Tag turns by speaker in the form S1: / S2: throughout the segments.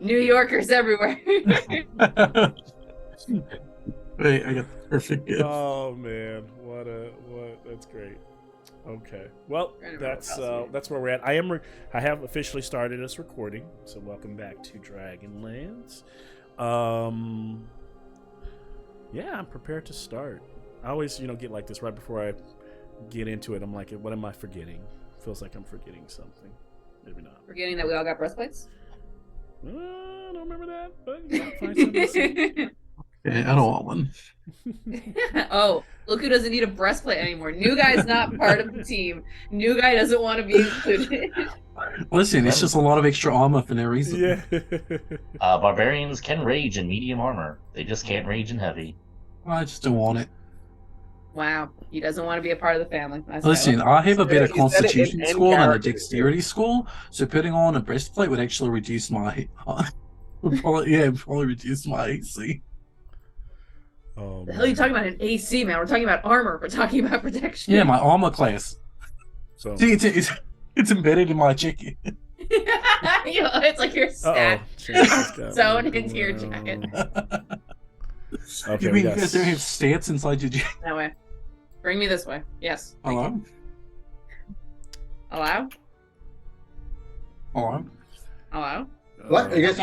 S1: New Yorkers everywhere.
S2: Wait, I got the perfect gift.
S3: Oh man, what? That's great. Okay, well, that's where we're at. I have officially started us recording, so welcome back to Dragonlands. Yeah, I'm prepared to start. I always, get like this right before I get into it. I'm like, what am I forgetting? Feels like I'm forgetting something. Maybe not.
S1: Forgetting that we all got breastplates?
S3: I don't remember that, but find something.
S2: Okay, I don't want one.
S1: Oh, look who doesn't need a breastplate anymore. New guy's not part of the team. New guy doesn't want to be included.
S2: Listen, it's just a lot of extra armor for no reason.
S3: Yeah.
S4: Barbarians can rage in medium armor. They just can't rage in heavy.
S2: I just don't want it.
S1: Wow, he doesn't want to be a part of the family.
S2: Listen, I have a better
S5: You said it
S2: constitution
S5: in
S2: score than a
S5: character,
S2: dexterity score, so putting on a breastplate would actually reduce my... would probably reduce my AC.
S3: Oh,
S1: The hell are you talking about an AC, man? We're talking about armor. We're talking about protection.
S2: Yeah, my armor class.
S3: So,
S2: See, it's embedded in my jacket.
S1: It's like your stat sewn into your jacket.
S3: Okay,
S2: You mean you guys don't have stats inside your jacket?
S1: That way. Bring me this way. Yes.
S2: Hello?
S1: Allow?
S2: Hello?
S1: Allow?
S6: What? I guess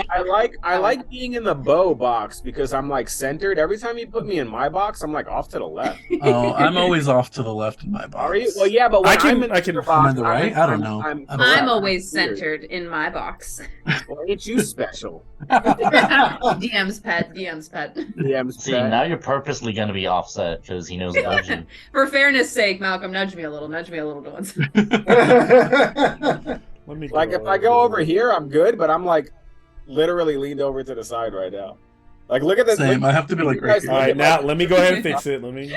S5: I like being in the bow box because I'm like centered. Every time you put me in my box, I'm like off to the left.
S2: Oh, I'm always off to the left in my box.
S5: Are you? Well, yeah, but when I'm in
S3: I can-
S5: your
S2: I'm
S5: box,
S2: on the right? I don't know.
S5: I'm
S1: I'm always centered in my box.
S5: Well, ain't you special?
S1: DM's pet. DM's pet.
S5: Yeah, I'm
S4: See, now you're purposely going to be offset because he knows about you.
S1: For fairness' sake, Malcolm, nudge me a little. Nudge me a little, once.
S3: Let me
S5: like if I go over here, I'm good, but I'm like literally leaned over to the side right now. Like, look at this.
S2: Same, I have to be like right
S3: All right,
S2: here.
S3: now let me go ahead and fix it. Let me.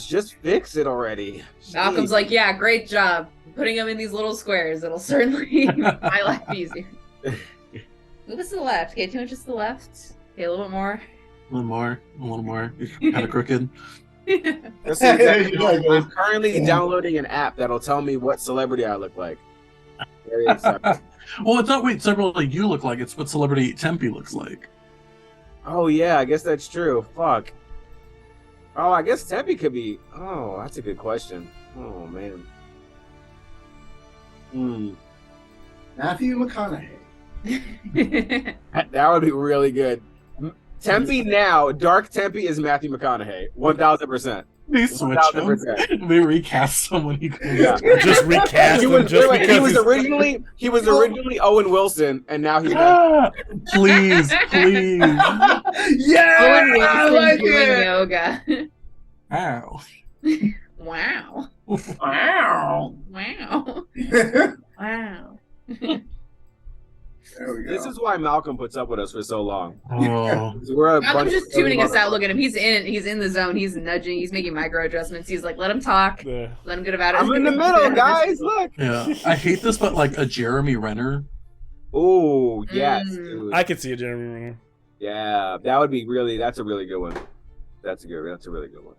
S5: Just fix it already.
S1: Malcolm's like, yeah, great job. Putting them in these little squares. It'll certainly make my life easier. Move us to the left. Okay, 2 inches to the left. Okay, a little bit more.
S2: A little more. Kind of crooked.
S5: Listen, I'm currently downloading an app that'll tell me what celebrity I look like. Very excited.
S2: Well, it's not what celebrity you look like, it's what celebrity Tempe looks like.
S5: Oh yeah, I guess that's true. Fuck. Oh, I guess Tempe could be. Oh, that's a good question. Oh man.
S6: Matthew McConaughey.
S5: That would be really good. Tempe now, Dark Tempe is Matthew McConaughey, 1000%.
S2: They switch him.
S5: 1000%.
S2: They recast someone he could.
S5: Yeah.
S3: Just recast him just because
S5: he was
S3: he's-
S5: originally Owen Wilson, and now he's
S2: Please.
S6: Yeah,
S1: Owen
S6: I
S1: Wilson
S6: like
S1: doing
S6: it.
S1: yoga.
S2: Ow.
S1: Wow.
S6: Wow.
S1: Wow. Wow.
S6: There we go.
S5: This is why Malcolm puts up with us for so long.
S2: Oh.
S5: We're a
S1: Malcolm's
S5: bunch
S1: just
S5: of
S1: tuning us out.
S5: motherfuckers.
S1: Look at him. He's in the zone. He's nudging. He's making micro adjustments. He's like, let him talk.
S3: Yeah.
S1: Let him get about it.
S5: I'm in the middle, guys. Look.
S2: Yeah. I hate this, but like a Jeremy Renner.
S5: Oh yes,
S1: Mm.
S5: dude.
S3: I could see it, Jeremy.
S5: Yeah, that would be really. That's a really good one. That's a really good one.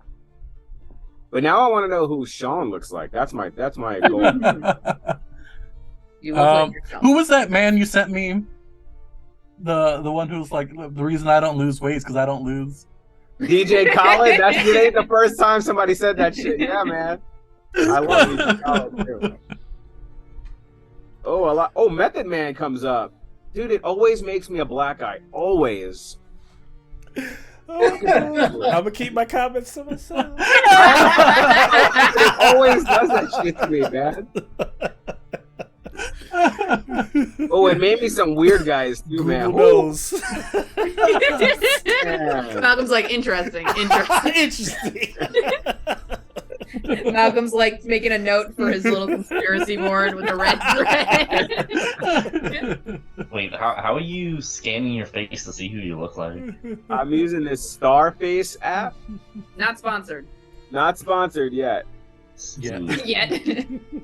S5: But now I want to know who Sean looks like. That's my goal.
S1: You look like yourself.
S2: Who was that man you sent me? The one who's like, the reason I don't lose weight is because I don't lose.
S5: DJ Khaled. It ain't the first time somebody said that shit. Yeah, man. I love DJ Khaled too. Oh, a lot. Oh, Method Man comes up, dude. It always makes me a black eye. Always.
S3: I'm gonna keep my comments to myself.
S5: It always does that shit to me, man. Oh, and maybe some weird guys too, man.
S3: Google
S5: Ooh,
S3: knows.
S5: man.
S1: Malcolm's like, interesting.
S3: Interesting.
S1: Malcolm's like making a note for his little conspiracy board with the red thread.
S4: Wait, how are you scanning your face to see who you look like?
S5: I'm using this Starface app.
S1: Not sponsored
S5: Not sponsored yet.
S2: Yeah.
S1: yet.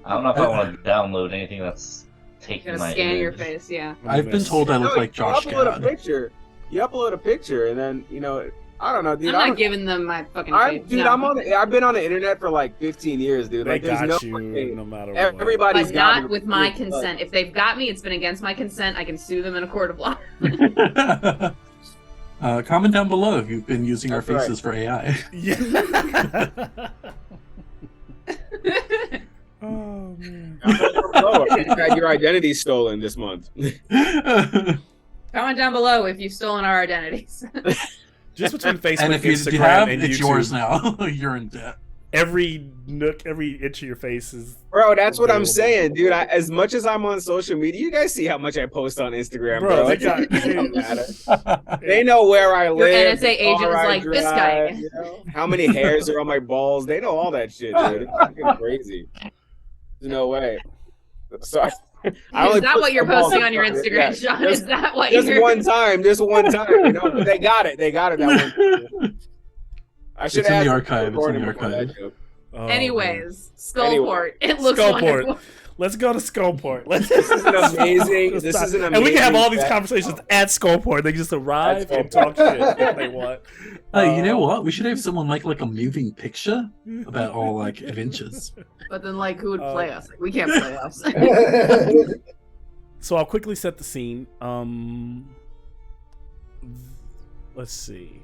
S4: I don't know if I want to download anything that's taking
S1: Gonna
S4: my
S1: scan your
S4: image.
S1: face, yeah.
S2: I've been told I look like Josh
S5: You upload a
S2: Gad.
S5: picture. You upload a picture, and then I don't know, dude.
S1: I'm not giving them my fucking face.
S5: Dude,
S1: no.
S5: I've been on the internet for like 15 years, dude.
S3: They
S5: Like, there's
S3: got
S5: no
S3: you
S5: way.
S3: no matter what.
S5: Everybody's
S1: But
S5: got
S1: not
S5: me.
S1: with my consent. If they've got me, it's been against my consent. I can sue them in a court of law.
S2: Comment down below if you've been using
S5: That's
S2: our faces for AI.
S3: Yeah. Oh man.
S5: You had your identity stolen this month.
S1: Comment down below if you've stolen our identities.
S3: Just between Facebook,
S2: And if you
S3: Instagram,
S2: have,
S3: and
S2: it's
S3: YouTube,
S2: yours now. You're in debt.
S3: every nook, every inch of your face is.
S5: Bro, that's what I'm
S3: available.
S5: saying, dude. As much as I'm on social media, you guys see how much I post on Instagram,
S3: Bro,
S5: bro.
S3: they
S5: It
S3: got-
S5: don't matter. They know where I
S1: Your
S5: live.
S1: NSA agent is
S5: where I
S1: like, this guy.
S5: drive, you know, how many hairs are on my balls. They know all that shit, dude. It's fucking crazy. There's no way. Sorry.
S1: Is that what you're posting on your Instagram,
S5: Yeah.
S1: Sean? Is that what
S5: Just
S1: you're...
S5: one time. Just one time. You know, they got it. They got it that one time. I should
S2: It's in
S5: ask
S2: the
S5: them
S2: archive.
S5: to record
S2: It's in the
S5: it before that
S2: archive.
S5: joke.
S3: Oh, man.
S1: Anyways, Skullport. It looks
S3: Skullport.
S1: wonderful.
S3: Let's go to Skullport. Let's.
S5: This is an amazing. This is an amazing.
S3: And we can have all these
S5: fact.
S3: conversations at Skullport. They just arrive
S5: At
S3: and talk shit if they want.
S2: You know what? We should have someone make like a moving picture about all like adventures.
S1: But then, like, who would play us? Like, we can't play us.
S3: So I'll quickly set the scene. Let's see.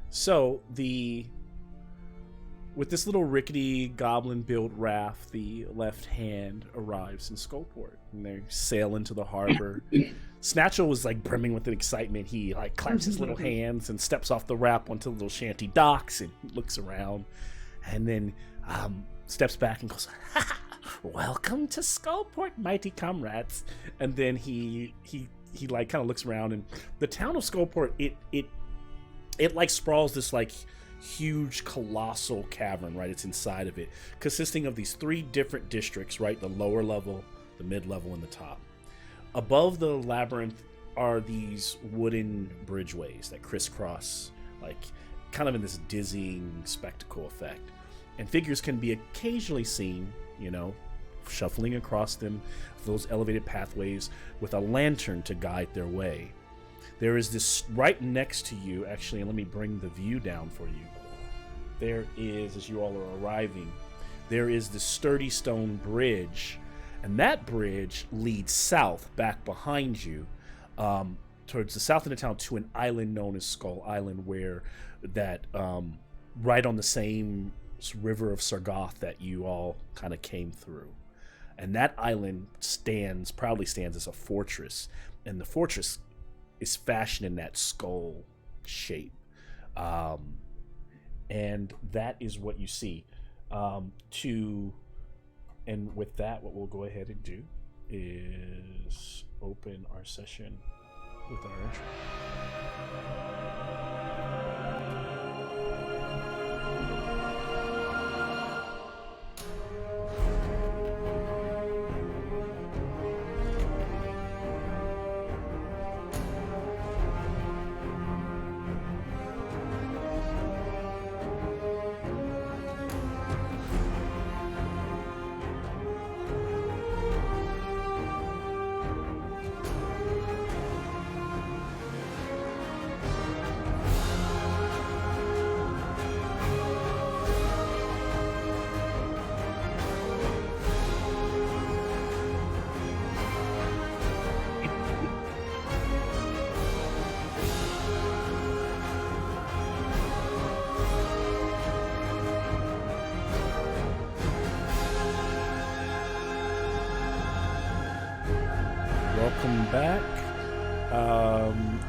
S3: So with this little rickety goblin-built raft, the left hand arrives in Skullport, and they sail into the harbor. Snatchel was like brimming with excitement. He like claps his little hands and steps off the raft onto the little shanty docks and looks around, and then steps back and goes, "Welcome to Skullport, mighty comrades." And then he like kind of looks around, and the town of Skullport it like sprawls this like huge colossal cavern, right? It's inside of it, consisting of these three different districts, right? The lower level, the mid-level, and the top. Above the labyrinth are these wooden bridgeways that crisscross, like kind of in this dizzying spectacle effect. And figures can be occasionally seen, you know, shuffling across them, those elevated pathways with a lantern to guide their way. There is this right next to you, actually, and let me bring the view down for you. There is, as you all are arriving, there is this sturdy stone bridge, and that bridge leads south, back behind you, towards the south end of town to an island known as Skull Island, where that, right on the same river of Sargoth that you all kind of came through. And that island proudly stands as a fortress, and the fortress is fashioned in that skull shape. And that is what you see. And with that, what we'll go ahead and do is open our session with our intro. Welcome back.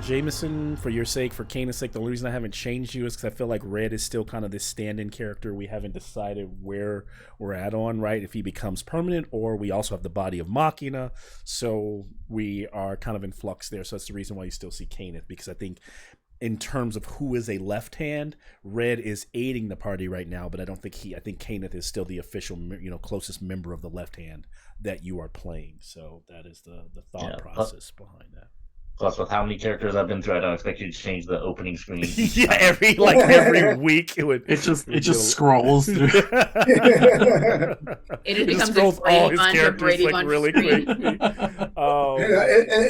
S3: Jameson, for your sake, for Kana's sake, the only reason I haven't changed you is because I feel like Red is still kind of this stand-in character. We haven't decided where we're at on, right? If he becomes permanent, or we also have the body of Machina. So we are kind of in flux there. So that's the reason why you still see Kana, because I think in terms of who is a left hand, Red is aiding the party right now, but I think Kaneth is still the official, closest member of the left hand that you are playing. So that is the thought process behind that.
S4: Plus, with how many characters I've been through, I don't expect you to change the opening screen.
S3: Yeah, every week
S2: it just scrolls through.
S1: It just becomes
S3: scrolls
S1: a Brady
S3: all his
S1: Bunch,
S3: characters
S1: Brady
S3: like
S1: Bunch
S3: really
S1: screen.
S3: quick.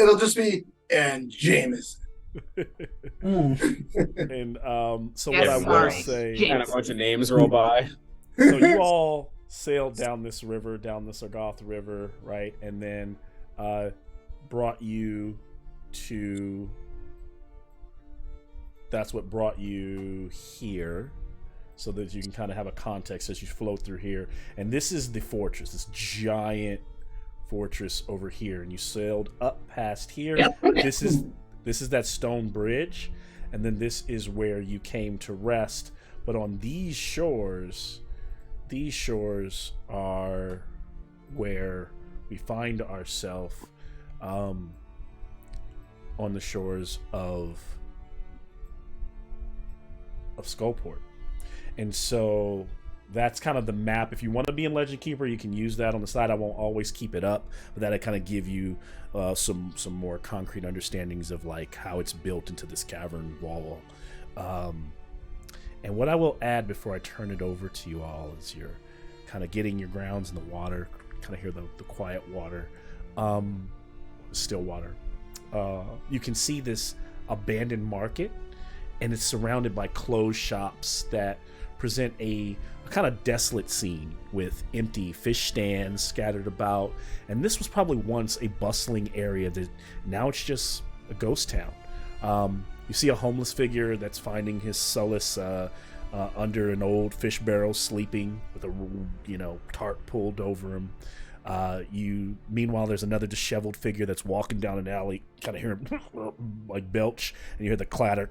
S6: It'll just be and Jameson.
S3: And so
S1: Yes,
S3: what I will
S1: sorry.
S3: say,
S5: And a bunch of names roll by.
S3: so you all sailed down this river, down the Sargoth River, right? And then brought you to, that's what brought you here, so that you can kind of have a context as you flow through here. And this is the fortress, this giant fortress over here. And you sailed up past here. This is that stone bridge, and then this is where you came to rest. But on these shores are where we find ourselves, on the shores of Skullport. And so that's kind of the map. If you want to be in Legend Keeper, you can use that on the side. I won't always keep it up, but that'll kind of give you some more concrete understandings of like how it's built into this cavern wall. And what I will add before I turn it over to you all is you're kind of getting your grounds in the water, kind of hear the quiet water, still water. You can see this abandoned market, and it's surrounded by closed shops that present a kind of desolate scene with empty fish stands scattered about. And this was probably once a bustling area that now it's just a ghost town. You see a homeless figure that's finding his solace under an old fish barrel, sleeping with a tarp pulled over him. Meanwhile, there's another disheveled figure that's walking down an alley. Kind of hear him like belch, and you hear the clatter,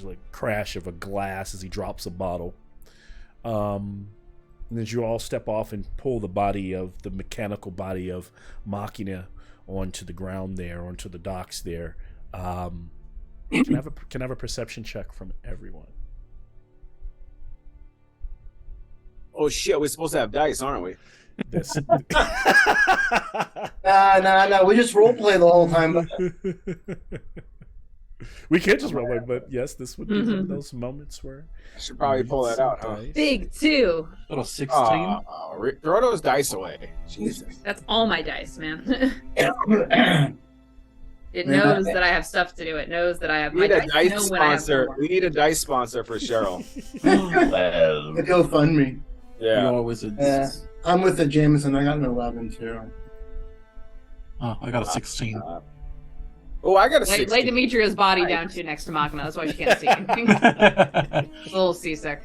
S3: like crash of a glass as he drops a bottle. And as you all step off and pull the mechanical body of Machina onto the ground there, onto the docks there, can I have a perception check from everyone?
S5: Oh shit, we're supposed to have dice, aren't we?
S3: This.
S6: Nah. We just role play the whole time.
S3: We can't just roll, but yes, this would be one of those moments where
S5: I should probably pull that out, huh?
S1: Big 2.
S2: Got a 16.
S5: Throw those dice away. Jesus.
S1: That's all my dice, man. It
S6: Man,
S1: knows that I have stuff to do. It knows that I have
S5: We
S1: my
S5: need a
S1: dice.
S5: dice
S1: know when I have
S5: sponsor.
S1: homework.
S5: We need a dice sponsor for Cheryl.
S4: Well,
S6: The GoFundMe.
S5: Yeah.
S2: Your wizards.
S6: Yeah. I'm with the Jameson. I got an 11 too.
S2: Oh, I got a 16.
S5: Oh, I got a
S1: Lay
S5: 16.
S1: Demetria's body down too next to Machina. That's why she can't see anything. A little seasick.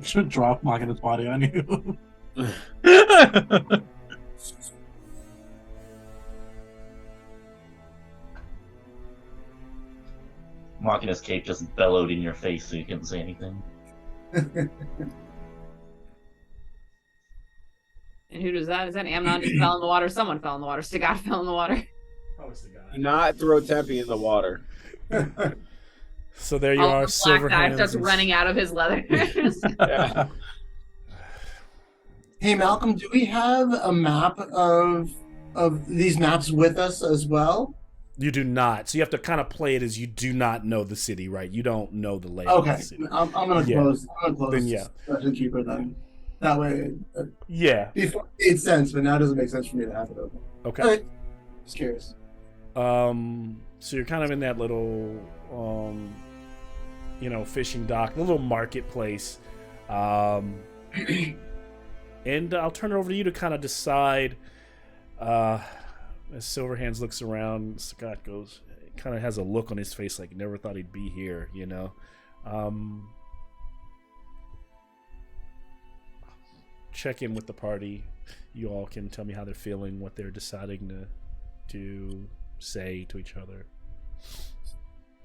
S2: Should drop Machina's body on you.
S4: Machina's cape just bellowed in your face so you couldn't say anything.
S1: And who does that? Is that Amnon just fell in the water? Someone fell in the water. Stigad fell in the water.
S5: Do not throw Tempe in the water.
S3: So there you
S1: All
S3: are,
S1: the black dye
S3: Silverhands.
S1: starts running out of his leather.
S5: Yeah.
S6: Hey Malcolm, do we have a map of these maps with us as well?
S3: You do not. So you have to kind of play it as you do not know the city, right? You don't know the layout of
S6: Okay,
S3: the city.
S6: I'm gonna
S3: Yeah.
S6: close. I'm gonna close.
S3: Then, yeah.
S6: Legend Keeper then. That way,
S3: Yeah.
S6: before it made sense, but now it doesn't make sense for me to have it open.
S3: Okay.
S6: Okay. Just curious.
S3: So you're kind of in that little, fishing dock, a little marketplace. And I'll turn it over to you to kind of decide. As Silverhands looks around, Scott goes, kind of has a look on his face like he never thought he'd be here, you know. Check in with the party. You all can tell me how they're feeling, what they're deciding to say to each other.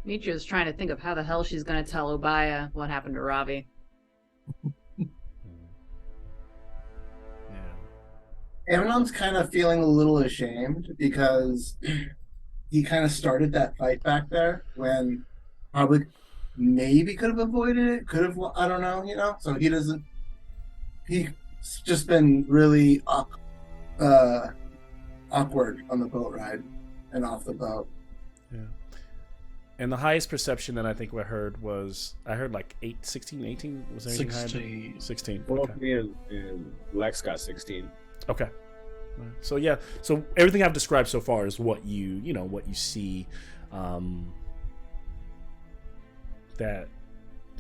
S1: Demetria's trying to think of how the hell she's going to tell Obaya what happened to Ravi.
S3: Yeah.
S6: Amnon's kind of feeling a little ashamed because he kind of started that fight back there when probably maybe could have avoided it, could have, I don't know, so he's just been really awkward on the boat ride and off the boat.
S3: Yeah. And the highest perception that I think I heard like 16, 18? Was there anything higher?
S2: 16.
S3: 16.
S5: Both
S3: Okay.
S5: me and Lex got 16.
S3: Okay. So yeah, so everything I've described so far is what you see. that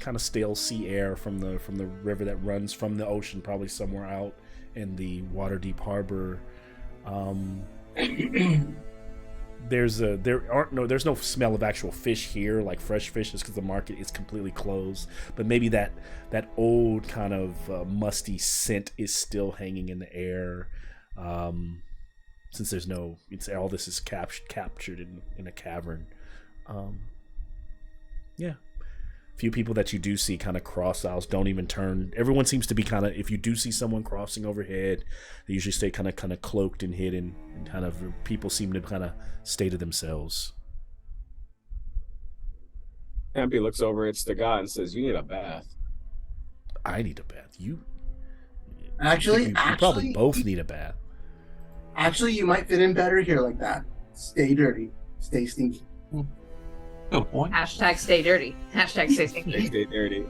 S3: kind of stale sea air from the river that runs from the ocean, probably somewhere out in the Waterdeep Harbor. There's no smell of actual fish here, like fresh fish, just because the market is completely closed. But maybe that old kind of musty scent is still hanging in the air, since there's no. All this is captured in a cavern. Yeah. Few people that you do see kind of cross aisles don't even turn. Everyone seems to be kind of, if you do see someone crossing overhead, they usually stay kind of cloaked and hidden, and kind of people seem to kind of stay to themselves.
S5: Hampy looks over at Stagat and says, "You need a bath."
S3: I need a bath. You
S6: Actually,
S3: you probably both need a bath.
S6: Actually, you might fit in better here like that. Stay dirty, stay stinky.
S2: Good point.
S1: Hashtag stay dirty. Hashtag stay stinky.
S5: Stay dirty.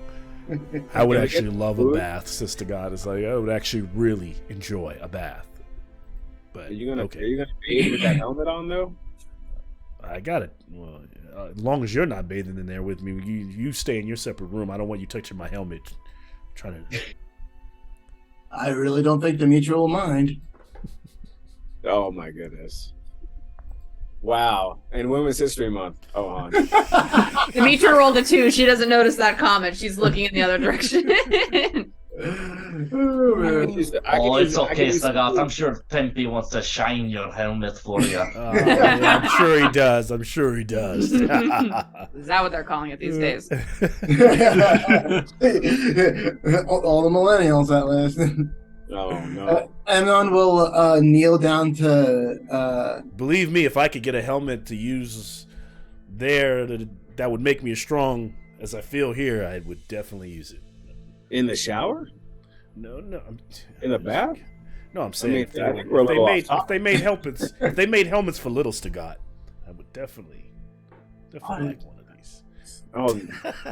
S3: I would
S5: Can we
S3: actually
S5: get
S3: love a
S5: food?
S3: bath, Sister God. It's like I would actually really enjoy a bath. But
S5: Are you gonna
S3: okay,
S5: bathe with that helmet on though?
S3: I got it. Well, as long as you're not bathing in there with me, you stay in your separate room. I don't want you touching my helmet. Trying to.
S6: I really don't think Demetra will mind.
S5: Oh my goodness! Wow! And Women's History Month. Oh, hon.
S1: Demetra rolled a 2. She doesn't notice that comment. She's looking in the other direction.
S4: Oh, it's okay, Sagat. I'm sure Tempe wants to shine your helmet for you.
S3: Yeah, I'm sure he does. I'm sure he does.
S1: Is that what they're calling it these days?
S6: All the millennials at last.
S5: Oh no!
S6: Amnon will kneel down to.
S3: Believe me, if I could get a helmet to use there that would make me as strong as I feel here, I would definitely use it.
S5: In the shower?
S3: No.
S5: In the bath?
S3: No, I'm saying
S5: I think we're a little off topic.
S3: if they made helmets, if they made helmets for little Stagat, I would definitely like one of these.
S5: Oh,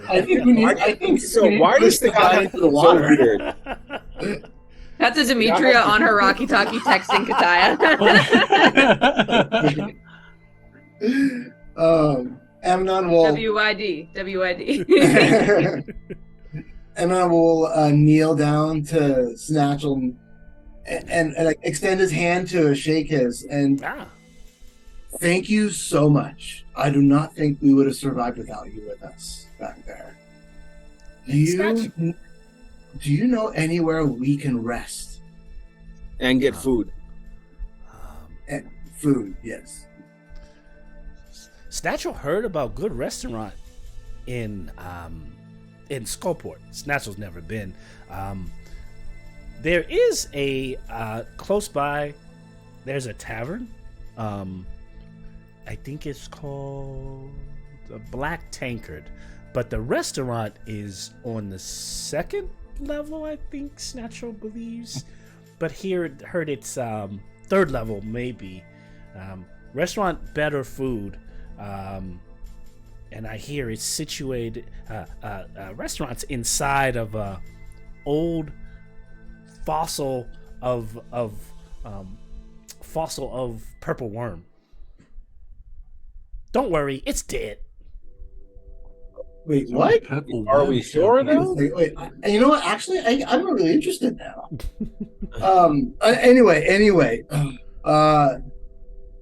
S6: I think we need. I think
S5: so. Why does the guy
S6: into the
S5: so
S6: water?
S5: weird?
S1: That's a Demetria on her Rocky Talkie texting Kataya.
S6: Amnon will.
S1: WYD.
S6: Amnon will kneel down to Snatchel and like, extend his hand to shake his and thank you so much. I do not think we would have survived without you with us back there. Do you know anywhere we can rest?
S5: And get food.
S6: And food, yes.
S3: Snatchel heard about good restaurant in Skullport. Snatchel's never been. There is a close by. There's a tavern. I think it's called the Black Tankard, but the restaurant is on the second level. I think Snatchel believes, but heard it's third level maybe. Restaurant, better food. And I hear it's situated. Restaurants inside of a old fossil of purple worm. Don't worry, it's dead.
S6: Wait, what?
S5: Are we sure though?
S6: Wait, you know what? Actually, I'm really interested now. Anyway.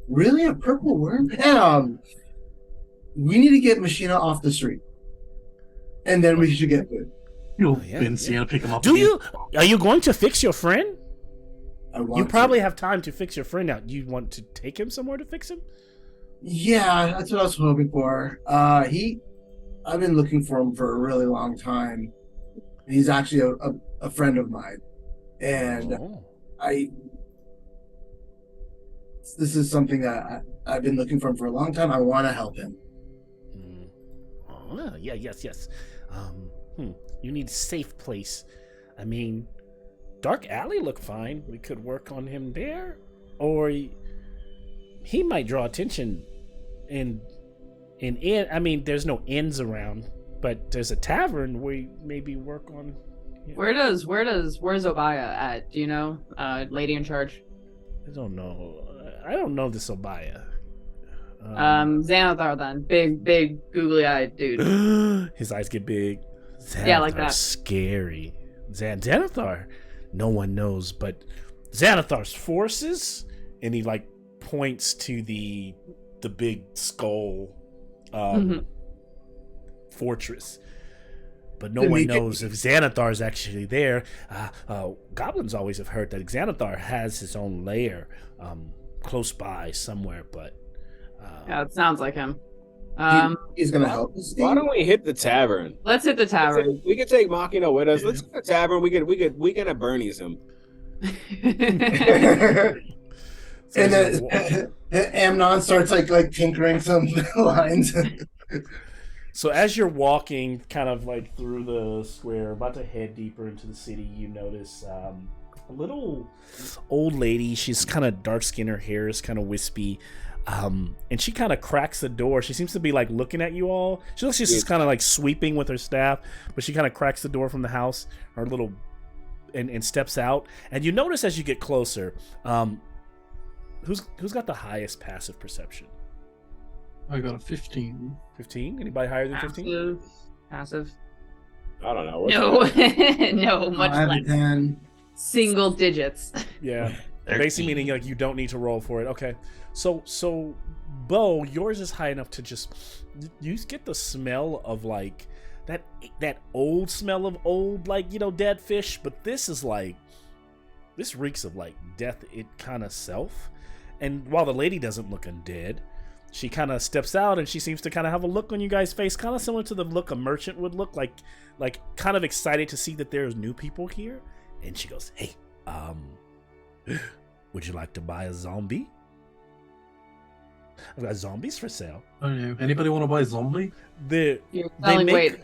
S6: Really, a purple worm? We need to get Machina off the street, and then we should get food.
S2: You'll been seeing to pick him up.
S3: Are you going to fix your friend? You probably
S6: to.
S3: have time to fix your friend out. You want to take him somewhere to fix him?
S6: Yeah, that's what I was hoping for. I've been looking for him for a really long time. He's actually a friend of mine, and this is something that I've been looking for him for a long time. I want to help him.
S3: Yes. You need a safe place. I mean, Dark Alley look fine. We could work on him there, or he might draw attention. I mean, there's no inns around, but there's a tavern where we maybe work on. Yeah.
S1: Where's Obaya at? Do you know? Lady in charge.
S3: I don't know this Obaya.
S1: Xanathar then. Big, googly-eyed dude.
S3: His eyes get big. Xanathar's
S1: Yeah, like that.
S3: Scary. Xanathar, no one knows, but Xanathar's forces, and he like points to the big skull fortress. But no one knows if Xanathar's actually there. Goblins always have heard that Xanathar has his own lair close by somewhere, but
S1: Yeah, it sounds like him.
S6: He's gonna help us.
S5: Why don't we hit the tavern?
S1: Let's hit the tavern.
S5: We could take Machina with us. Let's hit the tavern. We can Bernie's him.
S6: And then Amnon starts like tinkering some lines.
S3: So as you're walking kind of like through the square, about to head deeper into the city, you notice a little old lady. She's kind of dark skinned, her hair is kind of wispy. And she kind of cracks the door. She seems to be like looking at you all. She looks like she's just kind of like sweeping with her staff, but she kind of cracks the door from the house, her little, and steps out. And you notice as you get closer, who's got the highest passive perception?
S2: I got a 15.
S3: 15? Anybody higher than 15?
S1: Passive.
S5: I don't know.
S1: No, no, much
S6: I have a
S1: less.
S6: 10.
S1: Single digits.
S3: Yeah. Basically meaning like you don't need to roll for it. Okay. So Bo, yours is high enough to just you get the smell of like that old smell of old, like, dead fish, but this reeks of like death it kind of self. And while the lady doesn't look undead, she kind of steps out and she seems to kind of have a look on you guys' face, kind of similar to the look a merchant would look like kind of excited to see that there's new people here. And she goes, "Hey, would you like to buy a zombie? I've got zombies for sale."
S2: Oh, yeah. Anybody want to buy a zombie?
S1: You're selling, wait,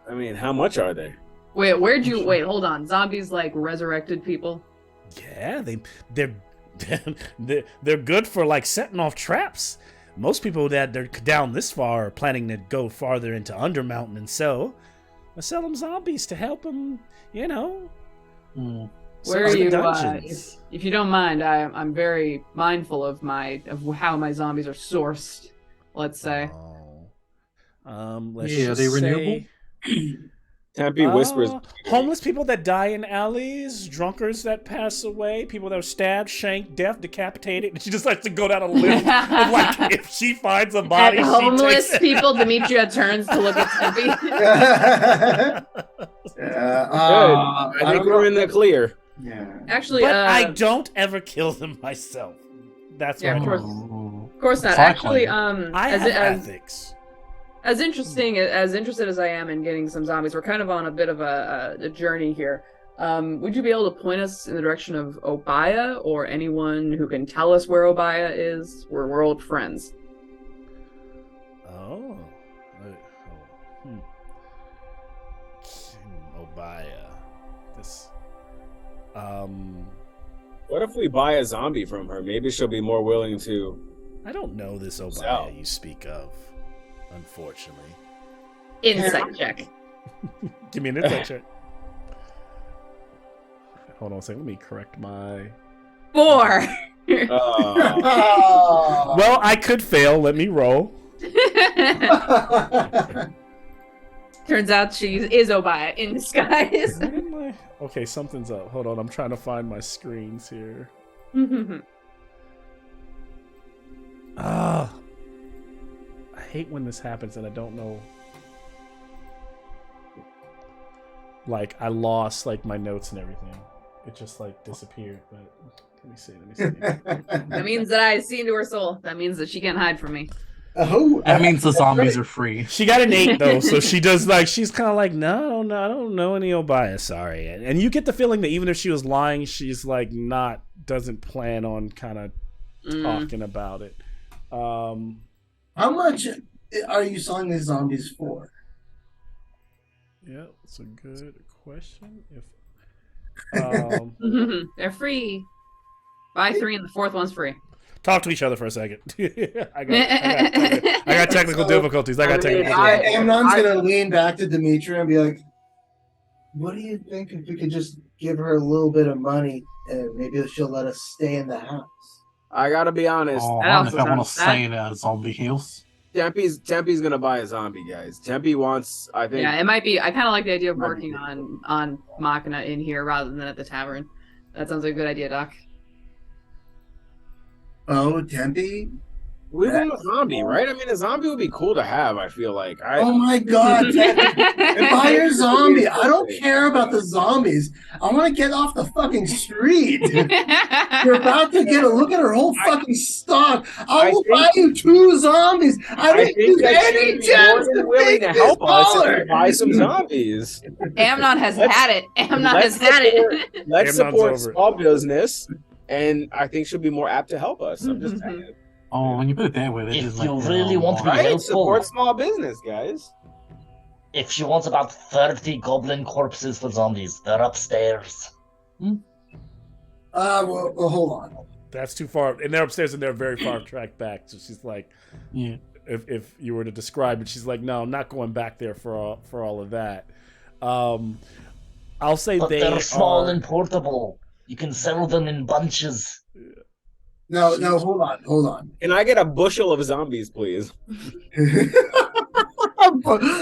S5: I mean, how much are they?
S1: wait, hold on. Zombies like resurrected people?
S3: Yeah, they're good for like setting off traps. Most people that they're down this far are planning to go farther into Undermountain, and so I sell them zombies to help them,
S2: Hmm.
S1: Where are you?
S3: Dungeons.
S1: If you don't mind, I'm very mindful of how my zombies are sourced. Let's say.
S3: Let's
S2: Yeah, are
S3: just
S2: they
S3: say,
S2: renewable?
S5: Tempe whispers.
S3: homeless people that die in alleys, drunkards that pass away, people that are stabbed, shanked, deaf, decapitated. She just likes to go down a list of like if she finds a body,
S1: At
S3: she
S1: homeless
S3: takes it.
S1: people, Demetria turns to look at Tempe.
S5: I think we're in the clear.
S6: Yeah.
S1: Actually,
S3: But I don't ever kill them myself. That's
S1: Yeah,
S3: what
S1: of
S3: I
S1: course.
S3: do.
S1: Of course not.
S2: Cycling.
S1: Actually,
S3: I have ethics.
S1: as interested as I am in getting some zombies, we're kind of on a bit of a journey here. Would you be able to point us in the direction of Obaya or anyone who can tell us where Obaya is? We're old friends.
S3: Oh. Obaya. This.
S5: What if we buy a zombie from her? Maybe she'll be more willing to.
S3: I don't know this Obaya
S5: So.
S3: you speak of, unfortunately.
S1: Insight check.
S3: Give me an insight check. Hold on a second. Let me correct my.
S1: 4.
S6: Oh.
S3: Well, I could fail. Let me roll.
S1: Turns out she is Obaya in disguise.
S3: Where did my- Okay, something's up. Hold on. I'm trying to find my screens here. I hate when this happens and I don't know. Like, I lost like my notes and everything. It just like disappeared. But let me see.
S1: That means that I see into her soul. That means that she can't hide from me.
S6: Oh,
S2: That means the zombies are free.
S3: She got an 8 though, so she does like she's kind of like no, I don't know any Obaya. Sorry, and you get the feeling that even if she was lying, she's like doesn't plan on kind of talking about it.
S6: How much are you selling these zombies for?
S3: Yeah, it's a good question. If
S1: They're free. Buy 3 and the 4th one's free.
S3: talk to each other for a second. I got technical difficulties.
S6: Amnon's gonna lean back to Demetria and be like, "What do you think if we could just give her a little bit of money and maybe she'll let us stay in the house?"
S5: I gotta be honest.
S2: Oh,
S1: That
S2: I don't
S1: also
S2: think I want to
S1: sounds
S2: stay in a zombie house.
S5: Tempe's gonna buy a zombie, guys. Tempe wants, I think.
S1: Yeah, it might be. I kind of like the idea of
S5: Might be
S1: working
S5: good.
S1: on Machina in here rather than at the tavern. That sounds like a good idea, Doc.
S6: Oh, Tempe.
S5: We want a zombie, right? I mean, a zombie would be cool to have. I feel like.
S6: Oh my God, Tempe. Buy your zombie. I don't care about the zombies. I want to get off the fucking street. You're about to get a look at her whole fucking stock. I will buy you 2 zombies. I didn't use any gems to
S5: willing
S6: make
S5: to
S6: this
S5: help us if
S6: smaller.
S5: we buy some zombies.
S1: Amnon has
S5: Let's-
S1: had it. Amnon
S5: let's
S1: has had it.
S5: Let's
S3: Amnon's
S5: support
S3: over it.
S5: small business, and I think she'll be more apt to help us. I'm just saying.
S2: Oh, when you put it that way, that
S4: If
S2: is
S4: you
S2: like
S4: really want to be
S5: Right?
S4: helpful,
S5: Support small business, guys.
S4: if she wants about 30 goblin corpses for zombies, they're upstairs.
S6: Well, hold on.
S3: That's too far, and they're upstairs and they're very far tracked back. So she's like,
S2: yeah.
S3: if you were to describe it, she's like, no, I'm not going back there for all of that. I'll say
S4: But
S3: they're
S4: small and portable. You can sell them in bunches.
S6: No, hold on.
S5: Can I get a bushel of zombies, please?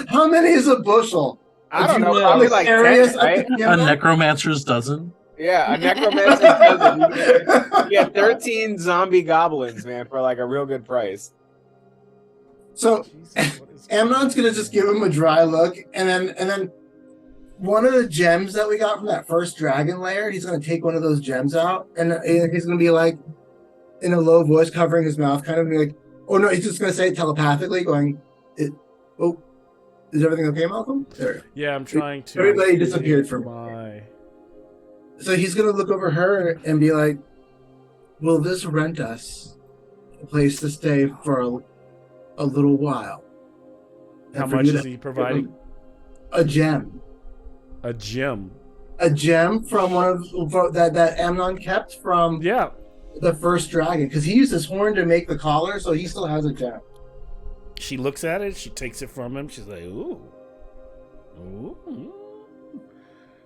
S6: How many is a bushel?
S5: I don't know.
S6: Do you
S5: Probably
S6: the
S5: like 10,
S6: areas
S5: right?
S2: A necromancer's dozen.
S5: Yeah, a necromancer's dozen. You get 13 zombie goblins, man, for like a real good price.
S6: So Amnon's gonna just give him a dry look, and then one of the gems that we got from that first dragon lair, he's gonna take one of those gems out, and he's gonna be like, in a low voice, covering his mouth, kind of be like, oh no, he's just gonna say it telepathically, going, "Oh, is everything okay, Malcolm?" There.
S3: Yeah, I'm trying to.
S6: Everybody disappeared from
S3: my.
S6: So he's gonna look over her and be like, "Will this rent us a place to stay for a little while?"
S3: How
S6: And for
S3: much
S6: you
S3: is
S6: to
S3: he
S6: give
S3: providing?
S6: him a gem.
S3: A gem.
S6: A gem from one of that Amnon kept from
S3: Yeah.
S6: the first dragon, because he used his horn to make the collar, so he still has a gem.
S3: She looks at it. She takes it from him. She's like, ooh. Ooh.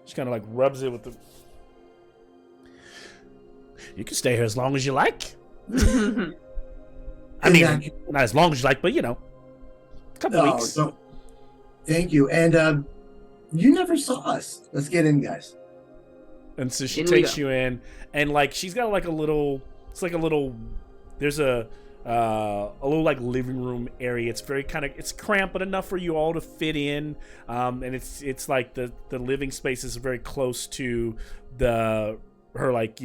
S3: She kind of like rubs it with the. You can stay here as long as you like. I mean, not as long as you like, but a couple weeks.
S6: No. Thank you. And you never saw us. Let's get in, guys.
S3: And so she
S1: In we
S3: takes
S1: go.
S3: you in, and like she's got like a little. It's like a little. There's a little like living room area. It's very kind of it's cramped, but enough for you all to fit in. And it's like the living space is very close to her like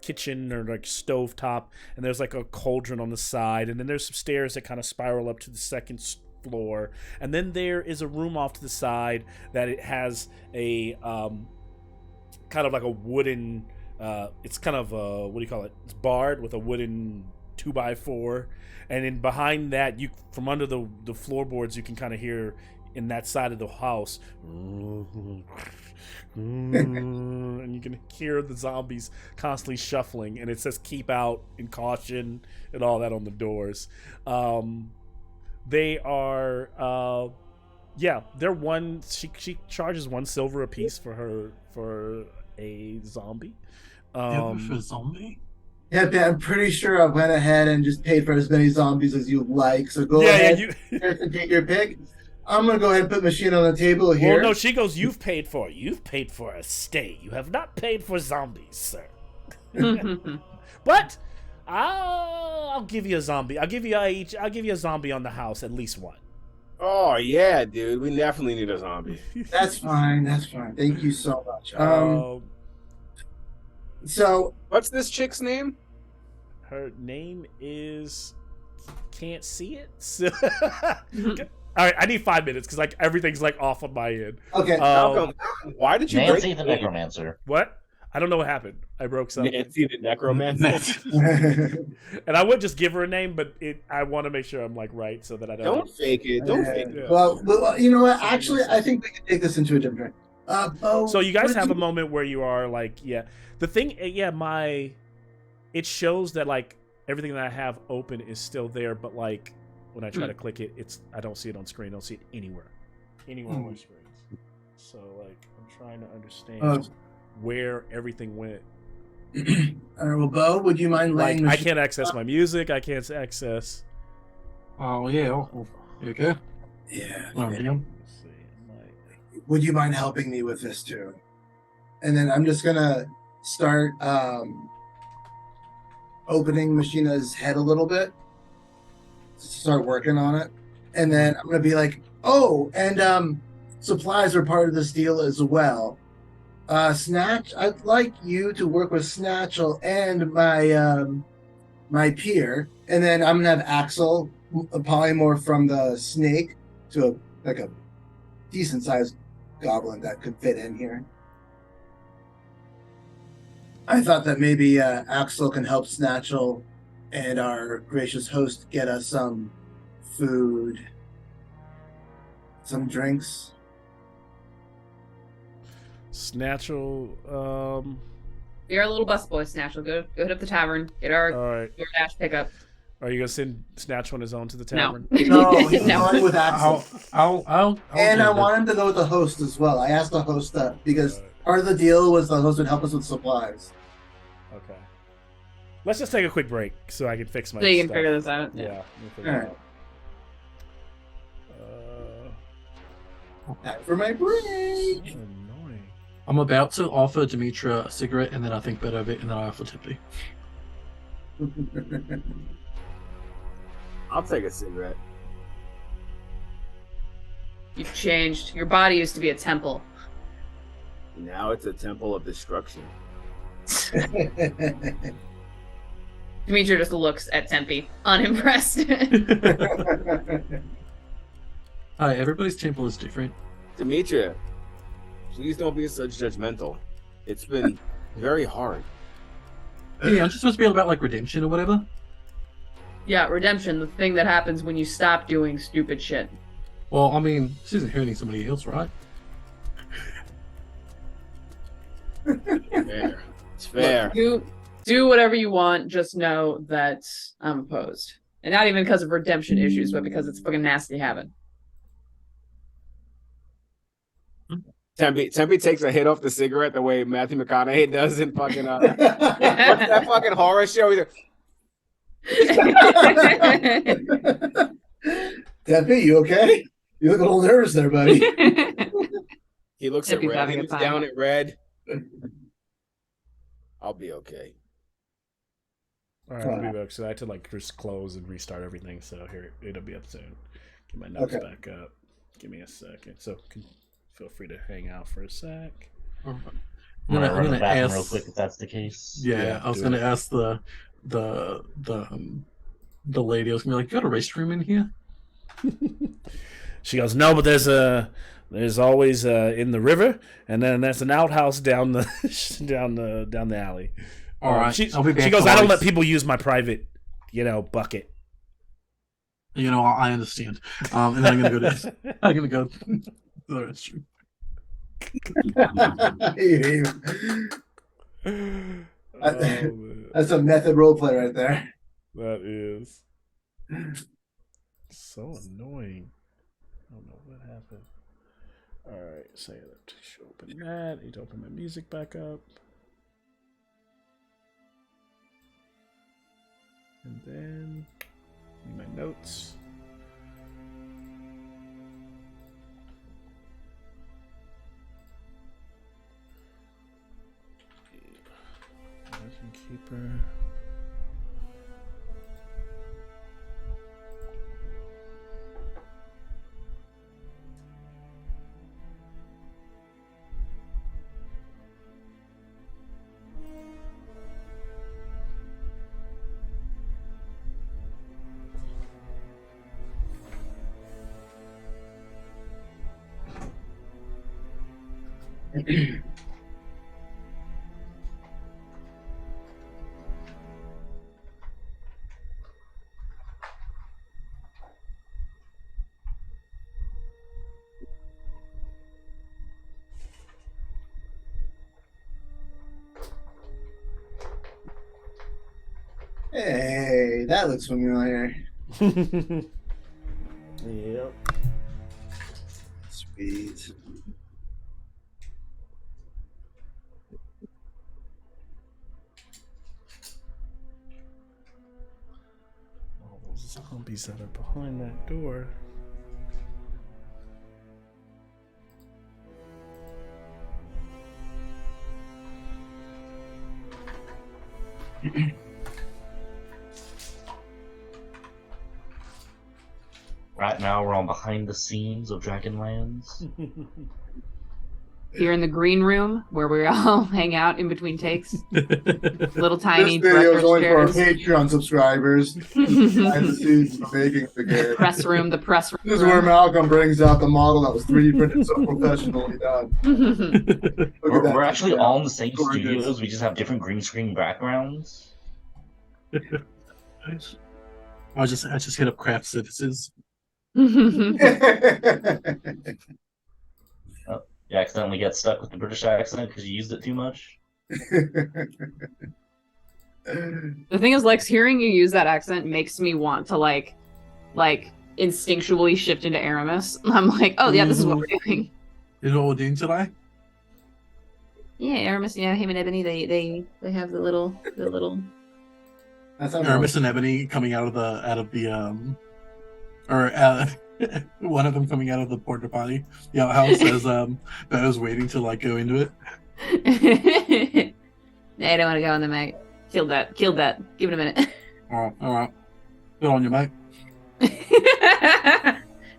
S3: kitchen or like stove top, and there's like a cauldron on the side, and then there's some stairs that kind of spiral up to the second floor, and then there is a room off to the side that it has a kind of like a wooden it's kind of what do you call it, it's barred with a wooden 2x4, and then behind that, you from under the floorboards, you can kind of hear in that side of the house and you can hear the zombies constantly shuffling, and it says keep out and caution and all that on the doors. They are they're one. She charges 1 silver a piece for a zombie.
S2: For zombie?
S6: Yeah, Ben, I'm pretty sure I went ahead and just paid for as many zombies as you'd like. So go ahead and take your pick. I'm gonna go ahead and put machine on the table here.
S3: Well, no, she goes, you've paid for a stay. You have not paid for zombies, sir. But I'll give you a zombie. I'll give you a zombie on the house, at least one.
S5: Oh yeah, dude. We definitely need a zombie.
S6: That's fine. Thank you so much. So
S5: what's this chick's name?
S3: Her name is can't see it. So all right, I need 5 minutes because like everything's like off on my end.
S6: Okay.
S5: Malcolm, why did you
S4: Nancy
S5: break
S4: the necromancer?
S3: What? I don't know what happened. I broke something.
S5: Nancy the necromancer.
S3: And I would just give her a name, but I want to make sure I'm like right so that I
S5: Don't fake it. Don't fake it.
S3: Yeah.
S6: Well, you know what? Actually, I think we can take this into a different. Bo,
S3: So you guys
S6: what
S3: have
S6: did
S3: a moment where you are like, the thing, it shows that like everything that I have open is still there, but like when I try to click it, I don't see it on screen. I don't see it anywhere on my screens. So like I'm trying to understand where everything went.
S6: All right, well, Bo, would you mind
S3: Like,
S6: laying?
S3: I can't access my music. I can't access.
S2: Oh yeah. You okay?
S6: Yeah.
S2: Oh, damn.
S3: Let's see.
S6: Would you mind helping me with this too? And then I'm just gonna start opening Machina's head a little bit. Start working on it, and then I'm gonna be like, "Oh, and supplies are part of this deal as well. Snatch, I'd like you to work with Snatchel and my peer, and then I'm gonna have Axel polymorph from the snake to a decent sized goblin that could fit in here. I thought that maybe Axel can help Snatchel and our gracious host get us some food, some drinks.
S3: Snatchel.
S1: You're a little busboy, Snatchel. Go hit up the tavern. Get our
S3: All right.
S1: DoorDash pickup.
S3: Are you gonna send Snatchel on his own to the tavern?
S6: No, he's
S1: No.
S6: going with Axel.
S2: I'll
S6: And
S2: do
S6: I
S2: that.
S6: want him to go with the host as well. I asked the host that because part of the deal was the host would help us with supplies.
S3: Okay. Let's just take a quick break so I can fix my
S1: So you can
S3: stuff.
S1: figure this out.
S3: Yeah. we'll figure
S6: All
S3: it
S6: right.
S3: out.
S6: Time for my break.
S3: So annoying.
S2: I'm about to offer Demetra a cigarette, and then I think better of it, and then I offer Tippy.
S5: I'll take a cigarette.
S1: You've changed. Your body used to be a temple.
S5: Now it's a temple of destruction.
S1: Demetra just looks at Tempe, unimpressed.
S2: Hi, everybody's temple is different.
S5: Demetria, please don't be such judgmental. It's been very hard.
S2: Yeah, I'm just supposed to be all about like redemption or whatever.
S1: Yeah, redemption, the thing that happens when you stop doing stupid shit.
S2: Well, I mean, this isn't hurting somebody else, right?
S5: Fair. It's fair.
S1: Do whatever you want, just know that I'm opposed. And not even because of redemption issues, but because it's a fucking nasty habit.
S5: Tempe takes a hit off the cigarette the way Matthew McConaughey does in fucking what's that fucking horror show? He's like,
S6: Debbie, you okay? You look a little nervous there, buddy.
S5: he looks
S1: Tempe's
S5: at red.
S1: having
S5: He
S1: a
S5: looks
S1: time.
S5: down at red. I'll be okay.
S3: All right, I'll be back. So I had to like just close and restart everything. So here it'll be up soon. Get my notes
S6: Okay.
S3: back up. Give me a second. So feel free to hang out for a sec.
S4: I'm gonna run to the
S2: gonna
S4: bathroom
S2: ask-
S4: real quick if that's the case.
S2: Yeah, I was
S3: do
S2: gonna
S3: it.
S2: ask the lady. I was gonna be like, "You got a restroom in here?"
S3: She goes, no, but there's always in the river, and then there's an outhouse down the down the alley.
S2: All right,
S3: She
S2: I'll be back.
S3: goes, I don't
S2: boys."
S3: let people use my private, bucket.
S2: You know, I understand. And then I'm gonna go to. I'm gonna go to the restroom.
S3: Oh, man.
S6: That's a method roleplay right there.
S3: That is so annoying. I don't know what happened. All right, so I have to open that. I need to open my music back up. And then my notes. Keeper.
S6: Hey, that looks familiar.
S3: Yep.
S6: Sweet.
S3: Zombies that are behind that door.
S4: Right now, we're on behind the scenes of Dragonlands.
S1: Here in the green room where we all hang out in between takes. Little tiny
S6: This video is
S1: director's
S6: only for our
S1: chairs.
S6: Patreon subscribers. Behind the scenes of making the game.
S1: Press room, the press room.
S6: This is where Malcolm brings out the model that was 3D printed so professionally done. Look at that.
S4: We're actually all in the same
S6: Gorgeous.
S4: studios. We just have different green screen backgrounds.
S2: I just hit up craft services.
S4: You accidentally get stuck with the British accent because you used it too much.
S1: The thing is, Lex, hearing you use that accent makes me want to like instinctually shift into Aramis. I'm like, oh yeah, this is what we're doing.
S2: You know what we're doing today?
S1: Yeah, Aramis, him and Ebony, they have the little
S6: That's how
S2: Aramis and Ebony coming out of the one of them coming out of the porta potty, the outhouse, as Beo's waiting to like go into it.
S1: I don't want to go in the mate. Killed that. Give it a minute.
S2: All right. Good on you, mate.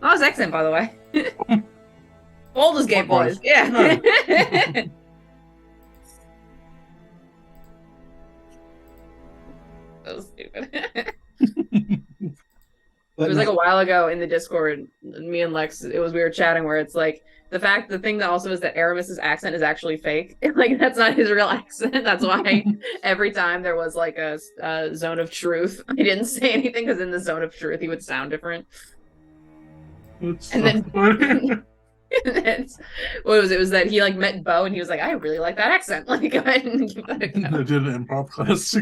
S1: Nice accent, by the way. Baldur's Gate boys. Yeah. So stupid. It was like a while ago in the Discord, me and Lex, we were chatting where it's like, the thing that also is that Aramis's accent is actually fake. Like, that's not his real accent. That's why every time there was like a zone of truth, I didn't say anything because in the zone of truth, he would sound different. And then, what was it? It was that he like met Bo and he was like, I really like that accent. Like, go ahead and give that a go.
S2: I did an improv class.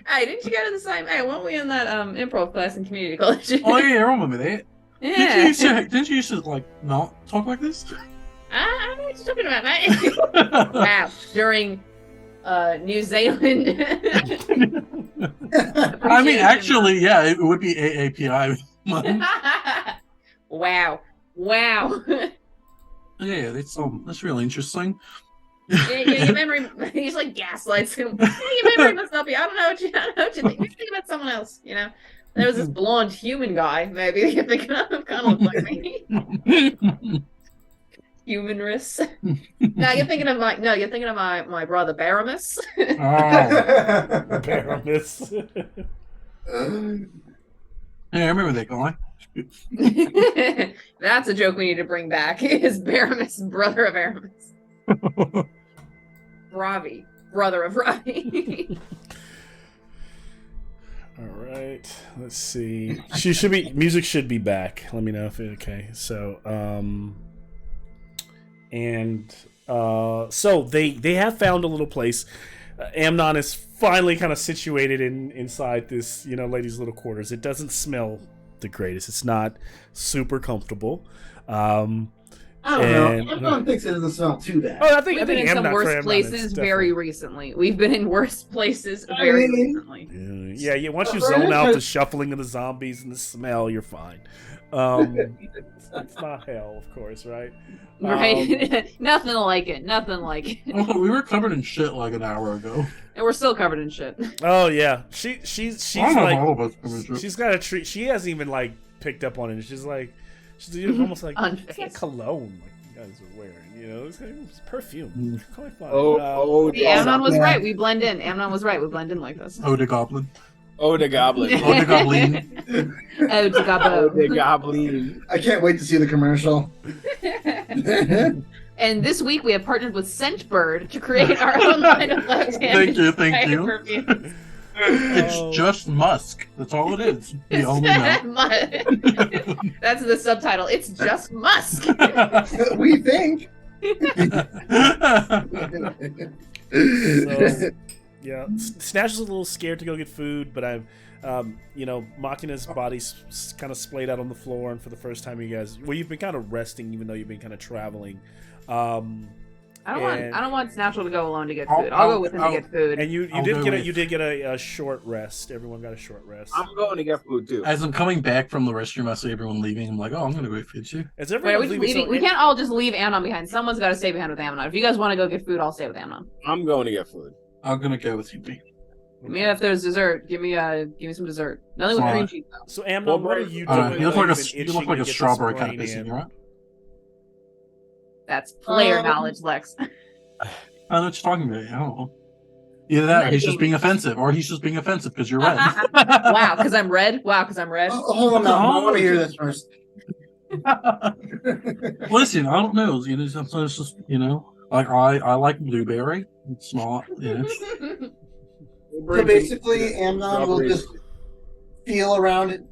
S1: Hey, didn't you go to the same? Hey, weren't we in that improv class in community college?
S2: Oh yeah, I remember that.
S1: Yeah.
S2: Didn't you used to like not talk like this?
S1: I know what you're talking about, mate. Wow. During New Zealand.
S2: I mean, actually, yeah, it would be AAPI.
S1: Wow.
S2: Yeah, that's really interesting.
S1: Your memory, he's like gaslights him. Your memory must not be. I don't know what you think. You think about someone else, you know. There was this blonde human guy, maybe you're thinking of, kind of looks like me. Humanress. No, you're thinking of my brother Baramus.
S3: Baramus.
S2: Yeah, I remember that guy.
S1: That's a joke we need to bring back. Is Baramus brother of Aramis? Ravi, brother of Ravi.
S3: All right, let's see. Music should be back. Let me know if okay. So, so they have found a little place. Amnon is finally kind of situated inside this, lady's little quarters. It doesn't smell the greatest. It's not super comfortable.
S6: I don't know. Amnon thinks it doesn't smell too bad.
S3: Oh,
S1: We've been in some worse places very recently. We've been in worse places very recently.
S3: Yeah. Once you zone out the shuffling of the zombies and the smell, you're fine. It's not hell, of course, right?
S1: Right? Nothing like it.
S2: Oh, we were covered in shit like an hour ago.
S1: And we're still covered in shit.
S3: Oh yeah, she's
S2: I don't know
S3: like,
S2: if all of us covered in shit.
S3: she's got a treat. She hasn't even like picked up on it. She's almost like it's like cologne like you guys are wearing. It's perfume. Quite fine.
S1: Amnon was right. We blend in. Amnon was right. We blend in like this.
S2: Oh, the goblin.
S5: Oh, the goblin.
S2: Oh, the goblin.
S1: Oh, the gobbo.
S5: The goblin.
S6: I can't wait to see the commercial.
S1: And this week we have partnered with Scentbird to create our own line of left-handed
S2: Thank you.
S1: perfumes.
S2: It's just musk. That's all it is. The only note.
S1: That's the subtitle. It's just musk.
S6: We think.
S3: So, yeah, Snatch is a little scared to go get food, but Machina's body's kind of splayed out on the floor, and for the first time, you've been kind of resting, even though you've been kind of traveling.
S1: I don't want Snatchel to go alone to get
S2: I'll-
S1: food. I'll go
S2: I'll-
S1: with him
S2: I'll-
S1: to get food.
S3: And you
S2: I'll
S3: did
S2: go
S3: get
S2: with-
S3: you did get a short rest. Everyone got a short rest.
S5: I'm going to get food too.
S2: As I'm coming back from the restroom, I see everyone leaving. I'm like, oh, I'm gonna go feed you.
S3: Is
S1: Wait,
S3: everyone
S1: are we just leaving? We can't all just leave Amnon behind. Someone's got to stay behind with Amnon. If you guys want to go get food, I'll stay with Amnon.
S5: I'm going to get food.
S2: I'm gonna go with you, B.
S1: I mean, if there's dessert, give me some dessert. Nothing with
S2: Fine.
S1: cream cheese though.
S3: So Amnon, what are you doing?
S2: You look
S3: while
S2: like
S3: you've been
S2: you
S3: itching
S2: look like
S3: to
S2: a
S3: get this
S2: strawberry kind of
S3: brain
S2: pissing,
S3: in?
S2: right?
S1: That's player
S6: Um,
S1: knowledge, Lex.
S2: I know what you're talking about. I don't know. Either that, or he's just being offensive, or he's just being offensive because you're red.
S1: Wow, because I'm red. Wow, because I'm red.
S6: Hold on, Malcolm. I want to hear this first.
S2: Listen, I don't know. You know, sometimes it's just like I like blueberry. It's not.
S6: So basically, Amnon will just feel around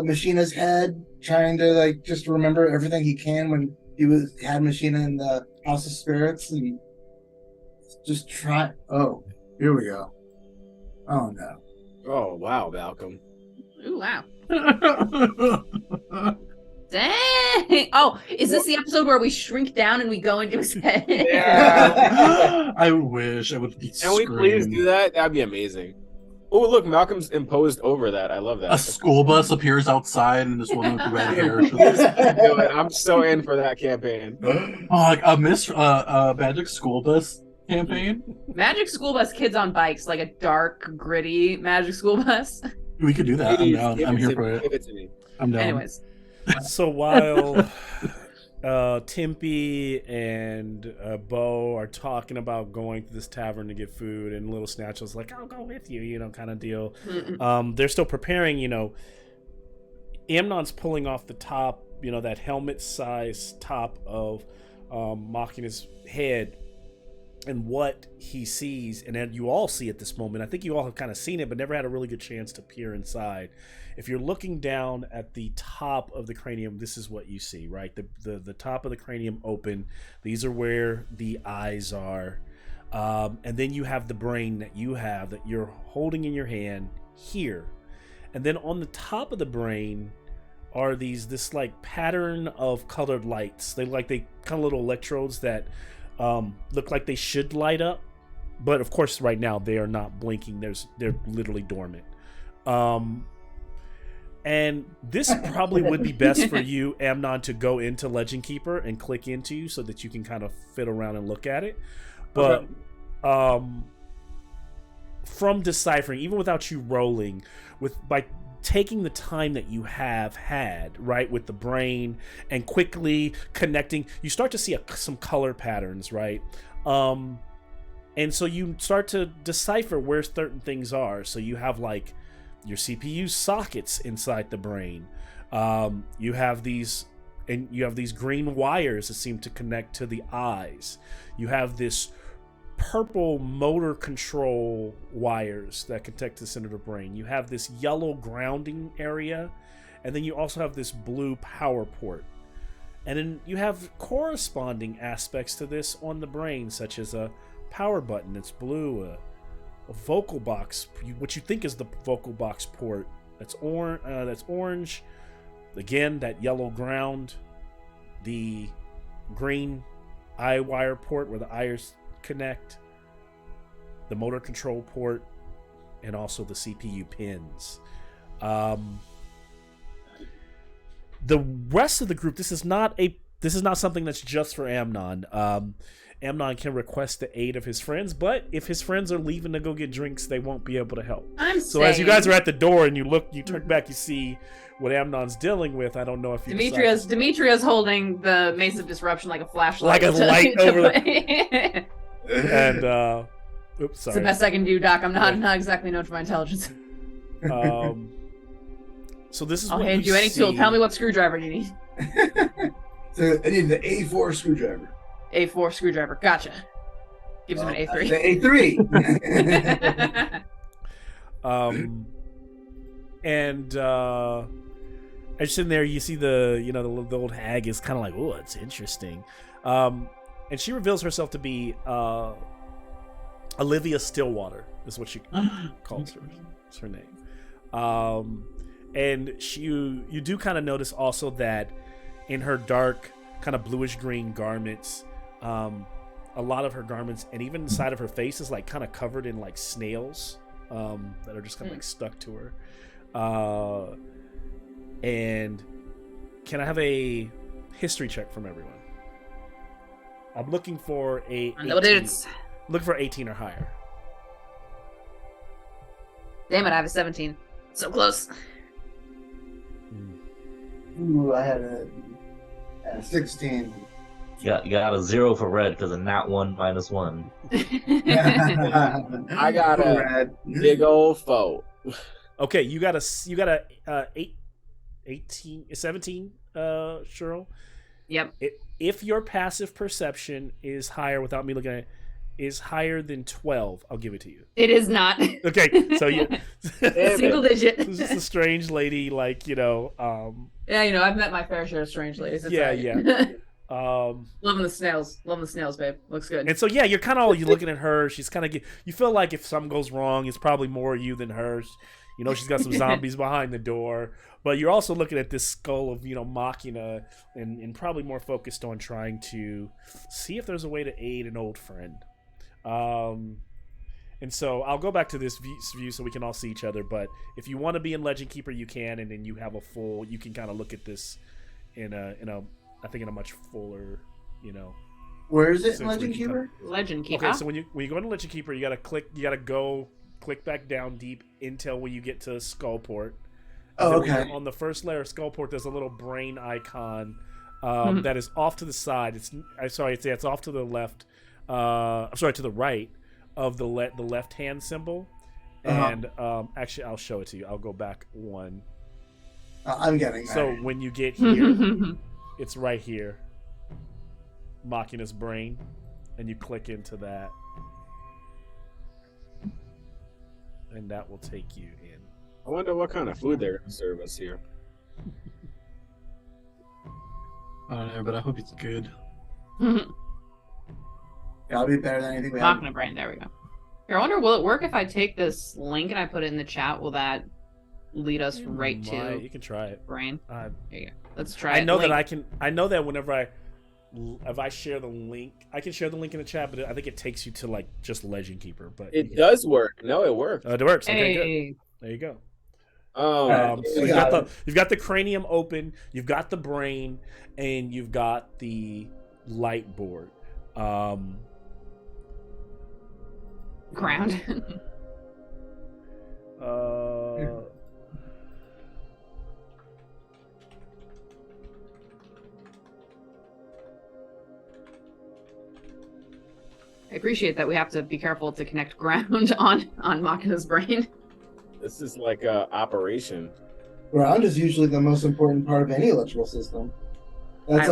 S6: Machina's head, trying to like just remember everything he can when he had Machina in the House of Spirits, and just try. Oh, here we go. Oh no.
S5: Oh wow, Malcolm.
S1: Ooh, wow. Dang! Oh, is this the episode where we shrink down and we go into his head?
S5: Yeah.
S2: I wish I would be.
S5: Can we please do that? That'd be amazing. Oh, look, Malcolm's imposed over that. I love that.
S2: A school bus appears outside, and this woman with the red hair.
S5: I'm so in for that campaign.
S2: Oh, like a magic school bus campaign.
S1: Magic school bus, kids on bikes, like a dark, gritty magic school bus.
S2: We could do that. I'm
S5: Please,
S2: down.
S5: give
S2: I'm
S5: it
S2: here
S5: to
S2: for
S5: me,
S2: it.
S5: Give it to me.
S2: I'm down.
S1: Anyways,
S3: So while Timpy and Bo are talking about going to this tavern to get food, and Little Snatchel's like, "I'll go with you," kind of deal. They're still preparing. Amnon's pulling off the top, that helmet-sized top of Machina's head, and what he sees, and then you all see at this moment. I think you all have kind of seen it, but never had a really good chance to peer inside. If you're looking down at the top of the cranium, this is what you see, right? The top of the cranium open. These are where the eyes are. And then you have the brain that you're holding in your hand here. And then on the top of the brain are this like pattern of colored lights. They kind of little electrodes that look like they should light up. But of course, right now they are not blinking. They're literally dormant. And this probably would be best for you, Amnon, to go into Legend Keeper and click into so that you can kind of fit around and look at it. But from deciphering, even without you rolling, by taking the time that you have had, right, with the brain and quickly connecting, you start to see some color patterns, right? And so you start to decipher where certain things are. So you have like your CPU sockets inside the brain. You have these green wires that seem to connect to the eyes. You have this purple motor control wires that connect to the center of the brain. You have this yellow grounding area, and then you also have this blue power port. And then you have corresponding aspects to this on the brain, such as a power button that's blue, a vocal box, what you think is the vocal box port that's orange. Again, that yellow ground, the green eye wire port where the eyes connect, the motor control port, and also the CPU pins. The rest of the group, this is not something that's just for Amnon. Amnon can request the aid of his friends, but if his friends are leaving to go get drinks, they won't be able to help. As you guys are at the door and you turn back, you see what Amnon's dealing with. I don't know if you
S1: Demetria's holding the Mace of Disruption like a flashlight.
S3: Like a light over the... And oops, sorry.
S1: It's the best I can do, Doc. I'm not exactly known for my intelligence.
S3: So this is
S1: I'll
S3: what
S1: hand you any tool. Tell me what screwdriver you need.
S6: So I need the A4 screwdriver.
S1: A4 screwdriver. Gotcha. Gives him an A3.
S6: The A3.
S3: And just in there, you see the old hag is kind of like, oh, it's interesting. And she reveals herself to be Olivia Stillwater, is what she calls her. It's her name. And you do kind of notice also that in her dark, kind of bluish green garments, a lot of her garments and even the side of her face is like kind of covered in like snails that are just kind of like stuck to her. And can I have a history check from everyone? I'm looking for a 18, looking for 18 or higher.
S1: Damn it, I have a 17. So close.
S6: Ooh, I had a 16.
S4: You got a 0 for red because of nat 1 minus 1.
S5: I got a big old foe.
S3: Okay, you got a 17, Cheryl.
S1: Yep.
S3: If your passive perception is higher, without me looking at it, is higher than 12, I'll give it to you.
S1: It is not.
S3: Okay, so you
S1: single digit.
S3: This is a strange lady, like, you know.
S1: Yeah, you know, I've met my fair share of strange ladies. It's
S3: Yeah,
S1: right.
S3: yeah.
S1: Loving the snails. Loving the snails, babe. Looks good.
S3: And so, yeah, you're kind of looking at her. She's kind of you feel like if something goes wrong, it's probably more you than her. You know, she's got some zombies behind the door. But you're also looking at this skull of, you know, Machina and probably more focused on trying to see if there's a way to aid an old friend. And so I'll go back to this view so we can all see each other. But if you want to be in Legend Keeper, you can, and then you have a full. You can kind of look at this in a I think in a much fuller, you know.
S6: Where is it, Legend Keeper?
S1: Legend Keeper.
S3: Okay, so when you go into Legend Keeper, you gotta click back down deep until when you get to Skullport.
S6: Oh, okay.
S3: On the first layer of Skullport, there's a little brain icon that is off to the side. It's off to the left. To the right of the left hand symbol. And actually, I'll show it to you. I'll go back one.
S6: I'm getting that.
S3: So when you get here, it's right here. Machina's brain, and you click into that, and that will take you in.
S5: I wonder what kind of food they're going to serve us here.
S2: I don't know, but I hope it's good.
S6: That'll be better than anything we have.
S1: Machina brain. There we go. Here, I wonder, will it work if I take this link and I put it in the chat? Will that lead us right to?
S3: You can try it.
S1: Brain. There you go. Let's try.
S3: I know
S1: link.
S3: that I can. I know that whenever if I share the link, I can share the link in the chat, but I think it takes you to like just Legend Keeper. But
S5: it does work. No, it works.
S3: It works. Okay,
S1: Hey.
S3: good. There you go.
S5: Oh,
S3: So you've got the cranium open, you've got the brain, and you've got the light board.
S1: Ground. I appreciate that we have to be careful to connect ground on Machina's brain.
S5: this is like a operation.
S6: Ground is usually the most important part of any electrical system. That's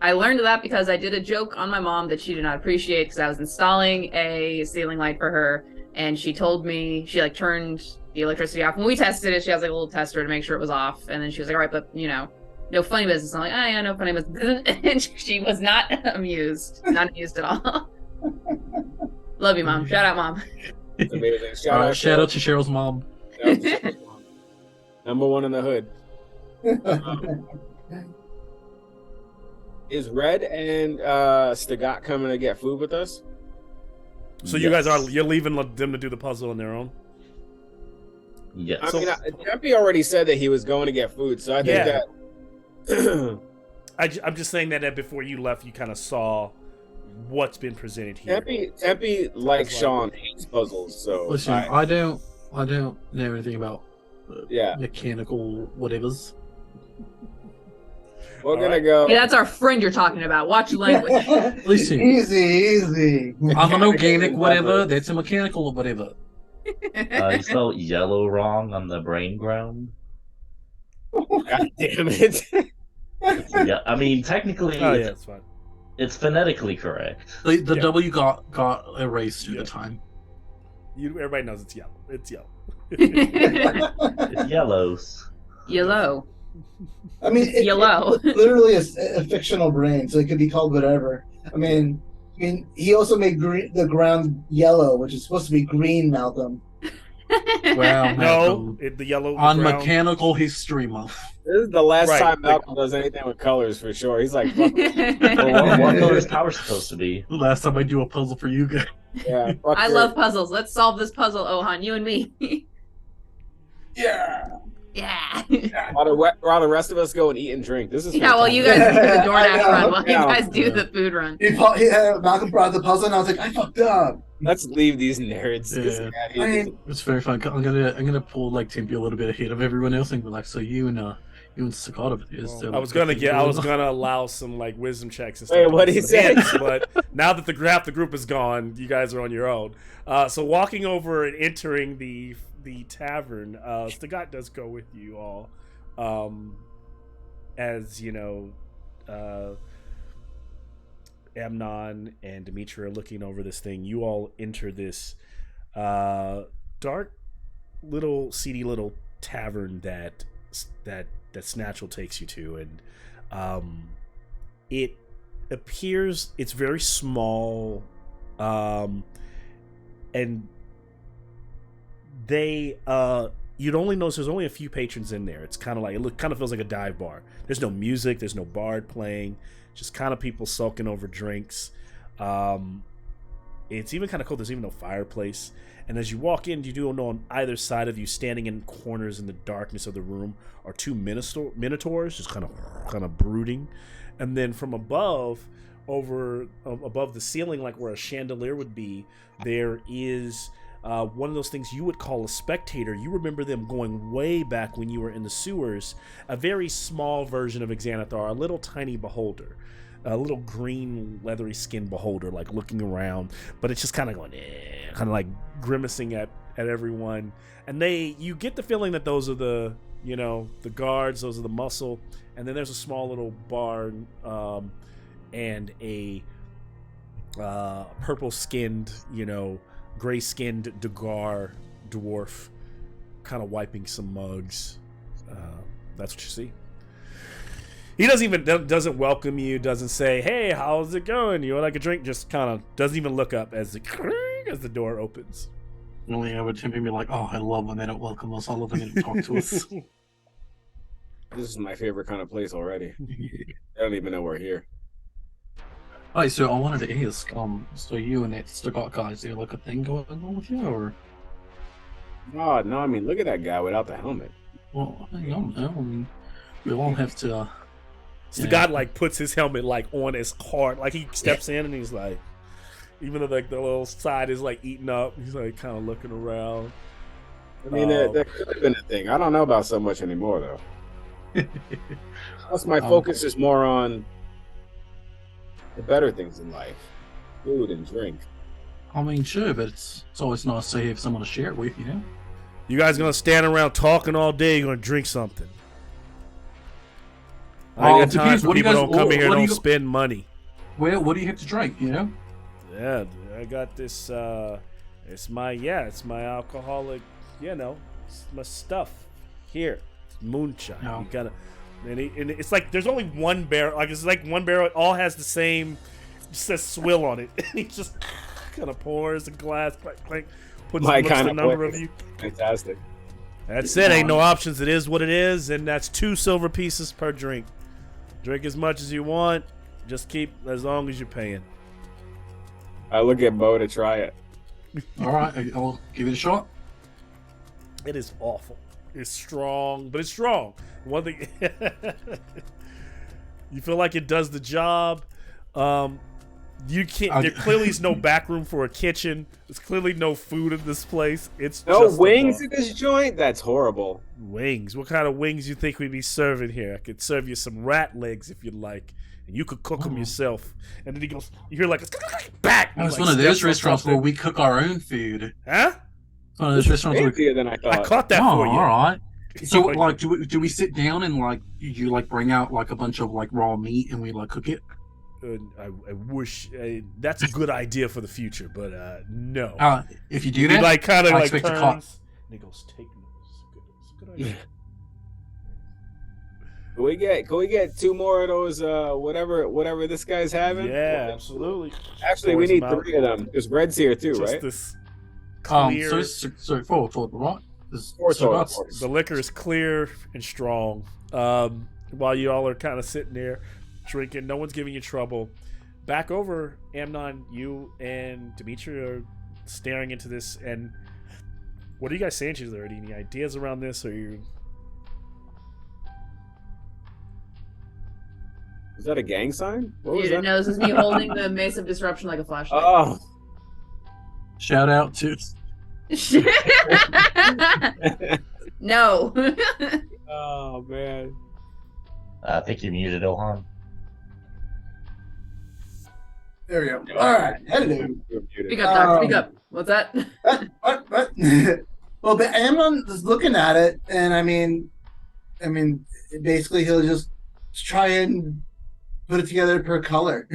S1: I learned that because I did a joke on my mom that she did not appreciate because I was installing a ceiling light for her, and she told me she like turned the electricity off. When we tested it, she has like a little tester to make sure it was off, and then she was like, "All right, but you know, no funny business." I'm like, "Oh yeah, no funny business," and she was not amused at all. Love you, Mom. Shout out, Mom.
S5: It's amazing.
S2: Shout out to Cheryl's mom.
S5: Number one in the hood. Is Red and Stagat coming to get food with us?
S3: So you guys you're leaving them to do the puzzle on their own?
S4: Yes.
S5: I mean, Tempe already said that he was going to get food, so I think that.
S3: I'm just saying that before you left, you kind of saw what's been presented here.
S5: Tempe like Sean hates puzzles, so
S2: Listen, I don't know anything about
S5: yeah
S2: mechanical whatevers.
S5: We're gonna go.
S1: Hey, that's our friend you're talking about. Watch your language.
S2: Listen,
S6: easy.
S2: I'm an organic whatever. That's a mechanical whatever.
S4: You spelled yellow wrong on the brain ground.
S5: God damn it!
S4: Yeah, I mean technically,
S3: it's fine.
S4: it's phonetically correct.
S2: The W got erased at the time.
S3: Everybody knows it's yellow. It's yellow.
S4: It's yellows.
S1: Yellow.
S6: I mean,
S1: Yellow.
S6: It's literally a fictional brain, so it could be called whatever. I mean, he also made the ground yellow, which is supposed to be green, Malcolm.
S2: Well,
S3: No, the yellow
S2: on
S3: the brown.
S2: Mechanical History Month.
S5: This is the last
S3: Right.
S5: time Malcolm does anything with colors for sure. He's like, fuck
S4: Well, what color is power supposed to be?
S2: The last time I do a puzzle for you guys.
S5: yeah. Fuck
S1: I
S5: your-
S1: love puzzles. Let's solve this puzzle, Ohan, you and me.
S6: Yeah.
S1: Yeah.
S5: While the rest of us go and eat and drink. This is
S1: Yeah, well, you guys do the
S6: I
S1: DoorDash
S6: know,
S1: run while
S6: yeah.
S1: you guys do the food run.
S6: Malcolm brought the puzzle, and I was like, I fucked up.
S5: Let's leave these nerds.
S2: Yeah.
S6: I mean,
S2: It's very fun. I'm gonna pull like Tempe a little bit ahead of everyone else and be like, so you and Sakata is.
S3: Well, I was gonna allow some like wisdom checks and stuff.
S5: Wait, what'd he say?
S3: But now that half the group is gone, you guys are on your own. So walking over and entering the tavern, Stagat does go with you all. As you know, Amnon and Dimitri are looking over this thing. You all enter this dark, seedy little tavern that Snatchel takes you to, and it appears it's very small, and they you'd only notice there's only a few patrons in there. It's kind of like kind of feels like a dive bar. There's no music, there's no bard playing, just kind of people sulking over drinks. It's even kind of cold. There's even no fireplace. And as you walk in, you do know on either side of you, standing in corners in the darkness of the room, are two minotaurs, just kind of brooding. And then from above the ceiling, like where a chandelier would be, there is one of those things you would call a spectator. You remember them going way back when you were in the sewers. A very small version of Xanathar, a little tiny beholder. A little green leathery skin beholder, like looking around, but it's just kind of going, kind of like grimacing at everyone. And you get the feeling that those are the guards, those are the muscle. And then there's a small little bar, and a purple-skinned, gray-skinned Dagar dwarf, kind of wiping some mugs. That's what you see. He doesn't welcome you, doesn't say, hey, how's it going? You would like a drink? Just kind of doesn't even look up as the door opens.
S2: Really, I would Tempe be like, oh, I love when they don't welcome us. I love when they don't talk to us.
S5: This is my favorite kind of place already. I don't even know we're here.
S2: Alright, so I wanted to ask, so you and that Stagat guy, is there like a thing going on with you, or?
S5: Oh, no, I mean, look at that guy without the helmet.
S2: Well, I don't know. I mean, we all have to.
S3: Stagat like puts his helmet like on his heart, like he steps in and he's like, even though like the little side is like eaten up, he's like kind of looking around.
S5: I mean, that could have been a thing. I don't know about so much anymore, though. Plus, my focus is more on the better things in life, food and drink.
S2: I mean, sure, but it's always nice to have someone to share it with, you know?
S3: You guys gonna stand around talking all day? You're gonna drink something. I got time for people don't come in here and don't spend money.
S2: Well, what do you have to drink, you know?
S3: Yeah, I got this, it's my alcoholic, it's my stuff. Here, it's moonshine.
S2: No.
S3: You gotta, and it's like, there's only one barrel, like it's like one barrel, it all has the same, just says swill on it. He just kind of pours a glass, like puts the number of you.
S5: Fantastic.
S3: That's it, ain't no options, it is what it is, and that's 2 silver pieces per drink. Drink as much as you want, just keep as long as you're paying.
S5: I look at Bo to try it.
S2: Alright, I'll give it a shot.
S3: It is awful. It's strong, but it's strong. One thing, you feel like it does the job. You can't. There clearly is no back room for a kitchen. There's clearly no food in this place. It's
S5: no
S3: just
S5: wings in this joint. That's horrible.
S3: Wings. What kind of wings you think we'd be serving here? I could serve you some rat legs if you'd like, and you could cook them yourself. And then he goes. You hear like back.
S2: It's one of those restaurants where we cook our own food.
S3: Huh?
S2: It's one of those restaurants where.
S5: Easier than I thought.
S3: I caught that for you.
S2: All right. So like, do we sit down and like you like bring out like a bunch of like raw meat and we like cook it?
S3: I wish that's a good idea for the future, but no.
S2: If you do that,
S3: he like kind of like
S2: expect
S3: turns. And he goes, "Take notes. It's a good idea."
S5: Can we get 2 more of those? Whatever this guy's having.
S3: Yeah, absolutely.
S5: Actually, we need 3 of them because Red's here too,
S3: Just
S5: right?
S3: this clear.
S2: So four total, right? There's
S5: Four
S2: two of
S5: total.
S2: us.
S3: The liquor is clear and strong. While you all are kind of sitting there drinking, no one's giving you trouble. Back over, Amnon, you and Dimitri are staring into this. And what are you guys saying to each other? Any ideas around this? Or you?
S5: Is that a gang sign? What
S1: You
S5: was
S1: didn't
S5: that?
S1: know this is me holding the Mace of Disruption like a flashlight.
S5: Oh,
S2: Shout out to
S1: No.
S5: oh man.
S4: I think you muted Ohan.
S6: There we go. All right. Hello.
S1: Speak up, Doc. Speak up. What's that?
S6: What? Well, but Amnon is looking at it, and I mean, basically he'll just try and put it together per color.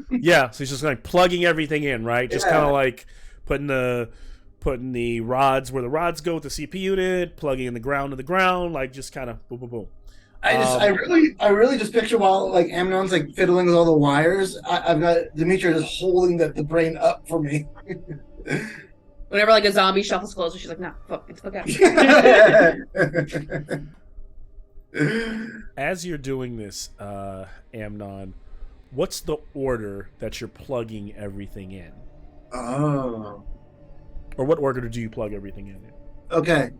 S3: Yeah, so he's just like plugging everything in, right? Just
S6: Yeah.
S3: kind of like putting the rods where the rods go with the CPU unit, plugging in the ground to the ground, like just kind of boom, boom, boom.
S6: I really just picture while like Amnon's like fiddling with all the wires, I've got Dimitri just holding the brain up for me.
S1: Whenever like a zombie shuffles closer, she's like, "No, fuck, it's fuck out."
S3: As you're doing this, Amnon, what's the order that you're plugging everything in?
S6: Oh,
S3: Or what order do you plug everything in?
S6: okay.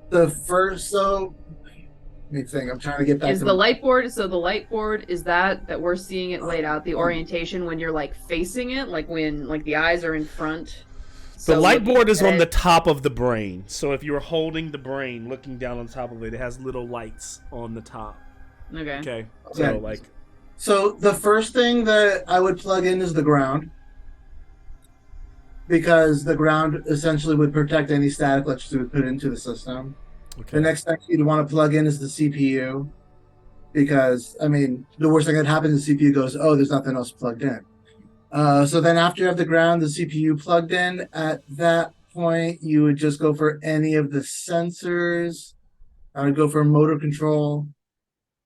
S6: The first, so let me think. I'm trying to get back
S1: Is
S6: to
S1: the light board? So the light board is that we're seeing it laid out. The orientation when you're like facing it, like when like the eyes are in front.
S3: The light
S1: looking
S3: board is
S1: at
S3: on
S1: it-
S3: the top of the brain. So if you're holding the brain, looking down on top of it, it has little lights on the top.
S1: Okay.
S3: Okay.
S6: Okay.
S3: So like,
S6: So the first thing that I would plug in is the ground, because the ground essentially would protect any static electricity we put into the system.
S3: okay.
S6: The next thing you'd want to plug in is the CPU, because I mean the worst thing that happens is the CPU goes, oh, there's nothing else plugged in. So then after you have the ground, the CPU plugged in, at that point you would just go for any of the sensors. I would go for motor control.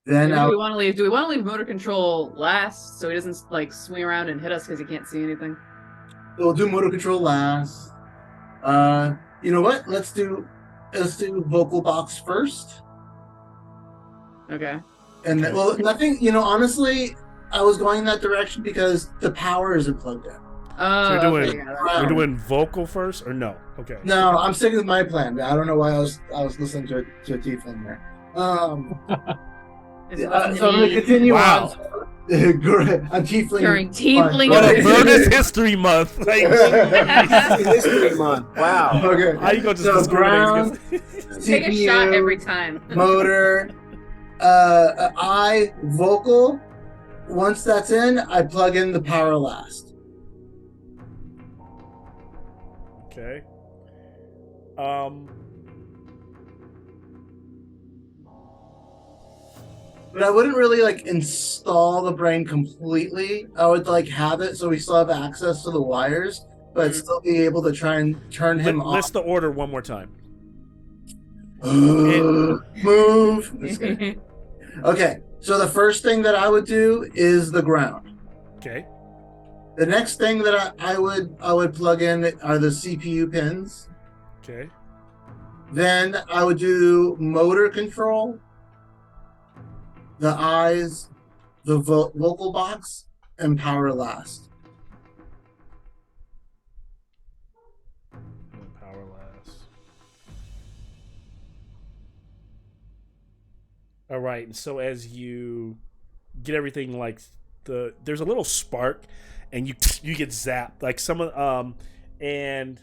S6: Then
S1: Do
S6: I
S1: we
S6: would,
S1: want to leave? Do we want to leave motor control last so he doesn't like swing around and hit us because he can't see anything?
S6: we'll do motor control last. You know what? Let's do vocal box first.
S1: Okay.
S6: And then, well, nothing. You know, honestly, I was going that direction because the power isn't plugged in.
S1: Oh,
S3: you're doing-
S1: okay, got it.
S3: You're doing vocal first or no? Okay.
S6: No, I'm sticking with my plan. I don't know why I was listening to a tiefling there.
S1: It's
S6: So
S1: wasn't
S6: I'm gonna
S1: me.
S6: continue
S3: Wow.
S6: on. Great. I'm tiefling.
S1: During tiefling.
S3: What a
S6: Okay.
S3: Vernus History Month. Like,
S5: History month. Wow.
S6: Okay.
S3: how you gonna just
S6: So
S3: discriminate?
S6: ground,
S1: Take a
S6: CPU,
S1: shot every time.
S6: motor, vocal. Once that's in, I plug in the power last.
S3: Okay.
S6: But I wouldn't really like install the brain completely. I would like have it so we still have access to the wires, but still be able to try and turn him off.
S3: List the order one more time.
S6: Move. Okay, so the first thing that I would do is the ground.
S3: Okay.
S6: The next thing that I would plug in are the CPU pins.
S3: Okay.
S6: Then I would do motor control, the eyes, the vocal box, and power last.
S3: Power last. All right. And so as you get everything like there's a little spark, and you get zapped like some of and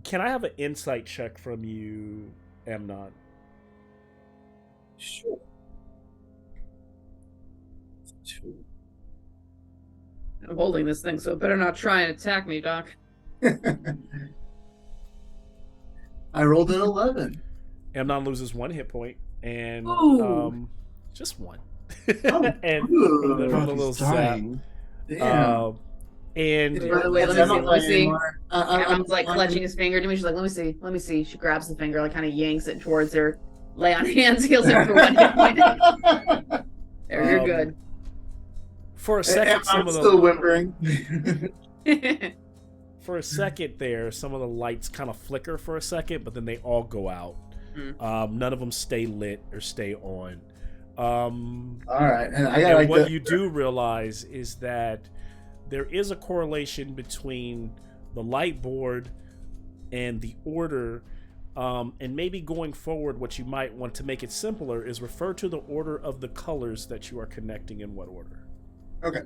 S3: can I have an insight check from you, Amnon?
S6: Sure.
S1: I'm holding this thing, so it better not try and attack me, Doc.
S6: I rolled an 11.
S3: Amnon loses 1 hit point, and
S1: Ooh.
S3: just one.
S6: Oh,
S3: and
S6: ooh.
S3: from the little
S2: He's
S3: zap.
S2: dying.
S6: Damn.
S3: And
S1: By the way, let me
S6: I'm
S1: see,
S6: not
S1: let me see.
S6: anymore.
S1: Emma's like
S6: I'm-
S1: clutching his finger to me. She's like, let me see. She grabs the finger, like kind of yanks it towards her. Lay on hands, heals him for 1 hit point. There, you're
S3: for a second, some
S6: I'm
S3: of
S6: still
S3: the
S6: whimpering.
S3: for a second there, some of the lights kind of flicker for a second, but then they all go out. None of them stay lit or stay on.
S6: All right, and I got
S3: what you do realize is that there is a correlation between the light board and the order, and maybe going forward, what you might want to make it simpler is refer to the order of the colors that you are connecting in what order.
S6: Okay.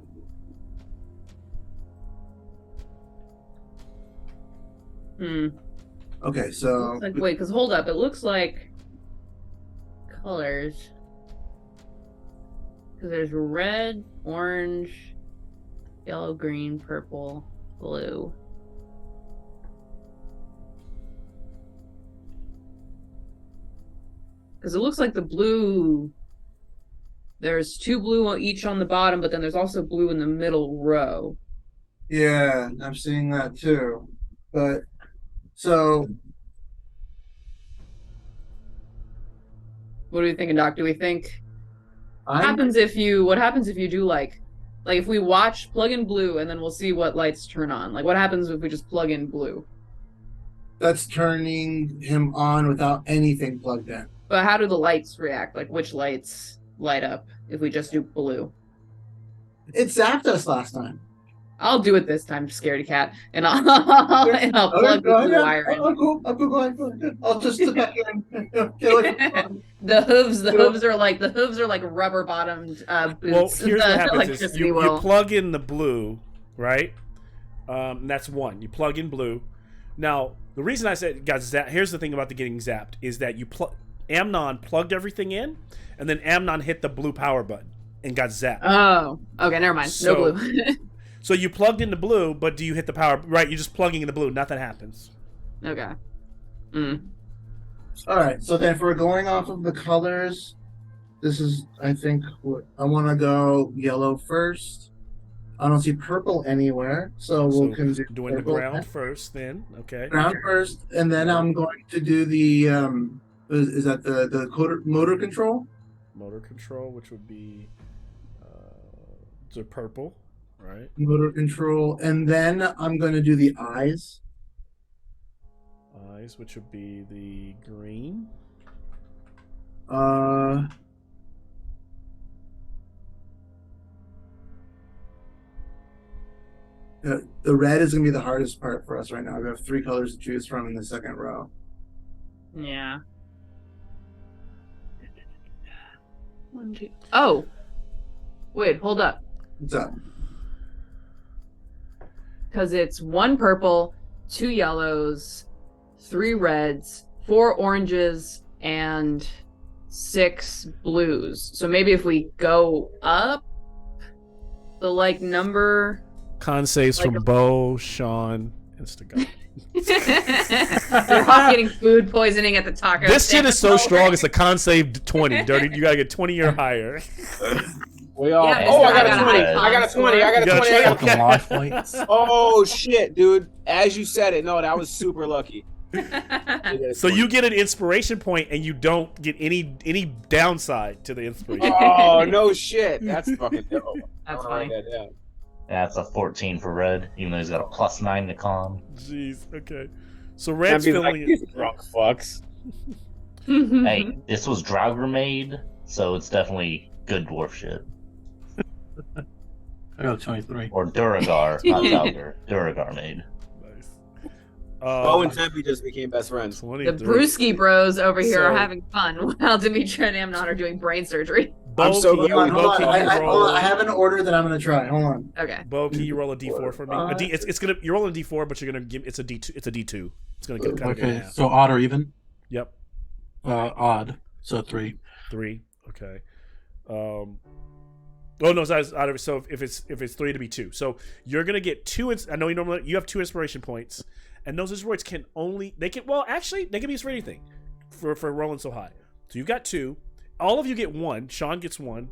S6: Okay, so
S1: Like, wait, because hold up, it looks like colors. Because there's red, orange, yellow, green, purple, blue. Because it looks like the blue. There's 2 blue each on the bottom, but then there's also blue in the middle row.
S6: yeah, I'm seeing that too. But so
S1: What are we thinking, Doc? Do we think what
S6: I'm
S1: happens if you do like if we watch plug in blue and then we'll see what lights turn on? Like what happens if we just plug in blue?
S6: that's turning him on without anything plugged in.
S1: But how do the lights react? Like which lights light up if we just do blue?
S6: It zapped us last time.
S1: I'll do it this time, scaredy cat, and I'll plug the blue wire in.
S6: I'll go ahead. I'll just sit back here and get away from
S1: The hooves are like rubber bottomed boots.
S3: Well, here's what happens: is
S1: electricity
S3: you
S1: will.
S3: plug in the blue, right? That's one. You plug in blue. Now, the reason I said got zapped. Here's the thing about the getting zapped is that Amnon plugged everything in, and then Amnon hit the blue power button and got zapped.
S1: Oh, okay, never mind. No blue.
S3: So you plugged in the blue, but do you hit the power? Right, you're just plugging in the blue. Nothing happens.
S1: Okay.
S6: All right, so then if we're going off of the colors, this is, I think, I want to go yellow first. I don't see purple anywhere, so we'll do
S3: doing the ground first, then. Okay.
S6: Ground first, and then I'm going to do the is that the motor control?
S3: Motor control, which would be the purple, right?
S6: Motor control, and then I'm going to do the eyes.
S3: Eyes, which would be the green.
S6: The red is going to be the hardest part for us right now. We have 3 colors to choose from in the second row.
S1: Yeah. 1, 2. Oh. Wait, hold up.
S6: What's up?
S1: Because it's 1 purple, 2 yellows, 3 reds, 4 oranges, and 6 blues. So maybe if we go up the number.
S3: Con saves from Bo, Sean, and Stigall.
S1: They're all getting food poisoning at the taco.
S3: This shit is so strong. It's a con save 20. Dirty, you gotta get 20 or higher.
S5: We all.
S1: Yeah,
S5: oh, I
S1: I
S5: got a 20. I got a 20. I got a 20. I got a 20.
S2: Life weights.
S5: Oh shit, dude! As you said it, no, that was super lucky.
S3: So you get an inspiration point, and you don't get any downside to the inspiration.
S5: Oh no shit! That's fucking dope.
S1: That's
S5: I'll
S1: funny.
S5: write that down.
S4: That's a 14 for red, even though he's got a +9 to con.
S3: Jeez. Okay. So red's
S5: That'd be
S3: filling
S5: like,
S3: it.
S5: these drunk fucks.
S4: Hey, this was Draugr made, so it's definitely good dwarf shit.
S2: I got 23.
S4: Or Duragar, not Draugr. Duragar made.
S3: Nice.
S5: Bo and Tempe just became best friends.
S3: 23.
S1: The Brewski bros over here are
S3: So-
S1: having fun while Dimitri and Amnon are doing brain surgery.
S5: I'm
S3: Bo,
S5: so
S3: can
S5: glad-
S3: you-
S6: Hold
S3: Bo,
S6: on,
S3: can you
S6: hold
S3: roll-
S6: on. I have an order that I'm going to try. Hold on.
S1: Okay.
S3: Bo, can you roll a d4 for me? It's gonna. You're rolling a d4, but you're gonna give. It's a d2. It's a d2. It's gonna get kind of
S2: Okay, so odd or even?
S3: Yep.
S2: Odd. So 3.
S3: 3. Okay. Oh no, so if it's 3 to be 2, so you're gonna get 2. I know you have 2 inspiration points, and those inspirations can they can be used for anything, for rolling so high. So you've got 2. All of you get 1. Sean gets 1.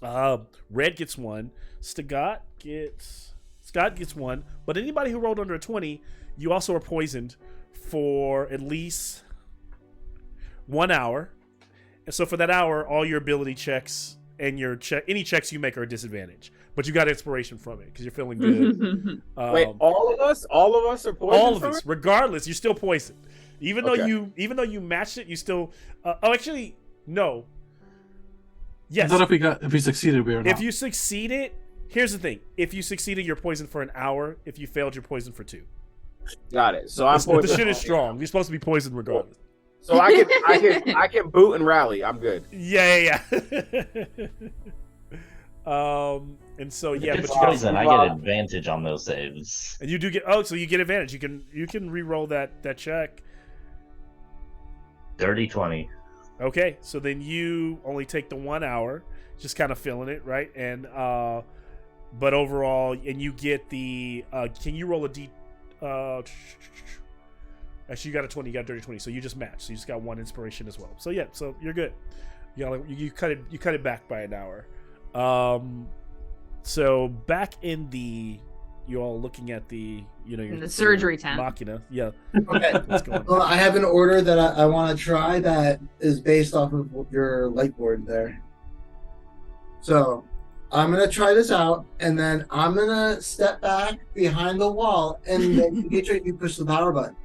S3: Red gets 1. Scott gets 1. But anybody who rolled under a 20, you also are poisoned for at least 1 hour. And so for that hour, all your ability checks and your any checks you make are a disadvantage. But you got inspiration from it because you're feeling good.
S5: Wait, all of us are poisoned.
S3: All of us, regardless, you're still poisoned. Even though you matched it, you still. Actually, no. Yes.
S2: I don't know if we succeeded, we or not.
S3: If you succeeded, here's the thing: if you succeeded, you're poisoned for an hour. If you failed, you're poisoned for 2.
S5: Got it. So I'm poisoned.
S3: The shit is strong. You're supposed to be poisoned regardless.
S5: So I can boot and rally. I'm good.
S3: Yeah. And so
S4: If
S3: but
S4: it's
S3: you guys,
S4: poison, I get advantage on those saves.
S3: and you do get so you get advantage. You can re-roll that check.
S4: Dirty 20.
S3: Okay, so then you only take the 1 hour, just kind of feeling it, right? And but overall, and you get the can you roll a d? Actually, you got a 20. You got a dirty 20, so you just match. So you just got 1 inspiration as well. So yeah, so you're good. You cut it back by an hour. So back in you all looking at the
S1: in the surgery tent.
S3: Machina. Yeah.
S6: Okay.
S3: What's going on?
S6: Well, I have an order that I want to try that is based off of your light board there. So I'm gonna try this out, and then I'm gonna step back behind the wall, and then you push the power button.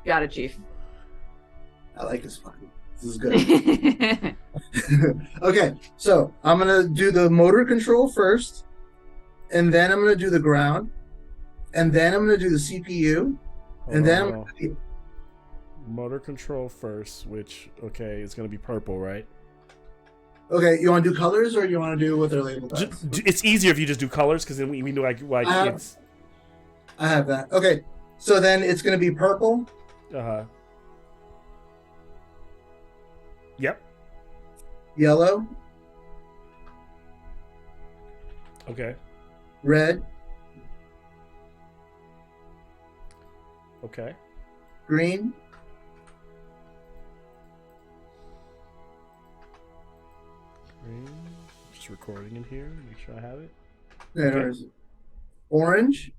S1: Got it, Chief.
S6: I like this one. This is good. Okay, so I'm gonna do the motor control first, and then I'm gonna do the ground, and then I'm gonna do the CPU, and then I'm gonna do
S3: motor control first, which is gonna be purple, right?
S6: Okay, you want to do colors or you want to do what they're labeled as?
S3: It's easier if you just do colors because then we know like it's.
S6: I have that. Okay, so then it's gonna be purple.
S3: Yep.
S6: Yellow.
S3: Okay.
S6: Red.
S3: Okay.
S6: Green.
S3: Just recording in here. Make sure I have it.
S6: There's orange.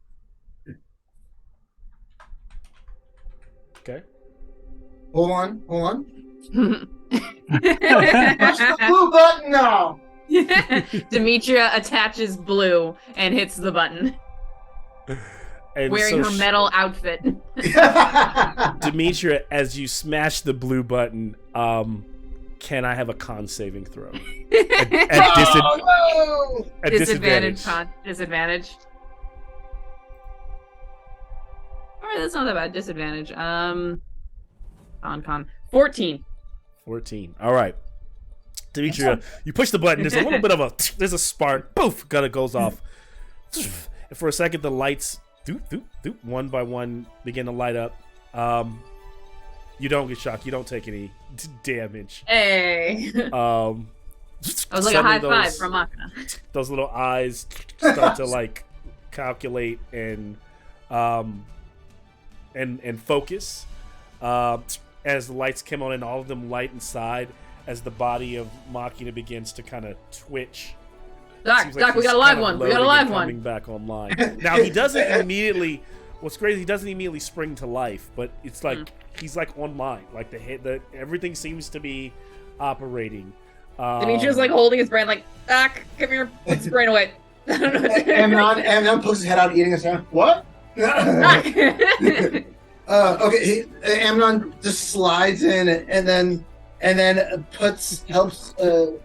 S3: Okay.
S6: Hold on. Push the blue button now.
S1: Demetria attaches blue and hits the button.
S3: And
S1: wearing her metal outfit.
S3: Demetria, as you smash the blue button, can I have a con saving throw? At disadvantage.
S1: Disadvantage. Alright, that's not that bad. Disadvantage. Con. 14.
S3: 14. Alright. Demetria, you push the button, there's a little bit of there's a spark, poof, gun goes off. And for a second the lights one by one begin to light up. You don't get shocked, you don't take any damage.
S1: Hey.
S3: That
S1: was like a high five from Machina.
S3: Those little eyes start to like calculate and focus. As the lights come on and all of them light inside, as the body of Machina begins to kind of twitch.
S1: Doc, we got a live one. We got a live one.
S3: Coming back online. Now he doesn't immediately. What's crazy? He doesn't immediately spring to life, but it's like he's like online. Like everything seems to be operating.
S1: Demetrius like holding his brain, like Doc, come here, put his brain away. I don't know what to do.
S6: Amnon pokes his head out, eating his hand. What? Okay, Amnon just slides in and then helps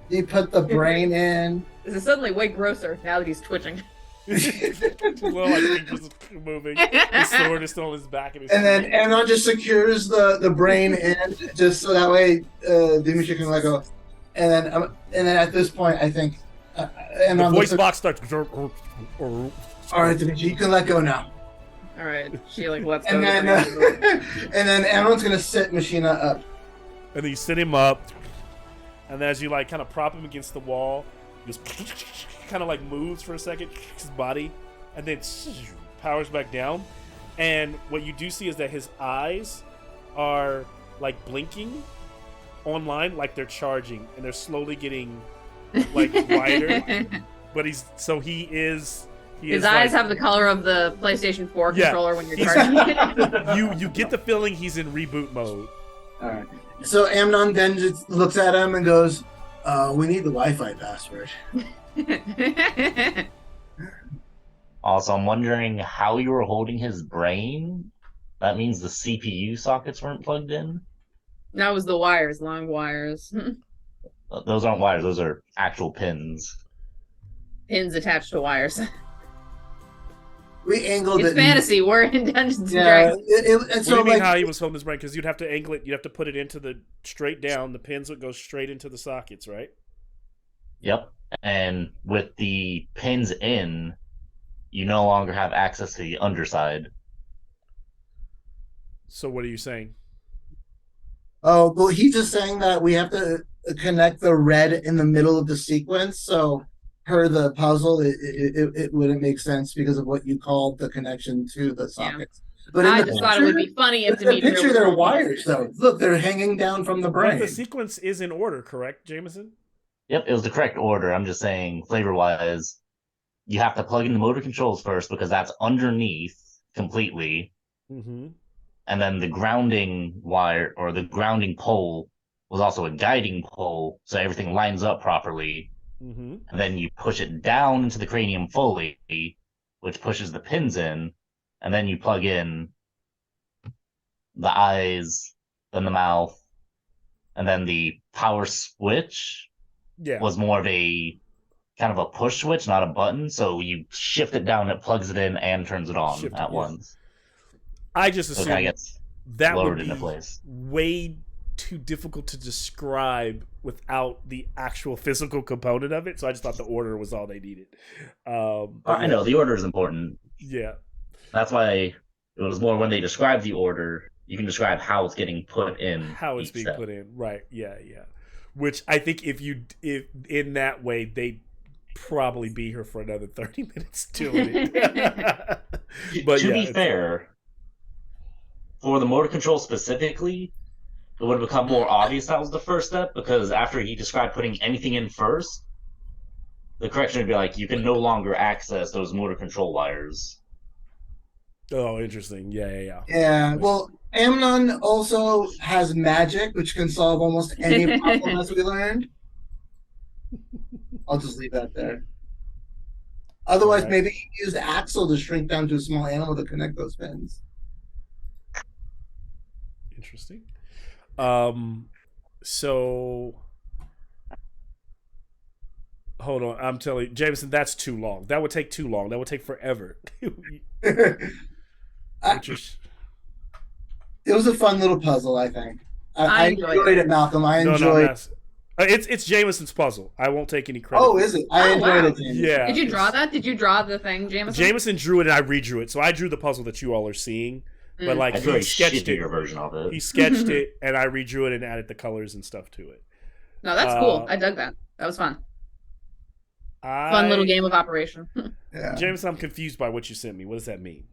S6: he put the brain in.
S1: This is suddenly way grosser now that he's twitching.
S3: Well, I think he's moving. His sword is still on his back, and
S6: then Amnon just secures the brain in, just so that way Dimitri can let go. And then at this point, I think Amnon
S3: the voice box starts.
S6: All right, Dimitri, you can let go now.
S1: All right, she like lets go.
S6: And then Amnon's gonna sit Machina up.
S3: And then you sit him up, and then as you like kind of prop him against the wall, just kind of like moves for a second, his body, and then powers back down. And what you do see is that his eyes are like blinking online, like they're charging, and they're slowly getting like wider. But he is.
S1: His eyes have the color of the PlayStation 4 controller when you're charging it.
S3: You get the feeling he's in reboot mode.
S6: All right. So Amnon then just looks at him and goes, We need the Wi-Fi password.
S4: Also, I'm wondering how you were holding his brain. That means the CPU sockets weren't plugged in.
S1: That was the wires, long wires.
S4: Those aren't wires; those are actual pins.
S1: Pins attached to wires.
S6: We angled
S1: It's
S6: it.
S1: fantasy. We're in Dungeons and
S6: Yeah.
S1: Dragons.
S3: What do you mean how he was holding his brain? Because you'd have to angle it. You'd have to put it into the straight down. The pins would go straight into the sockets, right?
S4: Yep. And with the pins in, you no longer have access to the underside.
S3: So what are you saying?
S6: Oh, well, he's just saying that we have to connect the red in the middle of the sequence. So, per the puzzle, it wouldn't make sense because of what you called the connection to the sockets. But
S1: I just thought it would be funny if
S6: in the picture there are wires, though. Look, they're hanging down from the brain.
S3: But the sequence is in order, correct, Jameson?
S4: Yep, it was the correct order. I'm just saying, flavor-wise, you have to plug in the motor controls first because that's underneath completely.
S3: Mm-hmm.
S4: And then the grounding wire or the grounding pole was also a guiding pole, so everything lines up properly.
S3: Mm-hmm.
S4: And then you push it down into the cranium fully, which pushes the pins in, and then you plug in the eyes, then the mouth, and then the power switch was more of a kind of a push switch, not a button. So you shift it down, it plugs it in and turns it on at once.
S3: I just assumed that would be
S4: into place.
S3: way too difficult to describe without the actual physical component of it. So I just thought the order was all they needed.
S4: I know the order is important.
S3: Yeah,
S4: that's why it was more when they describe the order. You can describe how it's getting put in.
S3: How it's being put in, right? Yeah. Which I think if in that way they'd probably be here for another 30 minutes doing it. But
S4: to be fair, for the motor control specifically, it would have become more obvious that was the first step, because after he described putting anything in first, the correction would be like, you can no longer access those motor control wires.
S3: Oh, interesting. Yeah.
S6: Yeah, well, Amnon also has magic, which can solve almost any problem, as we learned. I'll just leave that there. Otherwise, maybe he used Axel to shrink down to a small animal to connect those pins.
S3: Interesting. So hold on, I'm telling you, Jameson, that's too long. That would take too long. That would take forever.
S6: It was a fun little puzzle, I think. I enjoyed it, Malcolm. I enjoyed it.
S3: It's Jameson's puzzle. I won't take any credit.
S6: Oh, is it? I enjoyed it, Jameson.
S3: Yeah.
S1: Did you draw that? Did you draw the thing, Jameson?
S3: Jameson drew it and I redrew it. So I drew the puzzle that you all are seeing. But like he sketched it.
S4: Version of it.
S3: He sketched it and I redrew it and added the colors and stuff to it.
S1: No, that's cool. I dug that. That was fun. Fun little game of operation.
S6: Yeah.
S3: James, I'm confused by what you sent me. What does that mean?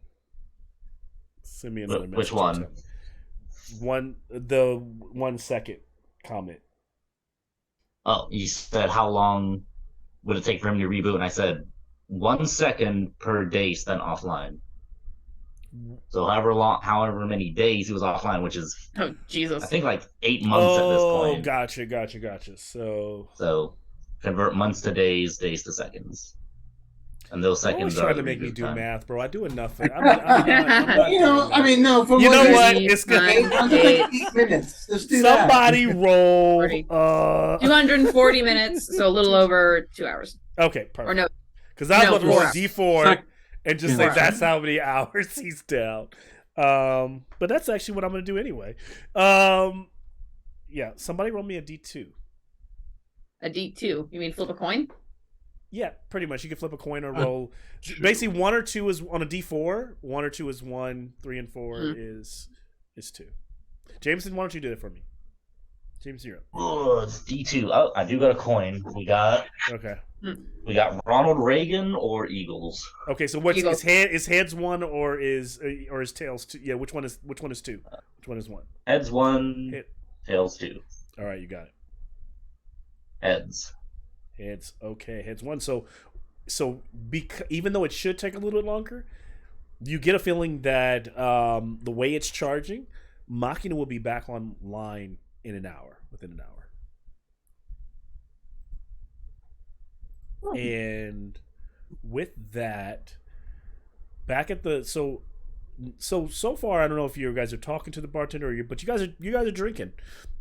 S3: Send me another message.
S4: Which one?
S3: The 1 second comment.
S4: Oh, you said how long would it take for him to reboot? And I said 1 second per day spent offline. So however many days he was offline, which is
S1: Jesus,
S4: I think like 8 months at this point.
S3: Gotcha.
S4: So convert months to days, days to seconds, and those seconds
S3: are trying to make me do math, bro. I do enough. I'm not
S6: no. From
S3: you know what?
S6: It's good. 8 minutes. Let's do
S3: Somebody
S6: that.
S3: roll
S1: 240 minutes, so a little over 2 hours.
S3: Okay, perfect.
S1: Or no,
S3: because I was about to roll a D4 and just say
S1: hours.
S3: that's how many hours he's down. But that's actually what I'm going to do anyway. Yeah, somebody roll me a D2.
S1: A D2? You mean flip a coin?
S3: Yeah, pretty much. You can flip a coin or roll. Basically, 1 or 2 is on a D4. 1 or 2 is 1. 3 and 4 is 2. Jameson, why don't you do it for me? James, you're up.
S4: Oh, it's D2. Oh, I do got a coin. We got Ronald Reagan or Eagles.
S3: Okay, so what's is heads 1 or is tails 2? Yeah, which one is 2? Which one is 1?
S4: Heads 1, tails 2.
S3: All right, you got it.
S4: Heads.
S3: Okay, heads 1. So even though it should take a little bit longer, you get a feeling that the way it's charging, Machina will be back online within an hour. And with that, back at the so far, I don't know if you guys are talking to the bartender, but you guys are drinking.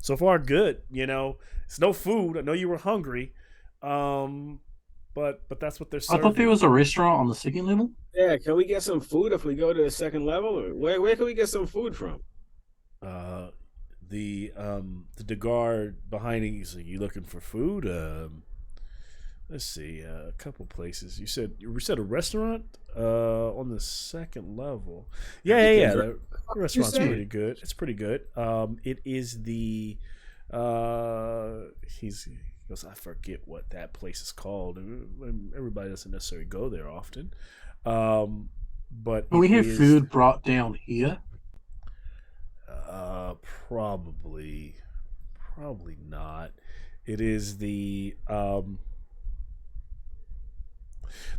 S3: So far, good. It's no food. I know you were hungry, but that's what they're
S2: I
S3: serving.
S2: thought there was a restaurant on the second level.
S5: Yeah, can we get some food if we go to the second level? Where can we get some food from?
S3: The guard behind you. You looking for food? Let's see, a couple places. You said a restaurant on the second level. Yeah. The restaurant's pretty good. It's pretty good. It is the he goes, I forget what that place is called. Everybody doesn't necessarily go there often. But
S2: Can we have food brought down here?
S3: Probably not. It is the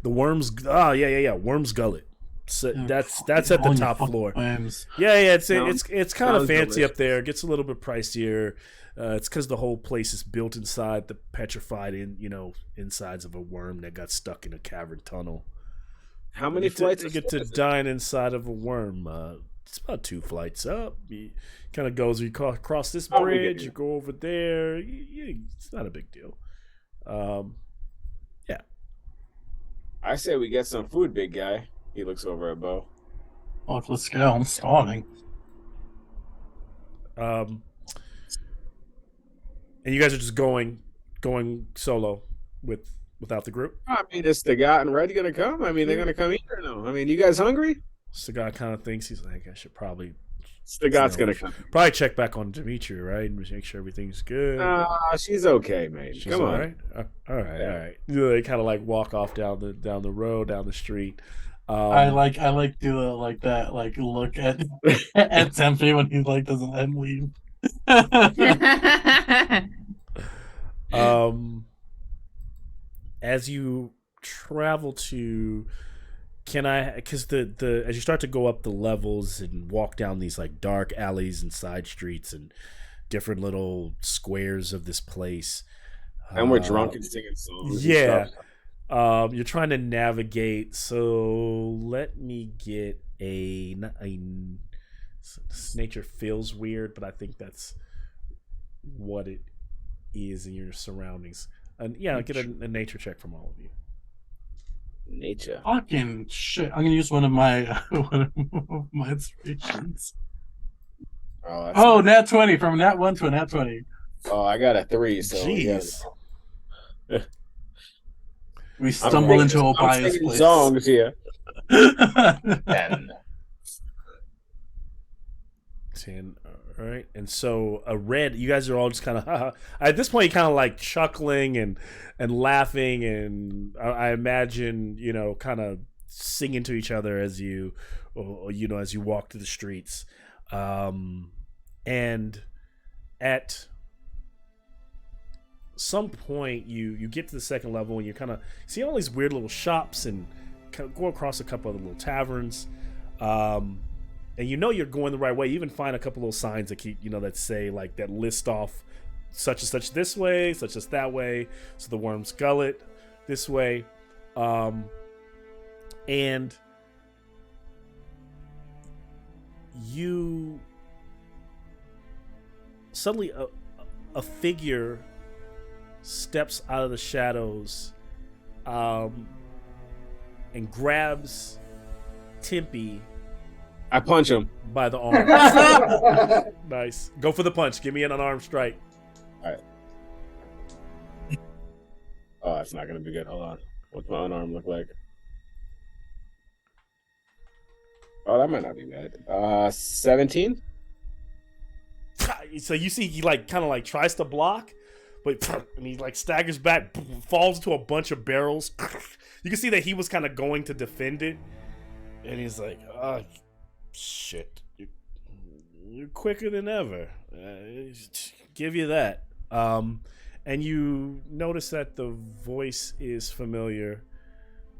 S3: worms. Worms Gullet. So that's at the top floor.
S2: Worms.
S3: Yeah. It's kind of fancy up there. It gets a little bit pricier. It's because the whole place is built inside the petrified insides of a worm that got stuck in a cavern tunnel.
S5: How many flights?
S3: You get to dine inside of a worm. It's about 2 flights up. You kind of goes. You cross this bridge. You go over there. It's not a big deal. Yeah.
S5: I say we get some food, big guy. He looks over at Bo.
S2: Oh, let's go. I'm starving.
S3: And you guys are just going solo without the group?
S5: I mean, is Stagat and Red gonna come? I mean, they're gonna come eat or no? I mean, you guys hungry?
S3: Stagat kind of thinks, he's like, I should probably
S5: Stagat's gonna come.
S3: Probably check back on Dimitri, right? And make sure everything's good.
S5: She's okay, mate. Come on.
S3: Right? All right. They kind of like walk off down the road, down the street.
S2: I like do it like that, like look at Tempe when he like doesn't let him leave.
S3: As you travel to, because the as you start to go up the levels and walk down these like dark alleys and side streets and different little squares of this place,
S5: and we're drunk and singing songs.
S3: Yeah. You're trying to navigate, so let me get a nature feels weird, but I think that's what it is in your surroundings. And yeah, get a nature check from all of you.
S5: Nature.
S2: Fucking shit! I'm gonna use one of my inspirations. Nat 20 from Nat 1 to a Nat 20.
S5: Oh, I got a 3. So
S3: jeez.
S5: Yeah.
S2: We stumble into a bias place.
S5: Songs here.
S4: 10.
S3: 10. All right. And so Red, you guys are all just kind of at this point you're kind of like chuckling and laughing, and I imagine kind of singing to each other as you as you walk through the streets, and at some point you get to the second level and you kind of see all these weird little shops and go across a couple of little taverns, and you're going the right way. You even find a couple little signs that keep that say like that list off such and such this way, such as that way, so the Worm's Gullet this way, and you suddenly a figure steps out of the shadows and grabs Timpy.
S5: I punch him
S3: by the arm. Nice. Go for the punch. Give me an unarmed strike.
S5: All right. Oh, that's not gonna be good. Hold on. What's my unarmed look like? Oh, that might not be bad. 17.
S3: So you see, he like kind of like tries to block, but and he like staggers back, falls into a bunch of barrels. You can see that he was kind of going to defend it, and he's like, "Oh, shit! You're quicker than ever. Give you that." And you notice that the voice is familiar.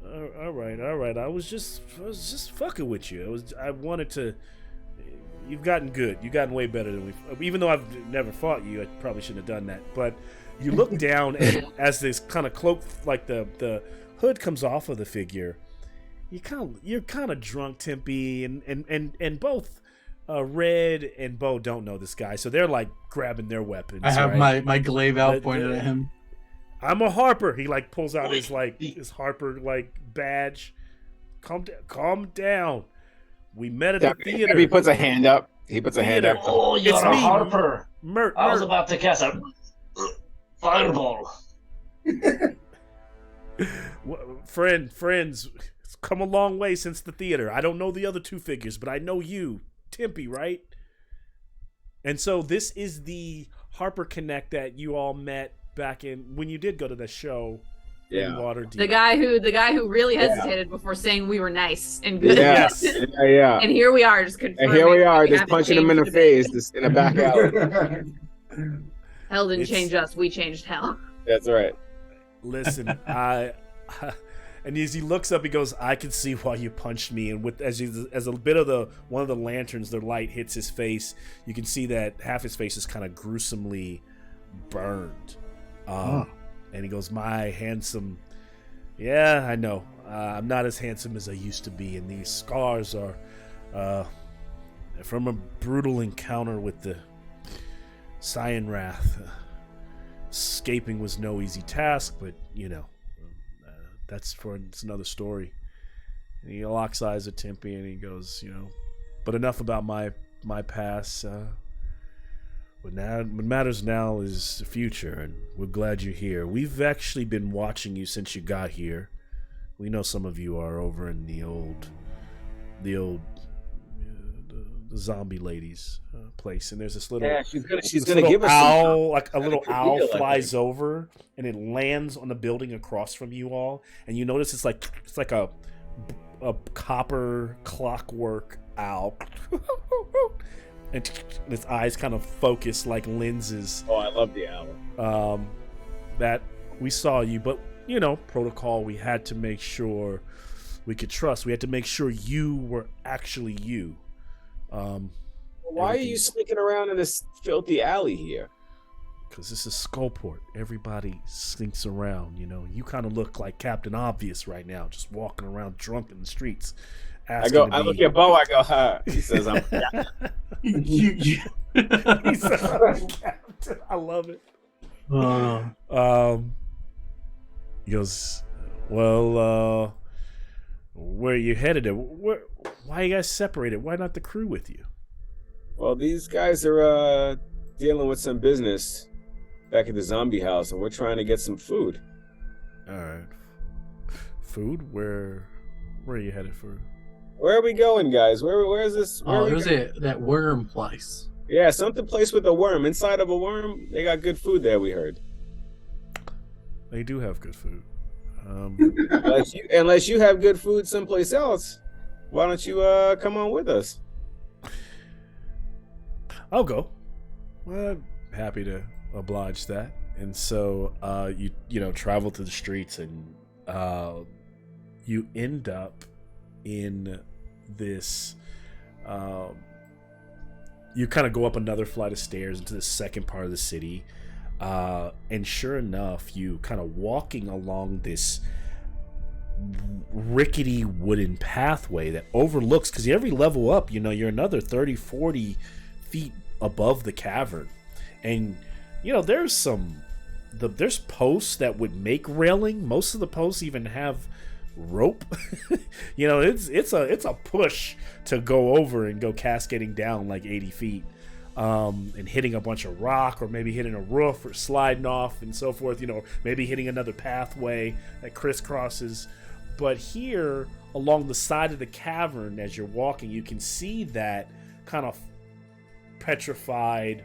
S3: All right. I was just fucking with you. I wanted to. you've gotten good. You've gotten way better than we. Even though I've never fought you, I probably shouldn't have done that. But you look down, and as this kind of cloak, like the hood comes off of the figure, you're kind of drunk, Tempe, and both Red and Bo don't know this guy, so they're like grabbing their weapons.
S2: I have
S3: right?
S2: my glaive out pointed at him.
S3: I'm a Harper. He like pulls out his Harper like badge. Calm down. We met at the theater.
S5: He puts a hand up. He puts a hand up.
S4: Oh, you're
S3: It's
S4: a
S3: me.
S4: Harper. I was
S3: Mert.
S4: about to cast a fireball.
S3: Friends, it's come a long way since the theater. I don't know the other two figures, but I know you, Tempe, right? And so this is the Harper Connect that you all met back in when you did go to the show.
S5: Yeah.
S3: In Waterdeep.
S1: The guy who really hesitated before saying we were nice and good.
S3: Yes.
S5: Yeah.
S1: And here we are, just confirming.
S5: And here we are, just
S1: haven't
S5: punching him in the
S1: changed a bit.
S5: face, just in a back alley.
S1: Hell didn't
S3: It's-
S1: change us. We changed hell.
S5: That's right.
S3: Listen, and as he looks up, he goes, "I can see why you punched me." And as a bit of one of the lanterns, the light hits his face, you can see that half his face is kind of gruesomely burned. And he goes, "My handsome, yeah, I know. I'm not as handsome as I used to be, and these scars are from a brutal encounter with the Cyan Wrath. Escaping was no easy task, but it's another story." And he locks eyes at Tempe, and he goes, "But enough about my past. What matters now is the future, and we're glad you're here. We've actually been watching you since you got here. We know some of you are over in the zombie lady's place, and there's this little
S5: she's gonna give us
S3: owl, like a little
S5: Like a
S3: owl
S5: reveal, I
S3: flies
S5: think.
S3: over, and it lands on the building across from you all, and you notice it's like a copper clockwork owl. And its eyes kind of focus like lenses.
S5: Oh, I love the owl.
S3: That we saw you, but protocol. We had to make sure we could trust. We had to make sure you were actually you.
S5: Why are you sneaking around in this filthy alley here?
S3: Because this is Skullport. Everybody sneaks around. You kind of look like Captain Obvious right now, just walking around drunk in the streets.
S5: I look at Bo, I go, ha. He says, I'm
S3: He said, "Captain." I love it. He goes, "Well, where are you headed? Why are you guys separated? Why not the crew with you?"
S5: Well, these guys are dealing with some business back at the zombie house, and we're trying to get some food.
S3: All right. Food? Where are you headed for?
S5: Where are we going, guys? Where is this?
S2: It was that worm place.
S5: Yeah, something place with a worm. Inside of a worm, they got good food there, we heard.
S3: They do have good food.
S5: Unless you have good food someplace else, why don't you come on with us?
S3: I'll go. Well, I'm happy to oblige that. And so you travel through the streets, and you end up in this you kind of go up another flight of stairs into the second part of the city, and sure enough, you kind of walking along this rickety wooden pathway that overlooks, because every level up, you're another 30-40 feet above the cavern, and there's posts that would make railing. Most of the posts even have rope. It's a push to go over and go cascading down like 80 feet, and hitting a bunch of rock, or maybe hitting a roof, or sliding off and so forth, maybe hitting another pathway that crisscrosses. But here along the side of the cavern, as you're walking, you can see that kind of petrified,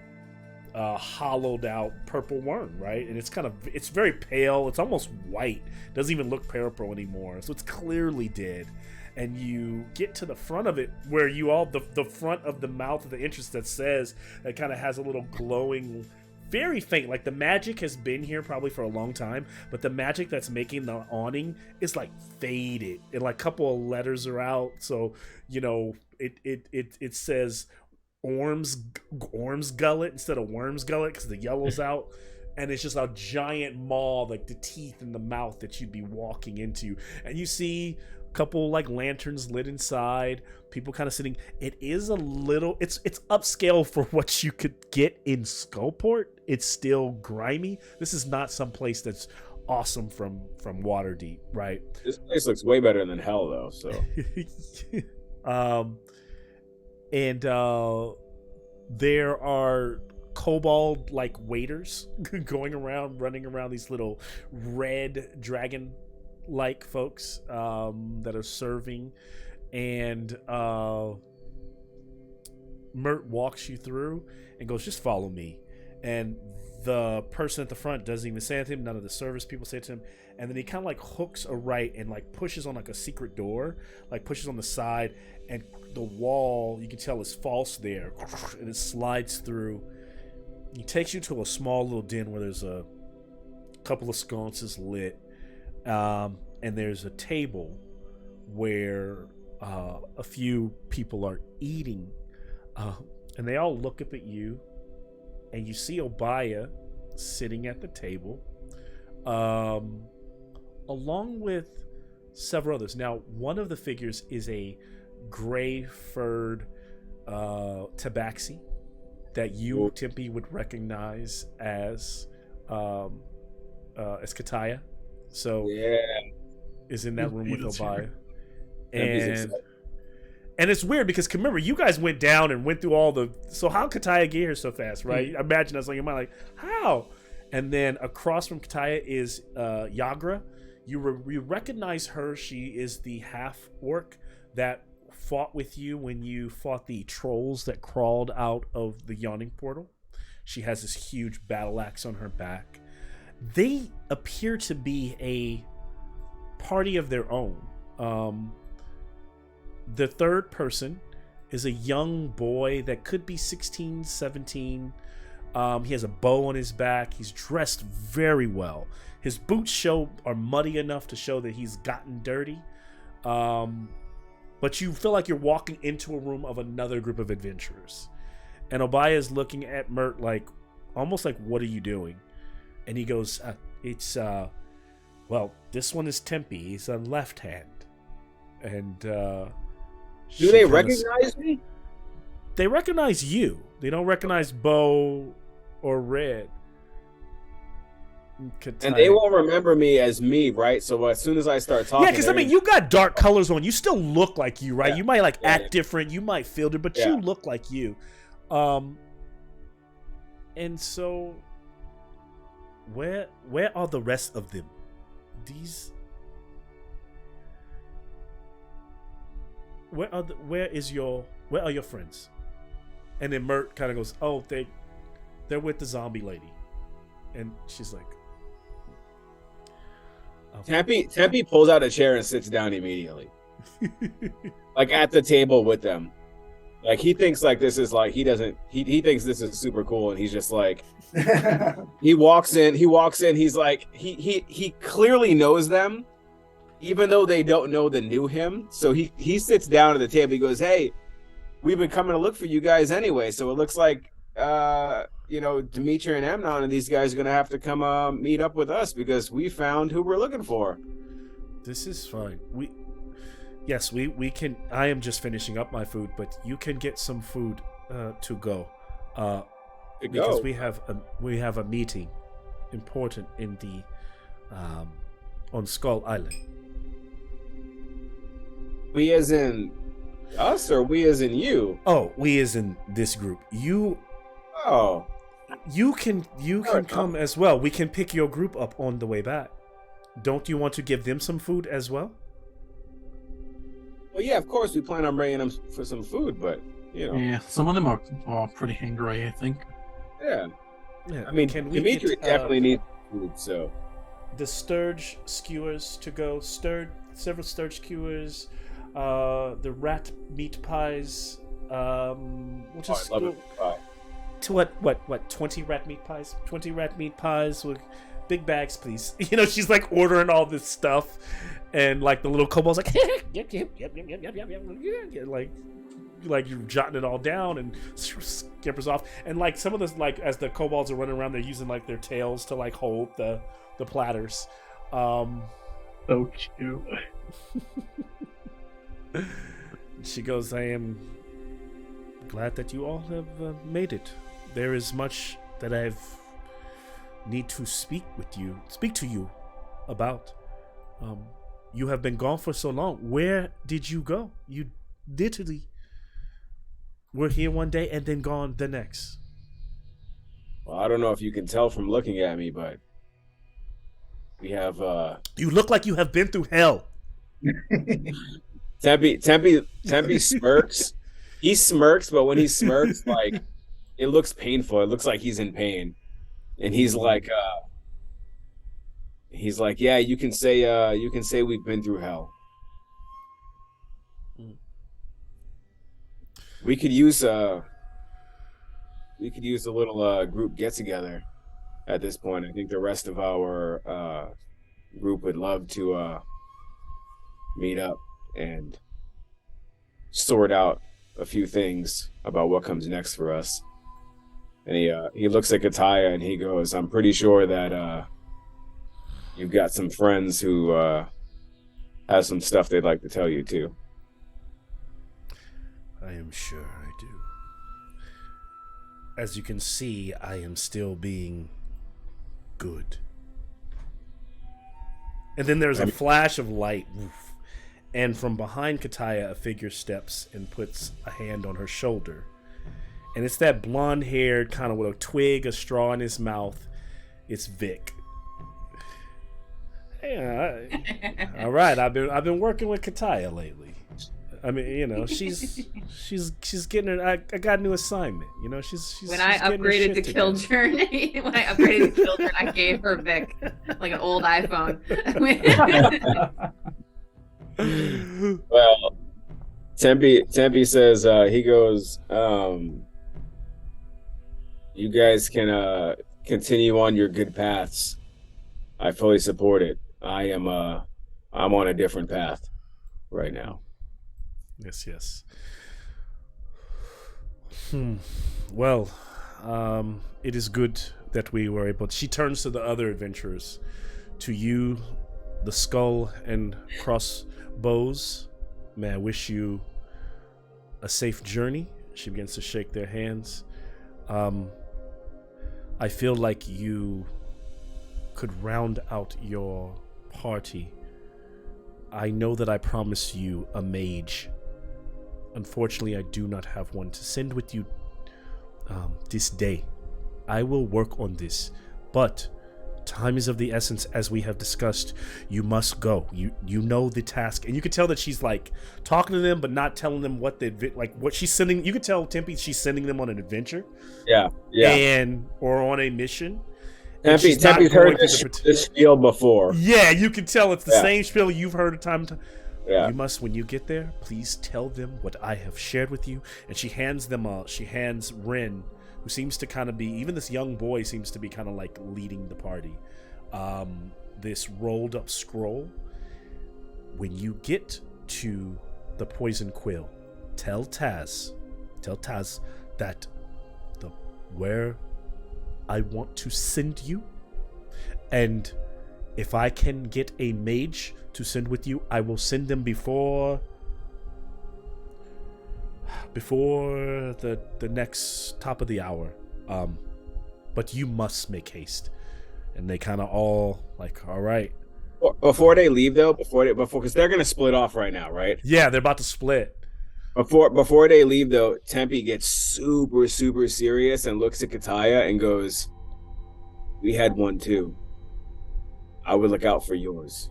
S3: hollowed out purple worm, right? And it's very pale. It's almost white. Doesn't even look purple anymore. So it's clearly dead. And you get to the front of it, where the front of the mouth of the entrance that kind of has a little glowing, very faint, like the magic has been here probably for a long time, but the magic that's making the awning is like faded, and like a couple of letters are out. So it says Orm's gullet instead of worm's gullet because the yellow's out. And it's just a giant maw, like the teeth in the mouth that you'd be walking into. And you see a couple like lanterns lit inside, people kind of sitting. It is a little, it's upscale for what you could get in Skullport. It's still grimy. This is not some place that's awesome from Waterdeep, right?
S5: This place looks way better than hell, though. So,
S3: there are kobold like waiters running around these little red dragon like folks that are serving, and Mert walks you through and goes, just follow me. And the person at the front doesn't even say anything. None of the service people say to him. And then he kind of like hooks a right and like pushes on like a secret door, like pushes on the side, and the wall you can tell is false there, and it slides through. He takes you to a small little den where there's a couple of sconces lit, and there's a table where a few people are eating, and they all look up at you, and you see Obaya sitting at the table, along with several others. Now, one of the figures is a gray-furred tabaxi that you, Tempe, would recognize as Kataya. So is in that room with Obaya. And it's weird because remember, you guys went down and went through all the. So how Kataya get here so fast, right? Mm-hmm. Imagine that's on your mind, like how. And then across from Kataya is Yagra. You recognize her. She is the half orc that fought with you when you fought the trolls that crawled out of the yawning portal. She has this huge battle axe on her back. They appear to be a party of their own. The third person is a young boy that could be 16, 17. He has a bow on his back. He's dressed very well. His boots are muddy enough to show that he's gotten dirty. But you feel like you're walking into a room of another group of adventurers. And Obaya is looking at Mert like, almost like, what are you doing? And he goes, well, this one is Tempe. He's a left hand. And do
S5: they recognize me?
S3: They recognize you. They don't recognize Bo or Red.
S5: And they won't remember me as me, right? So as soon as I start talking,
S3: because I mean, you got dark colors on. You still look like you, right?
S5: Yeah.
S3: You might act different. You might feel it, but you look like you. And so, where are the rest of them? Where are your friends? And then Mert kind of goes, oh, they're with the zombie lady, and she's like.
S5: Tempe pulls out a chair and sits down immediately, like at the table with them. Like he thinks like this is like he thinks this is super cool, and he's just like he walks in. He's like he clearly knows them, even though they don't know the new him. So he sits down at the table. He goes, "Hey, we've been coming to look for you guys anyway. So it looks like Dimitri and Amnon and these guys are gonna have to come meet up with us because we found who we're looking for."
S3: This is fine. We can. I am just finishing up my food, but you can get some food to go. Because we have a meeting important in the on Skull Island.
S5: We as in us, or we as in you?
S3: Oh, we as in this group. You.
S5: Oh.
S3: You can come as well. We can pick your group up on the way back. Don't you want to give them some food as well?
S5: Well, yeah, of course we plan on bringing them for some food, but
S2: Yeah, some of them are pretty hangry, I think.
S5: Yeah. I mean, Dimitri definitely needs food, so.
S3: The sturge skewers to go. Several sturge skewers. The rat meat pies. Which is
S5: I love it. Pie.
S3: To what 20 rat meat pies? 20 rat meat pies with big bags, please. She's like ordering all this stuff, and like the little kobold's like, yep, like like you're jotting it all down, and scampers off. And like some of this, like as the kobolds are running around, they're using like their tails to like hold the platters.
S2: So cute.
S3: She goes, I am glad that you all have made it. There is much that I've need to speak to you about. You have been gone for so long. Where did you go? You literally were here one day and then gone the next.
S5: Well, I don't know if you can tell from looking at me, but we have
S3: You look like you have been through hell.
S5: Tempe smirks. He smirks, but when he smirks, like it looks painful. It looks like he's in pain. And he's like yeah, you can say we've been through hell. We could use a little group get together at this point. I think the rest of our group would love to meet up and sort out a few things about what comes next for us. And he looks at Kataya and he goes, I'm pretty sure that you've got some friends who have some stuff they'd like to tell you too.
S3: I am sure I do. As you can see, I am still being good. And then there's a flash of light. And from behind Kataya, a figure steps and puts a hand on her shoulder. And it's that blonde-haired, kind of with a twig, a straw in his mouth. It's Vic. Yeah, all right. I've been working with Kataya lately. I mean, you know, she's getting her. I got a new assignment. You know, she's
S1: when I upgraded to Killjourn. When I upgraded to Killjourn, I gave her Vic like an old iPhone.
S5: Well, Tempe says he goes. You guys can continue on your good paths. I fully support it. I'm on a different path right now.
S3: Yes. Well, it is good that we were able. She turns to the other adventurers. To you, the skull and crossbows, may I wish you a safe journey. She begins to shake their hands. I feel like you could round out your party. I know that I promised you a mage. Unfortunately, I do not have one to send with you this day. I will work on this, but time is of the essence, as we have discussed. You must go. You know the task, and you can tell that she's like talking to them, but not telling them what what she's sending. You can tell Tempe she's sending them on an adventure,
S5: yeah,
S3: or on a mission.
S5: Tempe's heard this spiel before.
S3: Yeah, you can tell it's the same spiel you've heard time.
S5: Yeah.
S3: You must, when you get there, please tell them what I have shared with you. And she hands Ren, who seems to kind of be, even this young boy seems to be kind of like leading the party, this rolled up scroll. When you get to the poison quill, tell Taz that where I want to send you, and if I can get a mage to send with you, I will send them before the next top of the hour. But you must make haste. And they kind of all like, all right.
S5: Before they leave though, because they're gonna split off right now, right?
S3: Yeah, they're about to split.
S5: Before they leave though, Tempe gets super, super serious and looks at Kataya and goes, "We had one too. I would look out for yours."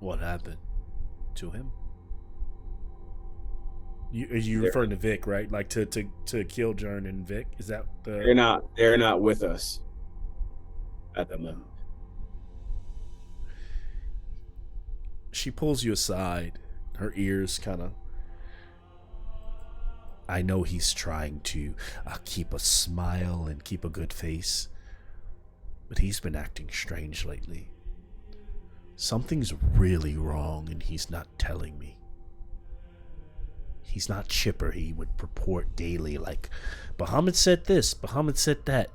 S3: What happened to him? You referring to Vic, right? Like to Killjourn and Vic? Is that the?
S5: They're not with us at the moment.
S3: She pulls you aside. Her ears kind of. I know he's trying to keep a smile and keep a good face, but he's been acting strange lately. Something's really wrong and he's not telling me. He's not chipper. He would purport daily like, Bahamut said this, Bahamut said that.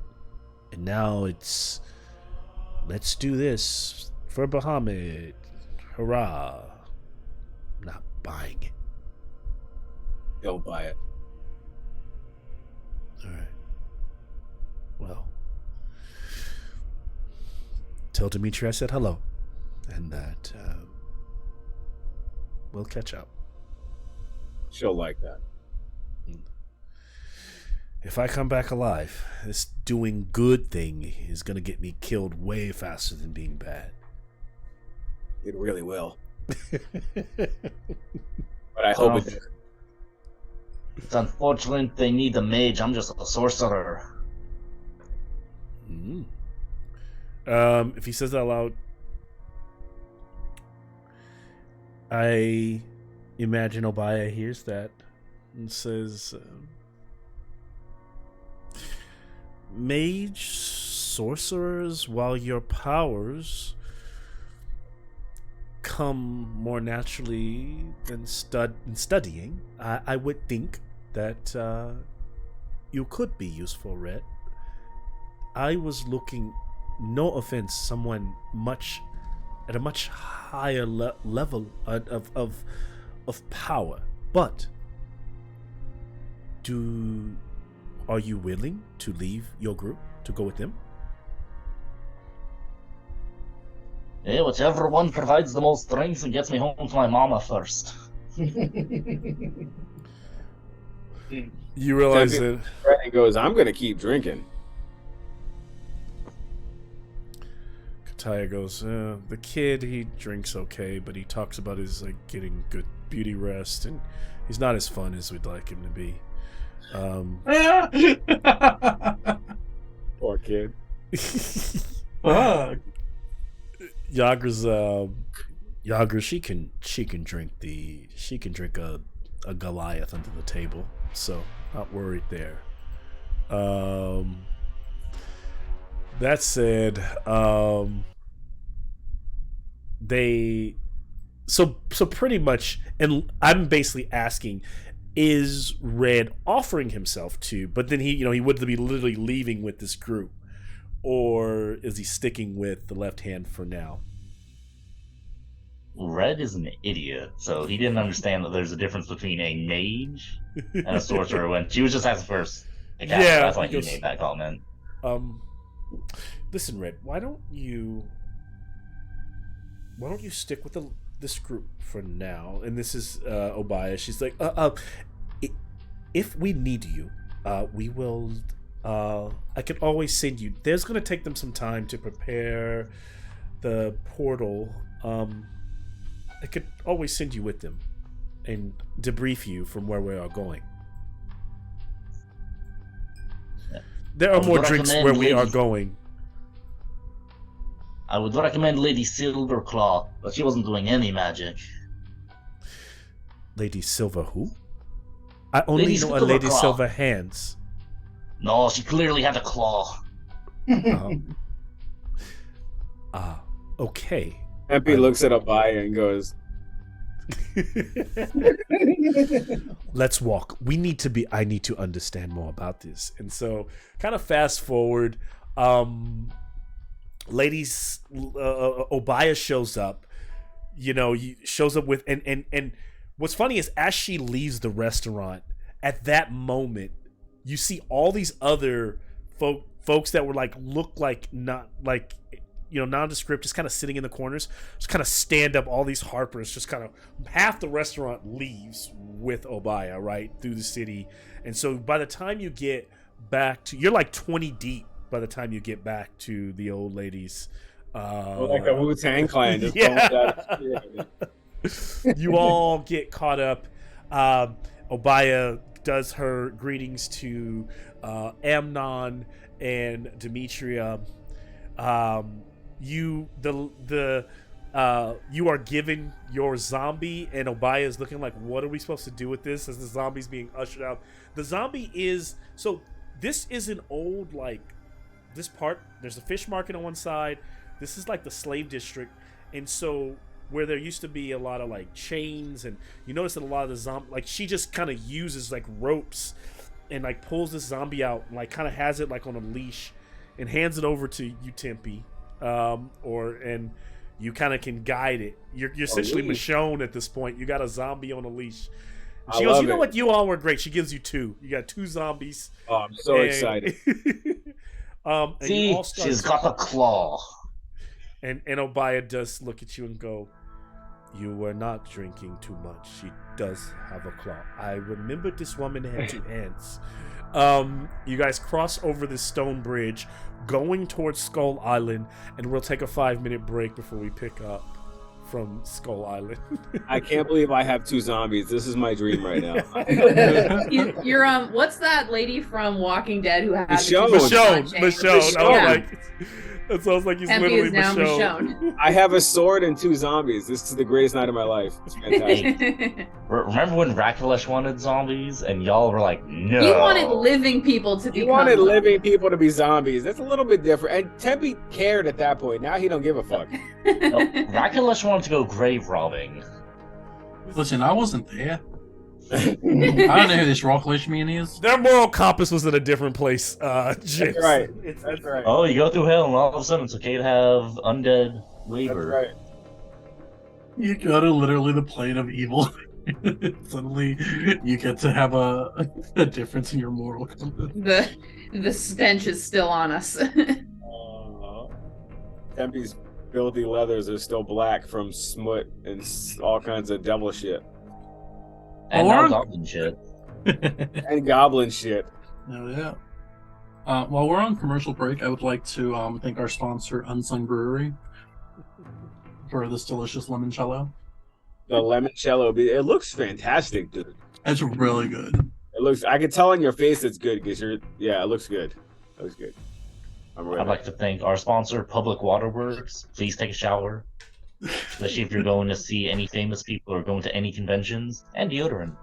S3: And now it's, let's do this for Bahamut. Hurrah. I'm not buying it.
S5: Don't buy it.
S3: All right. Well, tell Dimitri I said hello, and that we'll catch up.
S5: She'll like that.
S3: If I come back alive, this doing good thing is gonna get me killed way faster than being bad.
S5: It really will. But I hope it.
S4: It's unfortunate they need a mage. I'm just a sorcerer.
S3: If he says that out loud, I imagine Obaya hears that and says, mage, sorcerers, while your powers come more naturally than studying, I would think that you could be useful, Red. I was looking, no offense, someone at a much higher level of power, but are you willing to leave your group to go with them?
S4: Yeah, whichever one provides the most strength and gets me home to my mama first.
S3: You realize that
S5: He goes, I'm going to keep drinking.
S3: Kataya goes, the kid, he drinks okay, but he talks about his getting good beauty rest, and he's not as fun as we'd like him to be.
S5: Poor kid.
S2: Fuck.
S3: Yagra, she can drink a Goliath under the table, so not worried there. That said, they so pretty much, and I'm basically asking, is Red offering himself to, but then he would be literally leaving with this group, or is he sticking with the left hand for now?
S4: Red is an idiot, so he didn't understand that there's a difference between a mage and a sorcerer when she was just asking first.
S3: Yeah,
S4: that's why he made that comment.
S3: Listen, Red, why don't you stick with this group for now? And this is Obaya. She's like, if we need you, we will. I can always send you. There's gonna take them some time to prepare the portal. I could always send you with them and debrief you from where we are going.
S4: Yeah.
S3: There are more drinks where we are going.
S4: I would recommend Lady Silverclaw, but she wasn't doing any magic.
S3: Lady Silver who? I only know a Lady Silver Hands.
S4: No, she clearly had a claw.
S3: Okay.
S5: Empy looks at Obaya and goes,
S3: let's walk. I need to understand more about this. And so kind of fast forward, ladies, Obaya shows up, shows up with, and what's funny is as she leaves the restaurant, at that moment, you see all these other folks that were nondescript, just kind of sitting in the corners, just kind of stand up. All these Harpers, just kind of half the restaurant leaves with Obaya right through the city, and so by the time you get back to, you're like 20 deep. By the time you get back to the old ladies,
S5: like a Wu-Tang Clan. Just
S3: yeah. You all get caught up. Obaya does her greetings to Amnon and Demetria. You are given your zombie, and Obaya is looking like, what are we supposed to do with this as the zombie's being ushered out? The zombie is, so this is an old, this part, there's a fish market on one side. This is like the slave district, And so where there used to be a lot of like chains, and you notice that a lot of the zombie, like she just kind of uses like ropes and like pulls this zombie out and like kind of has it like on a leash and hands it over to you, Tempe, and you kind of can guide it. You're essentially Michonne at this point. You got a zombie on a leash. And she goes, you know what? You all were great. She gives you 2. You got 2 zombies.
S5: Oh, I'm so excited.
S3: And
S4: See,
S3: you all start
S4: she's got a claw.
S3: And Obaya does look at you and go, you were not drinking too much. She does have a claw. I remembered this woman had 2 hands. You guys cross over this stone bridge going towards Skull Island, and we'll take a 5-minute break before we pick up from Skull Island.
S5: I can't believe I have 2 zombies. This is my dream right now.
S1: You're what's that lady from Walking Dead who has
S3: Michonne.
S1: Yeah.
S3: That sounds like he's
S1: Tempe
S3: literally
S1: is now
S3: Michonne.
S5: I have a sword and 2 zombies. This is the greatest night of my life. It's fantastic.
S4: Remember when Rakalesh wanted zombies and y'all were like, no?
S1: He wanted living people to be.
S5: He wanted living people to be zombies. That's a little bit different. And Tempe cared at that point. Now he don't give a fuck.
S4: No, Rakalesh wanted to go grave robbing.
S2: Listen, I wasn't there. I don't know who this Rocklish man is.
S3: Their moral compass was in a different place.
S5: That's right. That's right.
S4: Oh, you go through hell and all of a sudden it's okay to have undead labor.
S5: That's right.
S2: You go to literally the plane of evil. Suddenly, you get to have a difference in your moral compass.
S1: The stench is still on us.
S5: Tempe's filthy leathers are still black from smut and all kinds of devil shit.
S4: And now goblin shit.
S5: And goblin shit.
S2: Oh, yeah. While we're on commercial break, I would like to thank our sponsor, Unsung Brewery, for this delicious limoncello.
S5: The limoncello, it looks fantastic, dude.
S2: It's really good.
S5: It looks. I can tell on your face it's good because you're. Yeah, it looks good. It looks good.
S4: I'd like to thank our sponsor, Public Waterworks. Please take a shower, especially if you're going to see any famous people or going to any conventions, and deodorant.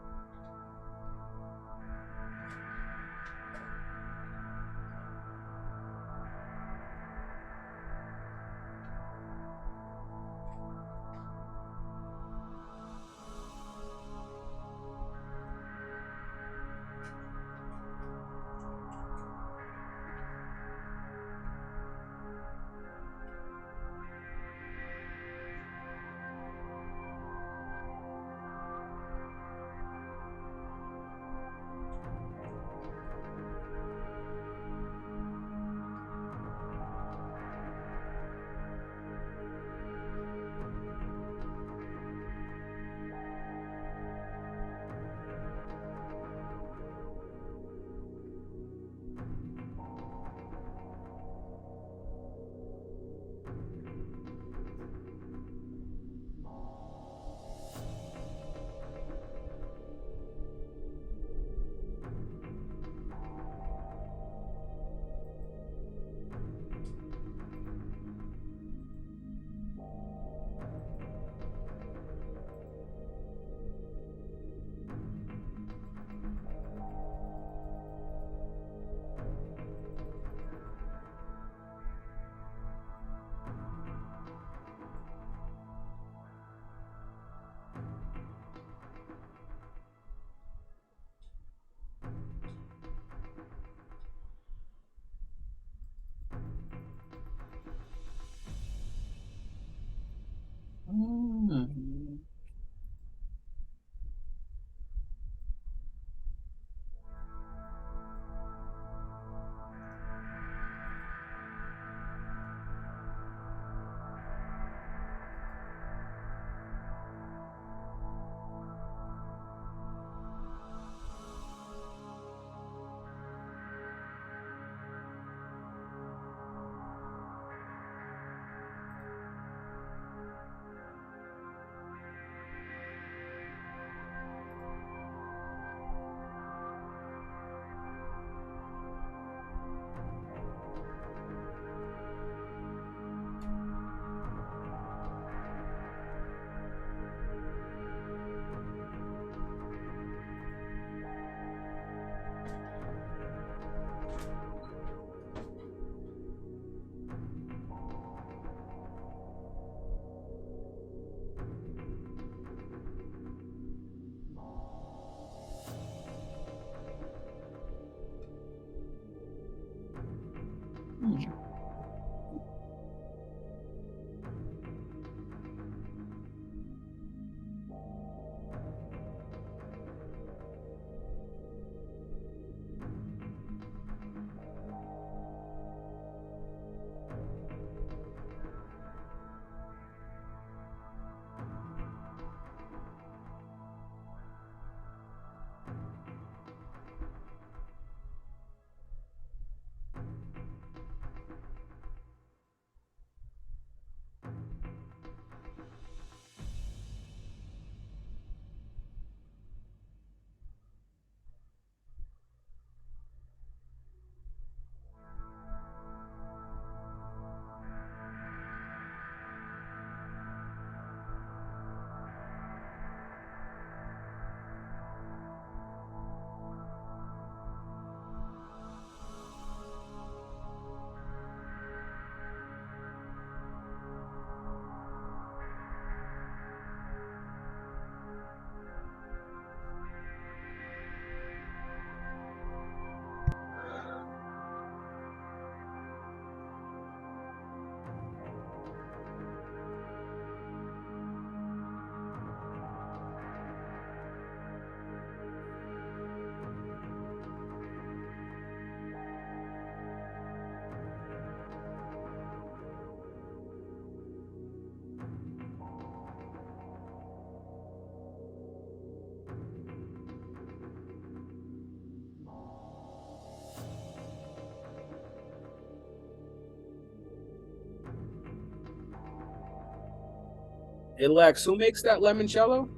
S5: Hey Lex, who makes that limoncello?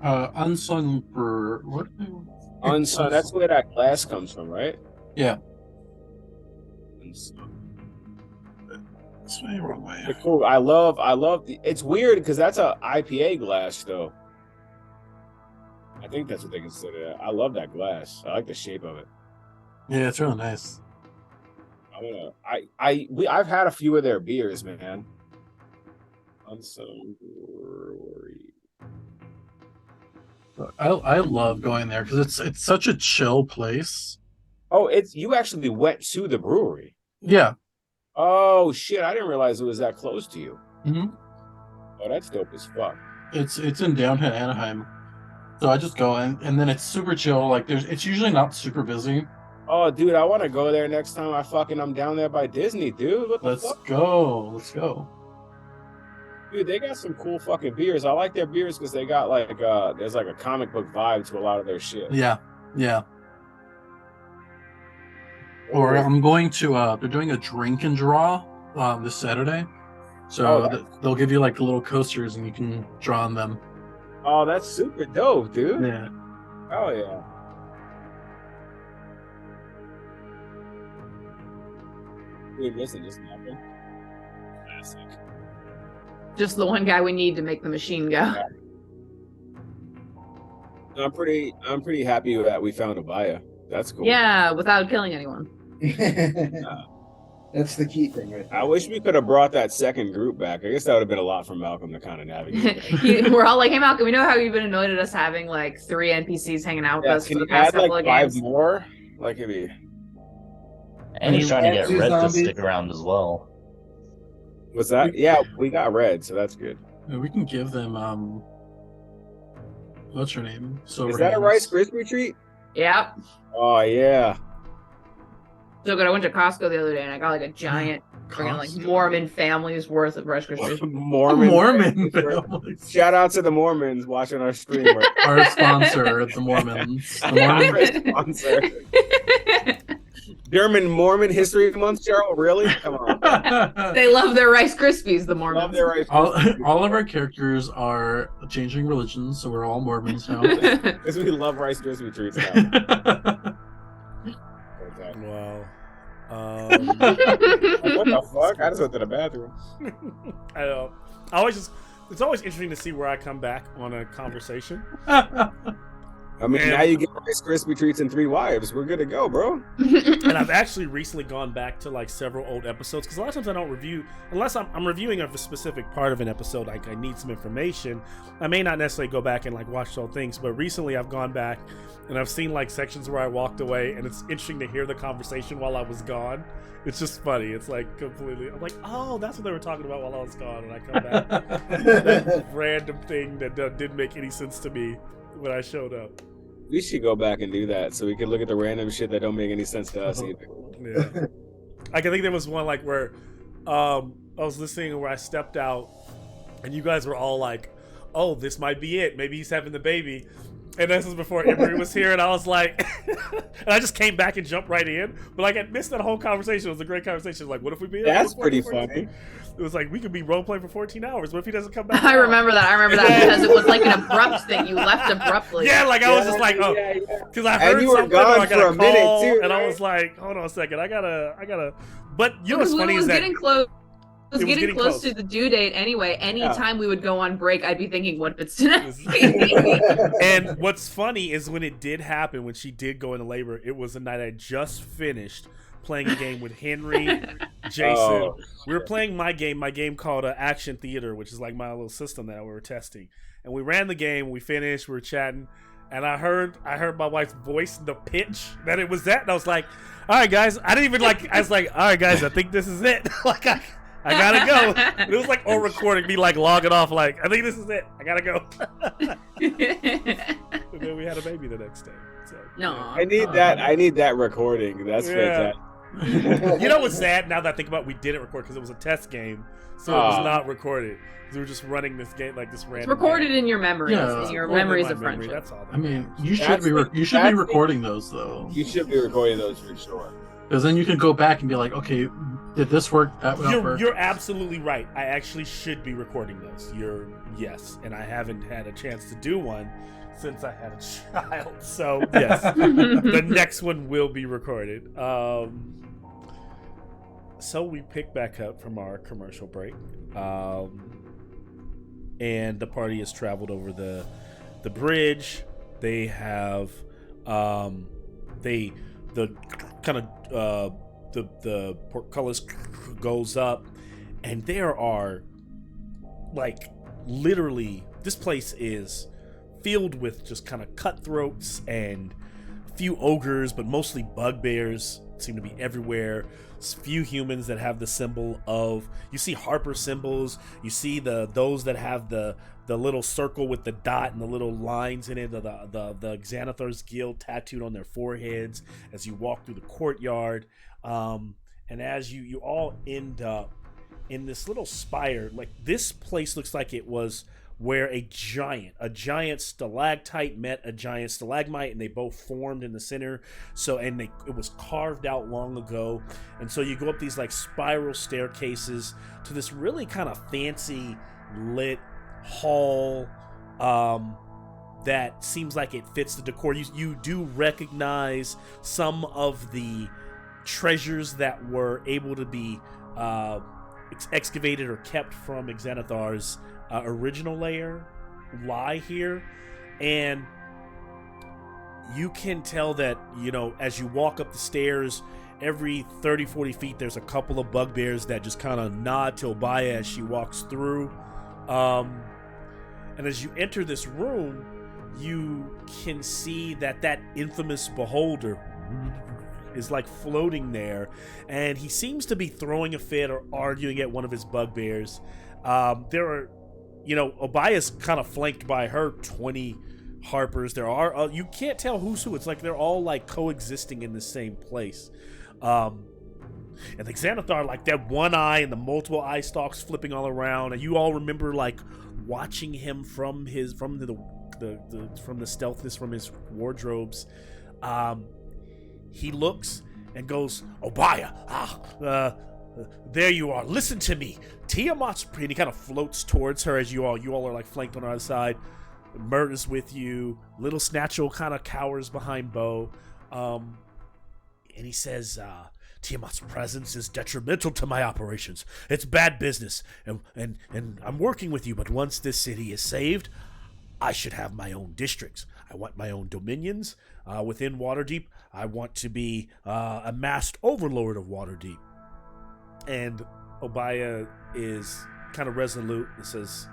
S2: Unsung for what?
S5: Unsung. That's where that glass comes from, right?
S2: Yeah.
S5: Unsung.
S2: That's way wrong way.
S5: Okay, cool. I love it's weird because that's a IPA glass though. I think that's what they consider that. I love that glass. I like the shape of it.
S2: Yeah, it's really nice.
S5: I've had a few of their beers, man. Unsung Brewery.
S2: I love going there because it's such a chill place.
S5: Oh, you actually went to the brewery.
S2: Yeah.
S5: Oh shit! I didn't realize it was that close to you.
S2: Mm-hmm.
S5: Oh, that's dope as fuck.
S2: It's in downtown Anaheim, so I just go in, and then it's super chill. Like it's usually not super busy.
S5: Oh, dude, I want to go there next time. I'm down there by Disney, dude. What the
S2: Let's
S5: fuck?
S2: go.
S5: Dude, they got some cool fucking beers. I like their beers because they got like there's like a comic book vibe to a lot of their shit.
S2: Yeah. Or I'm going to they're doing a drink and draw this Saturday. So they'll give you like the little coasters and you can draw on them.
S5: Oh, that's super dope, dude.
S2: Yeah.
S5: Oh yeah. Dude, listen, just nothing. Classic.
S1: Just the one guy we need to make the machine go.
S5: Yeah. I'm pretty happy that we found Abaya. That's cool.
S1: Yeah, without killing anyone.
S6: That's the key thing, right there.
S5: I wish we could have brought that second group back. I guess that would have been a lot for Malcolm to kind of navigate.
S1: We're all like, hey Malcolm, we know how you've been annoyed at us having like 3 NPCs hanging out with us
S5: can
S1: for the
S5: you add
S1: past couple
S5: like
S1: of
S5: 5
S1: games.
S5: more? Like if you...
S4: And he's trying to get
S6: Two
S4: Red
S6: zombies.
S4: to stick around as well.
S5: What's that? Yeah, we got Red, so that's good.
S2: Yeah, we can give them what's her name?
S5: Is that a Rice Krispie treat?
S1: Yep.
S5: Oh yeah.
S1: So good. I went to Costco the other day and I got like a giant freaking like
S2: Costco.
S1: Mormon family's worth of Rice Krispies.
S2: Mormon families.
S5: Shout out to the Mormons watching our stream.
S2: Our sponsor, the Mormons. The Mormons.
S5: Sponsor. German Mormon History Month, Cheryl? Really? Come on.
S1: They love their Rice Krispies, the Mormons.
S5: Love their Rice
S2: all of our characters are changing religions, so we're all Mormons now.
S5: Because we love Rice Krispie treats now.
S3: Wow.
S5: What the fuck? I just went to the bathroom.
S3: I know. It's always interesting to see where I come back on a conversation.
S5: I mean, now you get Rice Krispie treats and 3 wives. We're good to go, bro.
S3: And I've actually recently gone back to like several old episodes because a lot of times I don't review unless I'm reviewing a specific part of an episode. Like I need some information. I may not necessarily go back and like watch all things, but recently I've gone back and I've seen like sections where I walked away, and it's interesting to hear the conversation while I was gone. It's just funny. It's like completely. I'm like, oh, that's what they were talking about while I was gone, and I come back. That random thing that didn't make any sense to me when I showed up.
S5: We should go back and do that so we can look at the random shit that don't make any sense to us either.
S3: Yeah. I can think there was one like where I was listening where I stepped out and you guys were all like, oh, this might be it. Maybe he's having the baby. And this was before Emery was here, and I was like, and I just came back and jumped right in. But like I missed that whole conversation. It was a great conversation. Like, what if we be?
S5: That's pretty funny.
S3: It was like we could be role playing for 14 hours. What if he doesn't come back?
S1: I remember that because it was like an abrupt thing. You left abruptly.
S3: Yeah, like I was just like, oh, because I heard
S5: and you were
S3: something.
S5: gone
S3: I got
S5: for
S3: a
S5: a minute
S3: call,
S5: too,
S3: and
S5: right?
S3: I was like, hold on a second, I gotta. But you know what's
S1: Because
S3: funny
S1: we
S3: is
S1: was
S3: that
S1: getting close. It was getting close
S3: close
S1: to the due date anyway. Anytime we would go on break, I'd be thinking, what if it's tonight?
S3: And what's funny is when it did happen, when she did go into labor, it was a night I just finished playing a game with Henry, Jason.
S5: Oh,
S3: We were playing my game called Action Theater, which is like my little system that we were testing. And we ran the game, we finished, we were chatting, and I heard my wife's voice in the pitch that it was that, and I was like, all right, guys. I was like, all right, guys, I think this is it. Like, I gotta go. And it was like on recording, me like logging off, like, I think this is it. I gotta go. And then we had a baby the next day. So,
S1: No,
S5: I need that recording. That's fantastic.
S3: You know what's sad? Now that I think about it, we didn't record because it was a test game, so it was not recorded. We were just running this game like this random.
S1: It's recorded
S3: game.
S1: in your memories,
S2: Yeah,
S1: in your
S3: Only
S1: memories
S3: my
S1: of
S3: memory,
S1: friendship.
S3: That's all.
S2: I mean, you should
S5: That's
S2: be
S5: the-
S2: you should
S5: that's
S2: be
S5: the-
S2: recording those though,
S5: You should be recording those for sure.
S2: because then you can go back and be like, okay, did this work? That work?
S3: You're absolutely right. I actually should be recording those. Yes, and I haven't had a chance to do one since I had a child. So yes, the next one will be recorded. So we pick back up from our commercial break, and the party has traveled over the bridge. They have the portcullis goes up, and there are like literally this place is filled with just kind of cutthroats and a few ogres, but mostly bugbears seem to be everywhere. Few humans that have the symbol of, you see Harper symbols, you see those that have the little circle with the dot and the little lines in it, the Xanathar's Guild tattooed on their foreheads as you walk through the courtyard, and as you all end up in this little spire. Like, this place looks like it was where a giant stalactite met a giant stalagmite, and they both formed in the center. So, and it was carved out long ago. And so you go up these like spiral staircases to this really kind of fancy lit hall that seems like it fits the decor. You do recognize some of the treasures that were able to be excavated or kept from Xanathar's original layer lie here, and you can tell that, you know, as you walk up the stairs, every 30-40 feet there's a couple of bugbears that just kind of nod to Obaya as she walks through, and as you enter this room, you can see that infamous beholder is like floating there, and he seems to be throwing a fit or arguing at one of his bugbears. There are, you know, Obaya's kind of flanked by her 20 Harpers. There are, you can't tell who's who. It's like they're all like coexisting in the same place. And the Xanathar, like that one eye and the multiple eye stalks flipping all around. And you all remember like watching him from the stealthness from his wardrobes. He looks and goes, Obaya, there you are. Listen to me. Tiamat's and he kind of floats towards her as you all are like flanked on the other side. Murder's with you. Little Snatchel kind of cowers behind Bo. And he says, Tiamat's presence is detrimental to my operations. It's bad business. And I'm working with you, but once this city is saved, I should have my own districts. I want my own dominions within Waterdeep. I want to be a masked overlord of Waterdeep. And Obaya is kind of resolute and says,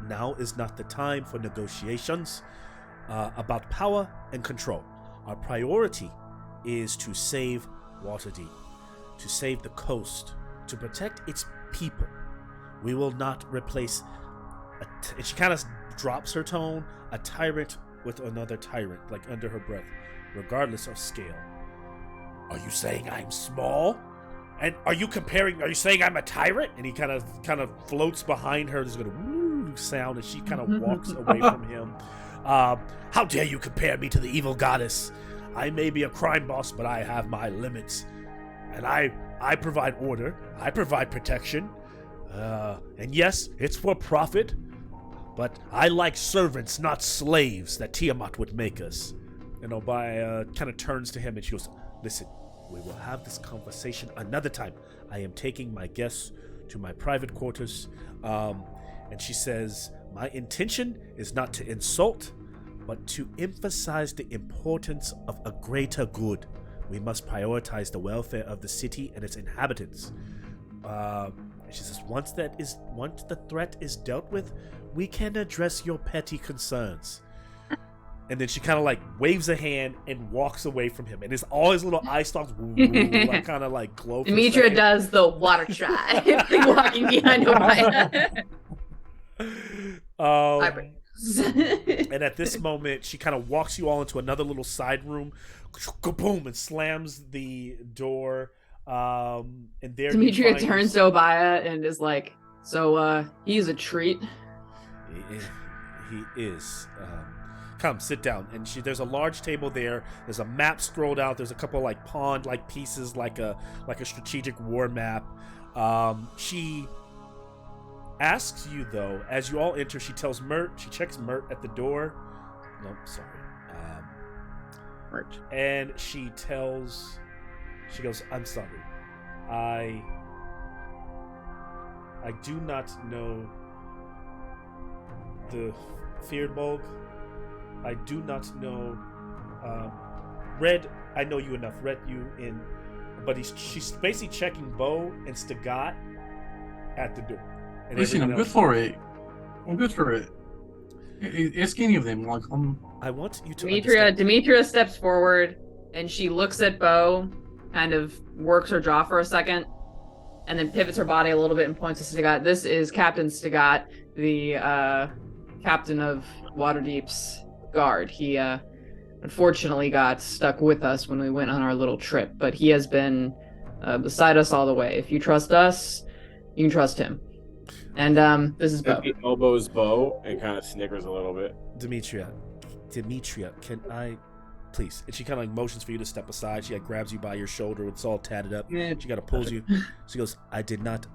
S3: now is not the time for negotiations about power and control. Our priority is to save Waterdeep, to save the coast, to protect its people. We will not replace, and she kind of drops her tone, a tyrant with another tyrant, like under her breath, regardless of scale. Are you saying I'm small? And are you saying I'm a tyrant? And he kind of floats behind her. There's a woo sound, and she kind of walks away from him. How dare you compare me to the evil goddess? I may be a crime boss, but I have my limits. And I provide order. I provide protection. And yes, it's for profit. But I like servants, not slaves, that Tiamat would make us. And Obaya kind of turns to him and she goes, listen, we will have this conversation another time. I am taking my guests to my private quarters. And she says, my intention is not to insult, but to emphasize the importance of a greater good. We must prioritize the welfare of the city and its inhabitants. She says, once the threat is dealt with, we can address your petty concerns. And then she kind of like waves a hand and walks away from him. And it's all his little eye stalks like kind of like glow.
S1: Demetria does the water shot, like walking behind Obaya.
S3: And at this moment, she kind of walks you all into another little side room, boom, and slams the door. And there
S1: Demetria turns to Obaya and is like, so he's a treat.
S3: He is. Come, sit down. And there's a large table there. There's a map scrolled out. There's a couple like pawned like pieces, like a strategic war map. She asks you though, as you all enter, she tells Mert. She checks Mert at the door. Nope, sorry.
S1: Mert.
S3: And she goes, I'm sorry. I do not know the Fearbog. I do not know Red. I know you enough. Red you in, but she's basically checking Bo and Stagat at the door. And
S2: listen, I'm good for it. I'm good for it. Ask any of them. Like,
S3: I want you to.
S1: Demetria steps forward and she looks at Bo, kind of works her jaw for a second, and then pivots her body a little bit and points to Stagat. This is Captain Stagat, the captain of Waterdeep's guard. He unfortunately got stuck with us when we went on our little trip, but he has been beside us all the way. If you trust us, you can trust him. And this is Bo.
S5: He elbows Bo and kind of snickers a little bit.
S3: Demetria, can I please? And she kind of like motions for you to step aside. She like grabs you by your shoulder. It's all tatted up.
S6: Yeah.
S3: She kind of pulls you. She goes, I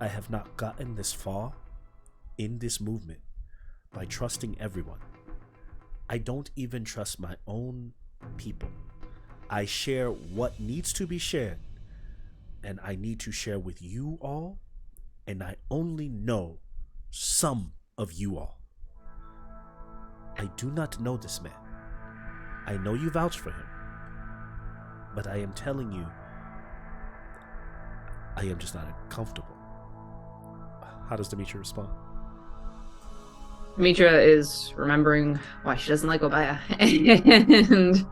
S3: have not gotten this far in this movement by trusting everyone. I don't even trust my own people. I share what needs to be shared, and I need to share with you all, and I only know some of you all. I do not know this man. I know you vouch for him, but I am telling you, I am just not comfortable. How does Demetria respond?
S1: Demetria is remembering why she doesn't like Obaya, and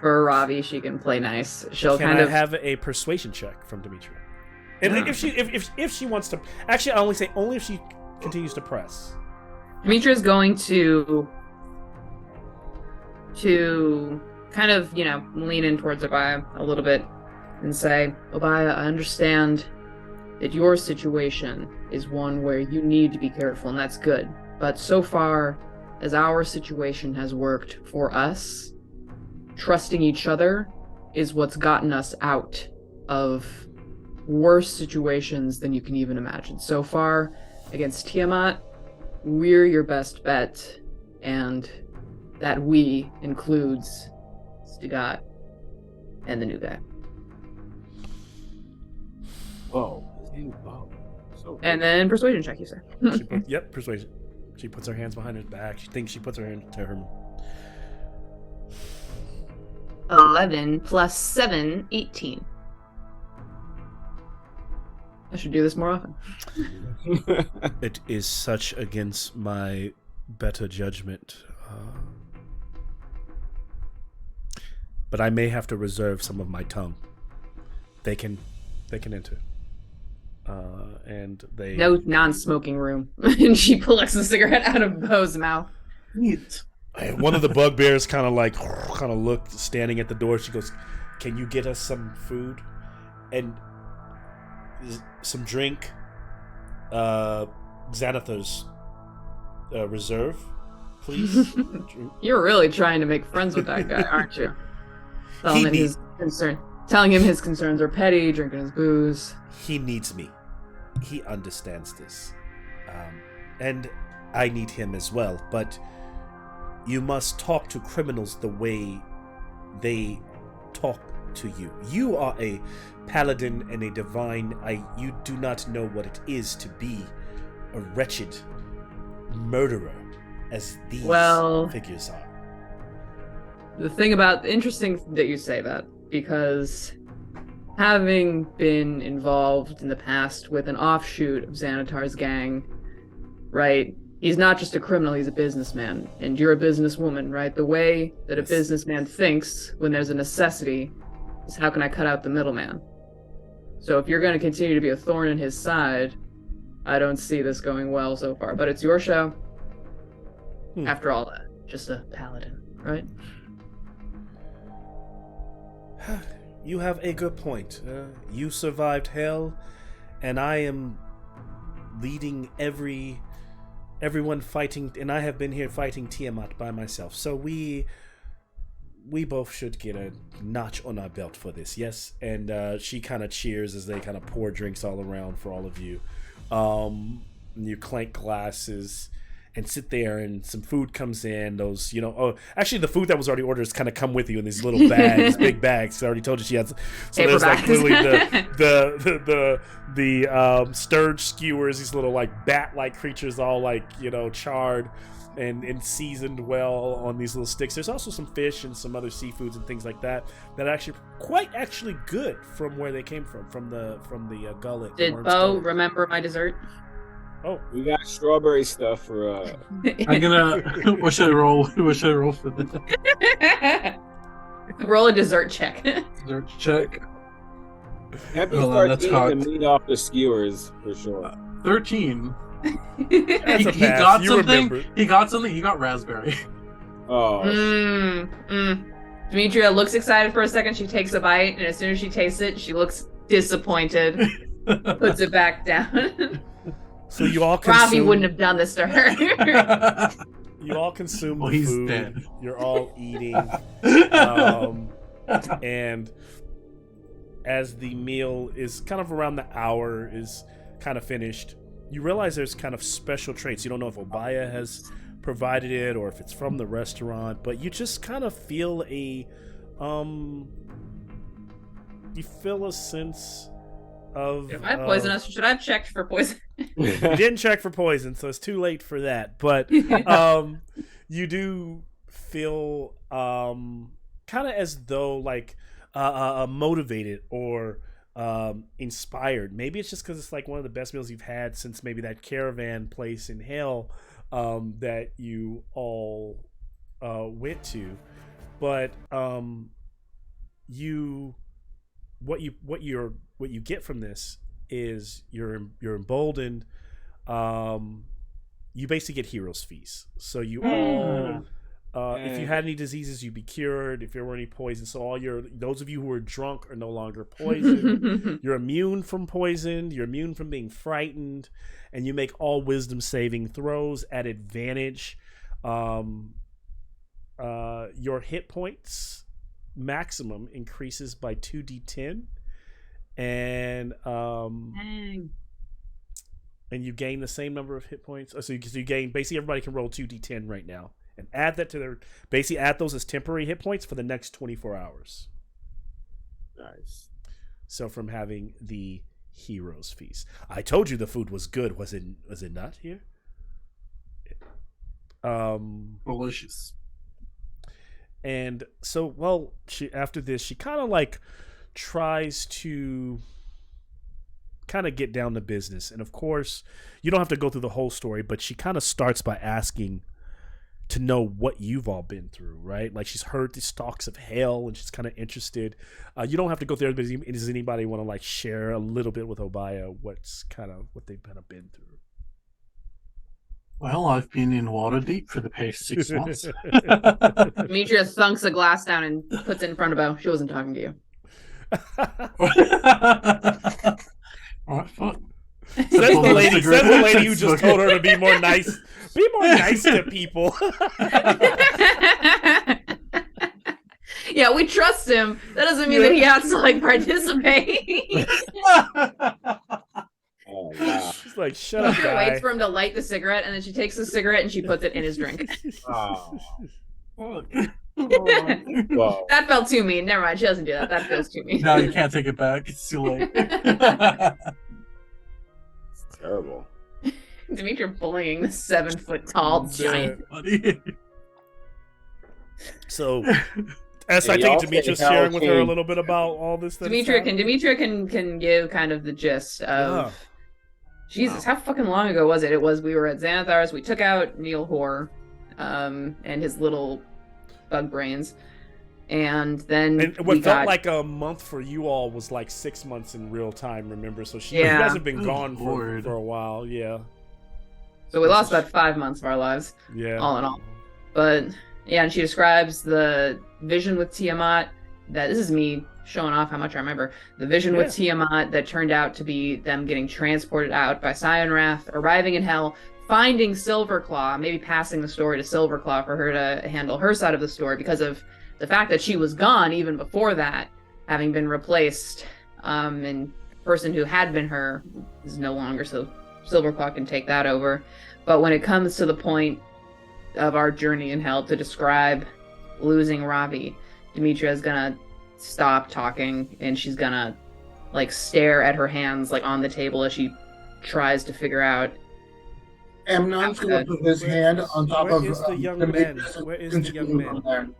S1: for Ravi, she can play nice. She'll
S3: Can
S1: kind
S3: I
S1: of
S3: have a persuasion check from Demetria? And if she wants to, actually, I only say only if she continues to press.
S1: Demetria is going to kind of, lean in towards Obaya a little bit and say, Obaya, I understand that your situation is one where you need to be careful, and that's good. But so far as our situation has worked for us, trusting each other is what's gotten us out of worse situations than you can even imagine. So far, against Tiamat, we're your best bet, and that we includes Stagat and the new guy.
S5: Bo. So
S1: And then persuasion check, you say.
S3: Yep, persuasion. She puts her hands behind her back. She thinks she puts her hand to her
S1: 11 plus 7, 18. I should do this more often.
S3: It is such against my better judgment. But I may have to reserve some of my tongue. They can enter. And they...
S1: No non-smoking room. And she plucks a cigarette out of Bo's mouth.
S6: Neat.
S3: One of the bugbears kind of looked, standing at the door. She goes, "Can you get us some food and some drink? Xanathar's reserve, please."
S1: You're really trying to make friends with that guy, aren't you? Telling him his concerns are petty, drinking his booze.
S3: He needs me. He understands this, and I need him as well. But you must talk to criminals the way they talk to you. You are a paladin and a divine. You do not know what it is to be a wretched murderer, as these figures are.
S1: Interesting that you say that, because having been involved in the past with an offshoot of Xanatar's gang, right? He's not just a criminal, he's a businessman. And you're a businesswoman, right? The way that a businessman thinks when there's a necessity is, how can I cut out the middleman? So if you're going to continue to be a thorn in his side, I don't see this going well so far. But it's your show. After all that, just a paladin, right?
S3: You have a good point. You survived hell, and I am leading everyone fighting, and I have been here fighting Tiamat by myself. So we both should get a notch on our belt for this, yes? And she kind of cheers as they kind of pour drinks all around for all of you. And you clank glasses and sit there, and some food comes in. Those, actually the food that was already ordered has kind of come with you in these little bags, big bags. I already told you she has. So
S1: Paper
S3: there's
S1: bags.
S3: like literally the sturge skewers, these little like bat-like creatures, all like charred and seasoned well on these little sticks. There's also some fish and some other seafoods and things like that are actually good from where they came from the gullet.
S1: Did Bo remember my dessert?
S3: Oh,
S5: we got strawberry stuff for.
S2: I'm gonna. What should I roll? What should I roll for this?
S1: Roll a dessert check.
S2: Dessert check.
S5: Happy
S2: Hold on,
S5: start
S2: that's
S5: eating
S2: hot.
S5: the meat off the skewers for sure.
S2: 13.
S3: that's a
S2: He
S3: pass.
S2: got
S3: You
S2: something.
S3: remember.
S2: He got something. He got raspberry.
S5: Oh,
S1: Demetria looks excited for a second. She takes a bite, and as soon as she tastes it, she looks disappointed. Puts it back down.
S3: So you all consume.
S1: Robbie wouldn't have done this to her.
S3: You all consume
S2: Well,
S3: the
S2: he's
S3: food.
S2: dead.
S3: You're all eating. And as the meal is kind of around the hour is kind of finished, you realize there's kind of special traits. You don't know if Obaya has provided it or if it's from the restaurant, but you just kind of feel a sense of.
S1: If I poison us, should I have checked for poison?
S3: You didn't check for poison, so it's too late for that. But you do feel kind of as though like motivated or inspired. Maybe it's just because it's like one of the best meals you've had since maybe that caravan place in hell that you all went to. But what you get from this is you're emboldened. You basically get hero's feast. So you all, if you had any diseases, you'd be cured. If there were any poison, so those of you who are drunk are no longer poisoned. You're immune from poison. You're immune from being frightened, and you make all wisdom saving throws at advantage. Your hit points maximum increases by 2d10. And and you gain the same number of hit points. So you gain, basically everybody can roll 2d10 right now and add that to their, basically add those as temporary hit points for the next 24 hours.
S5: nice.
S3: So from having the hero's feast. I told you the food was good. Was it not here?
S2: Delicious.
S3: And so, well, after this, she kind of like tries to kind of get down to business. And of course, you don't have to go through the whole story, but she kind of starts by asking to know what you've all been through, right? Like she's heard these talks of hell and she's kind of interested. You don't have to go through, but does anybody want to like share a little bit with Obaya what they've kind of been through?
S2: Well, I've been in water deep for the past 6 months.
S1: Demetrius thunks a glass down and puts it in front of Bo. She wasn't talking to you.
S2: All right, fuck.
S3: Says the lady who just told her to be more nice. Be more nice to people.
S1: Yeah, we trust him. That doesn't mean that he has to like participate.
S5: Oh, wow.
S3: She's like, shut up,
S1: She
S3: guy.
S1: waits for him to light the cigarette, and then she takes the cigarette and she puts it in his drink.
S5: Oh.
S2: Well,
S1: That felt too mean. Never mind. She doesn't do that. That feels too mean.
S2: no, you can't take it back. It's too late.
S5: It's terrible.
S1: Dimitri bullying the 7-foot-tall giant.
S3: So, as
S5: Yeah,
S3: I think
S5: y'all
S3: Demetrius
S5: say how
S3: sharing with her a
S5: came-
S3: little bit about all this.
S1: Demetria can give kind of the gist of. Jesus, how fucking long ago was it? We were at Xanathar's. We took out Neil Hoare, and his little bug brains, and then
S3: And what felt like a month for you all was like 6 months in real time. Remember, so you guys have been gone for a while. Yeah.
S1: So we lost about 5 months of our lives.
S3: Yeah.
S1: All in all. But yeah, and she describes the vision with Tiamat. That this is me showing off how much I remember. The vision with Tiamat that turned out to be them getting transported out by Sionrath, arriving in Hell, finding Silverclaw, maybe passing the story to Silverclaw for her to handle her side of the story because of the fact that she was gone even before that, having been replaced. And the person who had been her is no longer, so Silverclaw can take that over. But when it comes to the point of our journey in Hell to describe losing Ravi, Demetria is gonna stop talking and she's gonna like stare at her hands like on the table as she tries to figure out.
S6: Amnon's gonna put his hand on top
S3: where
S6: of
S3: is the young man? Where is the young man?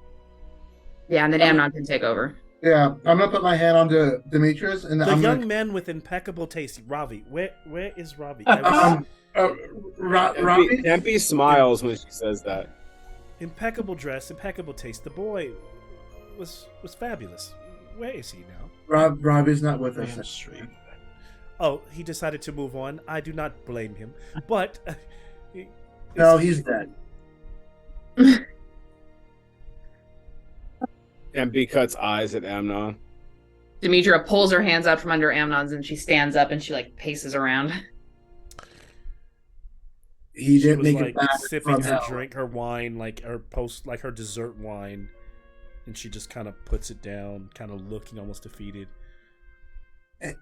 S1: Yeah, and then Amnon can take over.
S6: Yeah, I'm gonna put my hand onto Demetrius, and
S3: The
S6: I'm
S3: young
S6: gonna...
S3: man with impeccable taste, Ravi. Where is Ravi?
S6: Ravi?
S5: Tempe smiles when she says that.
S3: Impeccable dress, impeccable taste. The boy was fabulous. Where is he now?
S6: Ravi's not with us.
S3: Oh, he decided to move on. I do not blame him, but
S6: No, he's dead.
S5: Tempe cuts eyes at Amnon.
S1: Demetria pulls her hands out from under Amnon's and she stands up and she like paces around.
S6: He
S3: she
S6: didn't
S3: was
S6: make
S3: like
S6: it back
S3: sipping
S6: from
S3: her
S6: hell.
S3: drink, her wine, like her dessert wine, and she just kind of puts it down, kind of looking almost defeated.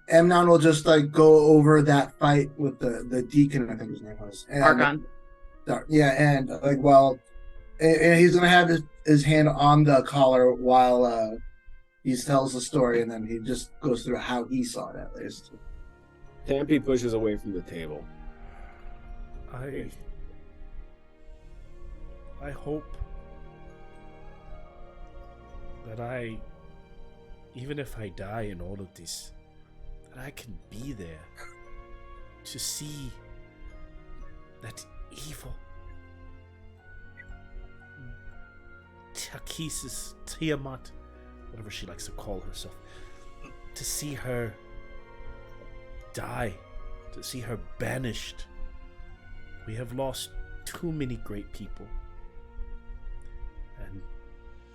S6: Amnon will just like go over that fight with the deacon, I think his name was.
S1: Archon.
S6: Yeah, and like and he's gonna have his hand on the collar while he tells the story, and then he just goes through how he saw it at least.
S5: Tempe pushes away from the table.
S3: I hope that even if I die in all of this, that I can be there to see that evil Tiamat, whatever she likes to call herself, to see her die, to see her banished. We have lost too many great people. And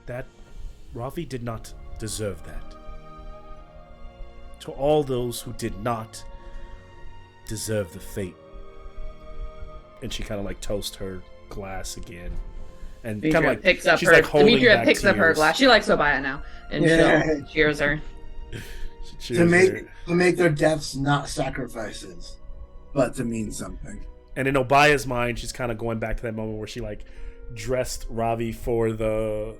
S3: that Ravi did not deserve that. To all those who did not deserve the fate. And she kind of like toasts her glass again. And kind of like
S1: picks up
S3: she's
S1: her
S3: like holding
S1: Demetria
S3: back
S1: picks up her
S3: tears.
S1: glass. She likes Obaya now. And she'll cheers her.
S3: She
S6: To
S3: cheers her.
S6: make their deaths not sacrifices, but to mean something.
S3: And in Obaya's mind, she's kind of going back to that moment where she like dressed Ravi for the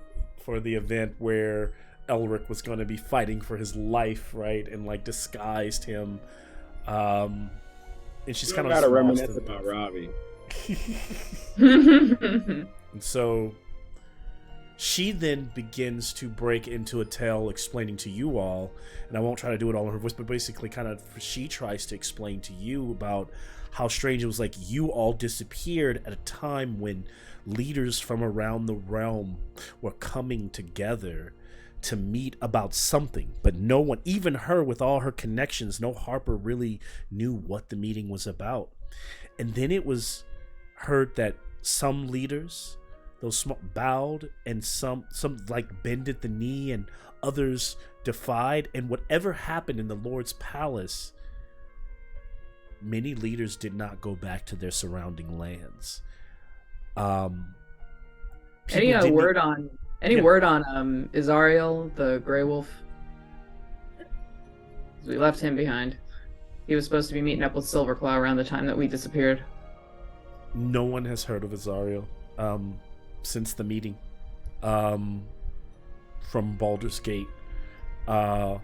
S3: event where Elric was going to be fighting for his life, right? And like disguised him. And she's kind of
S5: gotta reminisce about Ravi.
S3: And so She then begins to break into a tale explaining to you all, and I won't try to do it all in her voice, but basically kind of she tries to explain to you about how strange it was, like you all disappeared at a time when leaders from around the realm were coming together to meet about something, but no one, even her with all her connections, no Harper really knew what the meeting was about. And then it was heard that some leaders, those small, bowed, and some like bended the knee, and others defied. And whatever happened in the Lord's palace, many leaders did not go back to their surrounding lands.
S1: Any word on Izariel, the Grey Wolf? We left him behind. He was supposed to be meeting up with Silverclaw around the time that we disappeared.
S3: No one has heard of Izariel since the meeting from Baldur's Gate. And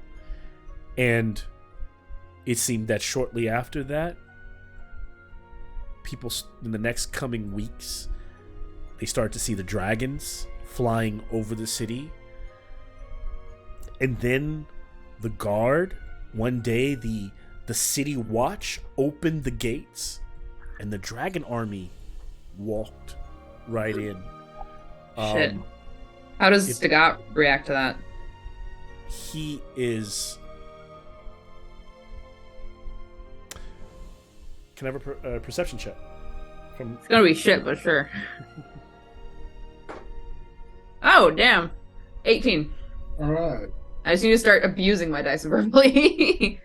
S3: it seemed that shortly after that, people in the next coming weeks, they started to see the dragons flying over the city. And then the guard, one day the city watch opened the gates, and the dragon army walked right in.
S1: Shit. How does Stagat react to that?
S3: He is... Can I have a perception check?
S1: It's gonna be shit, but sure. Oh, damn. 18.
S6: All right.
S1: I just need to start abusing my dice verbally.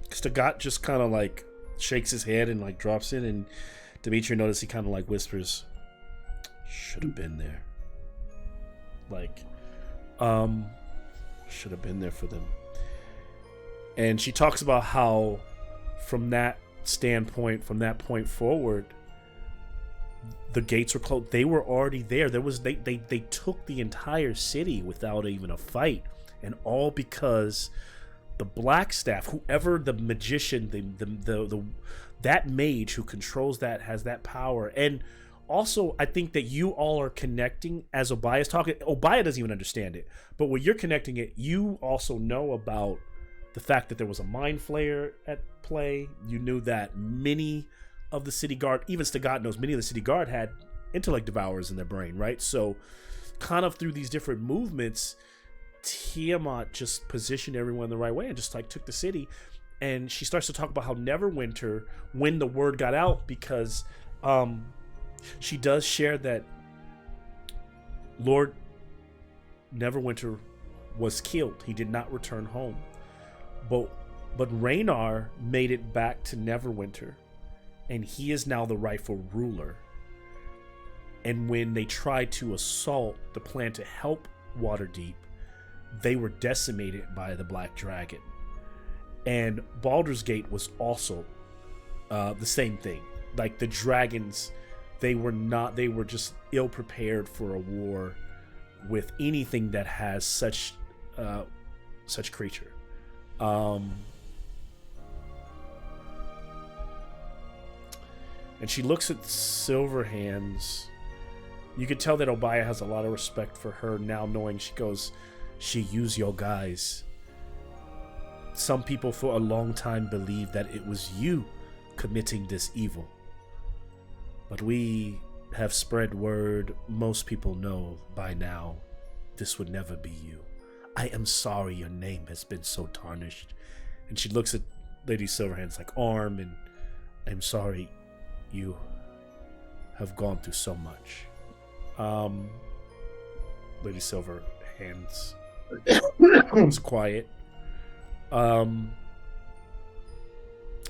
S3: Stagat just kind of like shakes his head and like drops it, and Dimitri notices he kind of like whispers, "Should have been there. Like, should have been there for them." And she talks about how, from that standpoint, from that point forward, the gates were closed. They were already there. They took the entire city without even a fight, and all because the Blackstaff, whoever the magician, that mage who controls that, has that power. And also, I think that you all are connecting as Obaya's talking. Obaya doesn't even understand it, but when you're connecting it, you also know about the fact that there was a mind flayer at play. You knew that many of the city guard, even Stagat knows, many of the city guard had intellect devourers in their brain, right? So kind of through these different movements, Tiamat just positioned everyone the right way and just like took the city. And she starts to talk about how Neverwinter, when the word got out, because she does share that Lord Neverwinter was killed. He did not return home. But Raynar made it back to Neverwinter, and he is now the rightful ruler. And when they tried to assault the plan to help Waterdeep, they were decimated by the Black Dragon. And Baldur's Gate was also the same thing. Like the dragons, they were just ill prepared for a war with anything that has such creature. And she looks at Silverhands. You could tell that Obaya has a lot of respect for her now, knowing she used your guys. Some people for a long time believed that it was you committing this evil. But we have spread word. Most people know by now this would never be you. I am sorry your name has been so tarnished. And she looks at Lady Silverhand's like arm, and I'm sorry you have gone through so much. Lady Silverhands was quiet.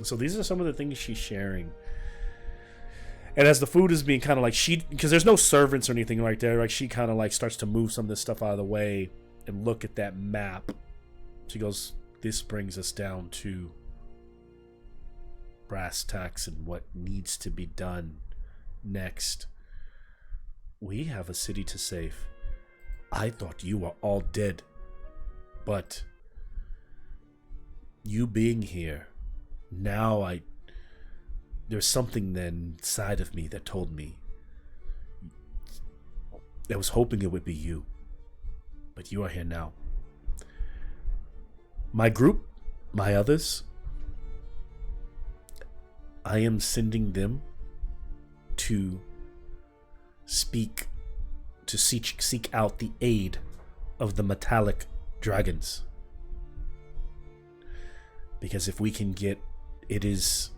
S3: So these are some of the things she's sharing. And as the food is being kind of like, because there's no servants or anything right there, like she kind of like starts to move some of this stuff out of the way and look at that map. She goes, this brings us down to brass tacks and what needs to be done next. We have a city to save. I thought you were all dead, but you being here, now there's something then inside of me that told me. I was hoping it would be you. but you are here now. My group, my others, I am sending them to seek out the aid of the metallic dragons. Because if we can get, it is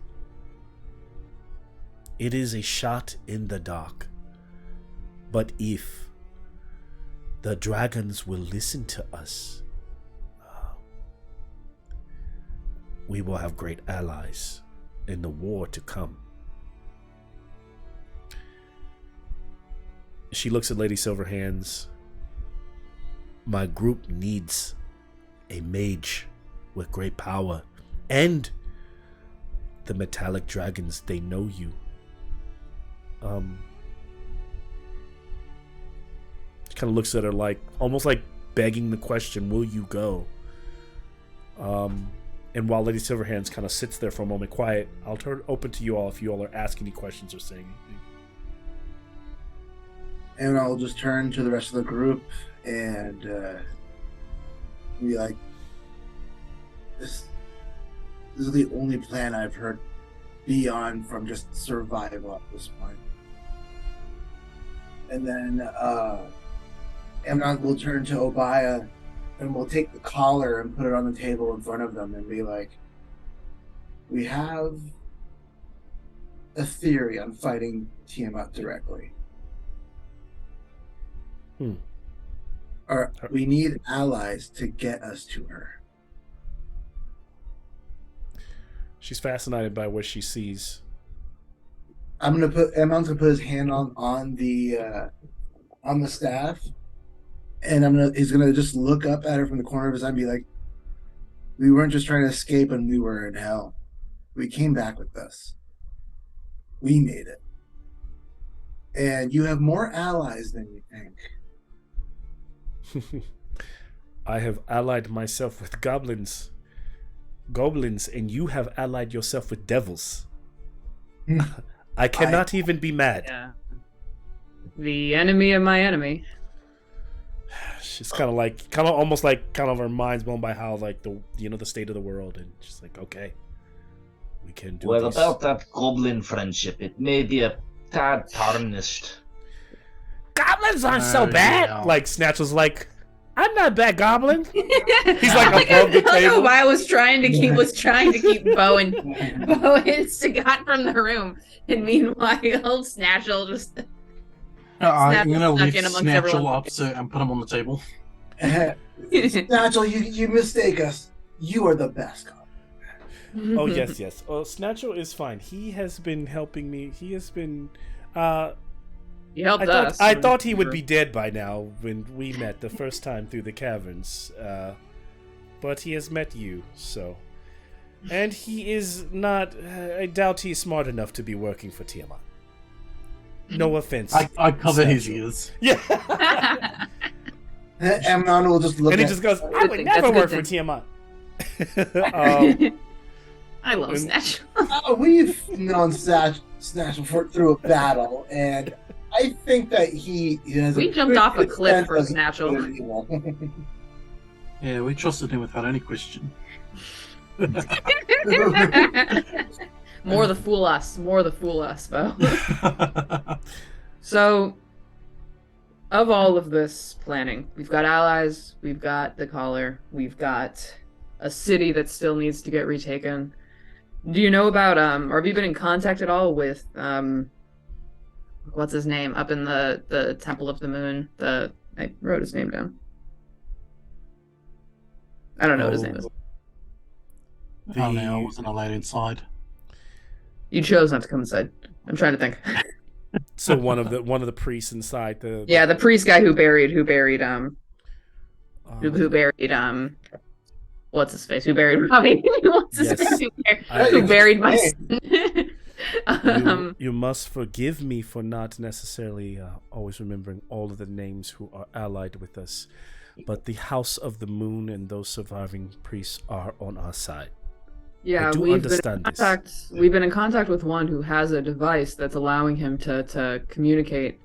S3: a shot in the dark. But if the dragons will listen to us, we will have great allies in the war to come. She looks at Lady Silverhands. My group needs a mage with great power, and the metallic dragons, they know you. She kind of looks at her like, almost like begging the question, will you go? And while Lady Silverhands kind of sits there for a moment quiet, I'll turn it open to you all if you all are asking any questions or saying anything.
S6: And I'll just turn to the rest of the group and be like, this is the only plan I've heard beyond from just survival at this point. And then Amnon will turn to Obaya and we'll take the collar and put it on the table in front of them and be like, we have a theory on fighting Tiamat directly. Or we need allies to get us to her.
S3: She's fascinated by what she sees.
S6: Ammon's gonna put his hand on the staff, and he's gonna just look up at her from the corner of his eye and be like, we weren't just trying to escape and we were in hell. We came back with this. We made it. And you have more allies than you think.
S3: I have allied myself with goblins, and you have allied yourself with devils. I cannot even be mad.
S1: Yeah. The enemy of my enemy.
S3: She's kind of almost like her mind's blown by how like the state of the world, and she's like, okay, we can do this.
S4: About that goblin friendship, it may be a tad tarnished.
S3: Goblins aren't so bad. Yeah. Like Snatch was like, I'm not a bad goblin. He's like above the table.
S1: Why was trying to keep Bowen Sagat from the room, and meanwhile Snatchel just.
S2: I'm gonna leave Snatchel opposite and put him on the table.
S6: Snatchel, you mistake us. You are the best goblin.
S3: Oh yes. Snatchel is fine. He has been helping me. He has been.
S1: He helped us.
S3: I thought he would be dead by now when we met the first time through the caverns, but he has met you. So, and he is not. I doubt he's smart enough to be working for Tiamat. No offense.
S2: I cover his ears.
S3: Yeah.
S6: Amnon will just look.
S3: And he just goes, "I would never work for Tiamat."
S1: I love Snatchel.
S6: We've known Snatchel through a battle, and I think that he has.
S1: We jumped off a cliff for Snatchel.
S2: Yeah, we trusted him without any question.
S1: More the fool us, Bo. So, of all of this planning, we've got allies, we've got the collar, we've got a city that still needs to get retaken. Do you know about or have you been in contact at all with what's his name up in the Temple of the Moon? I wrote his name down. I don't know what his name is.
S2: Oh no, I wasn't allowed inside.
S1: You chose not to come inside. I'm trying to think.
S3: So one of the priests inside
S1: the priest guy who buried what's his face? Who buried Robbie? What's his face? Who buried my son?
S3: You must forgive me for not necessarily always remembering all of the names who are allied with us, but the House of the Moon and those surviving priests are on our side.
S1: Yeah, we've been in contact with one who has a device that's allowing him to communicate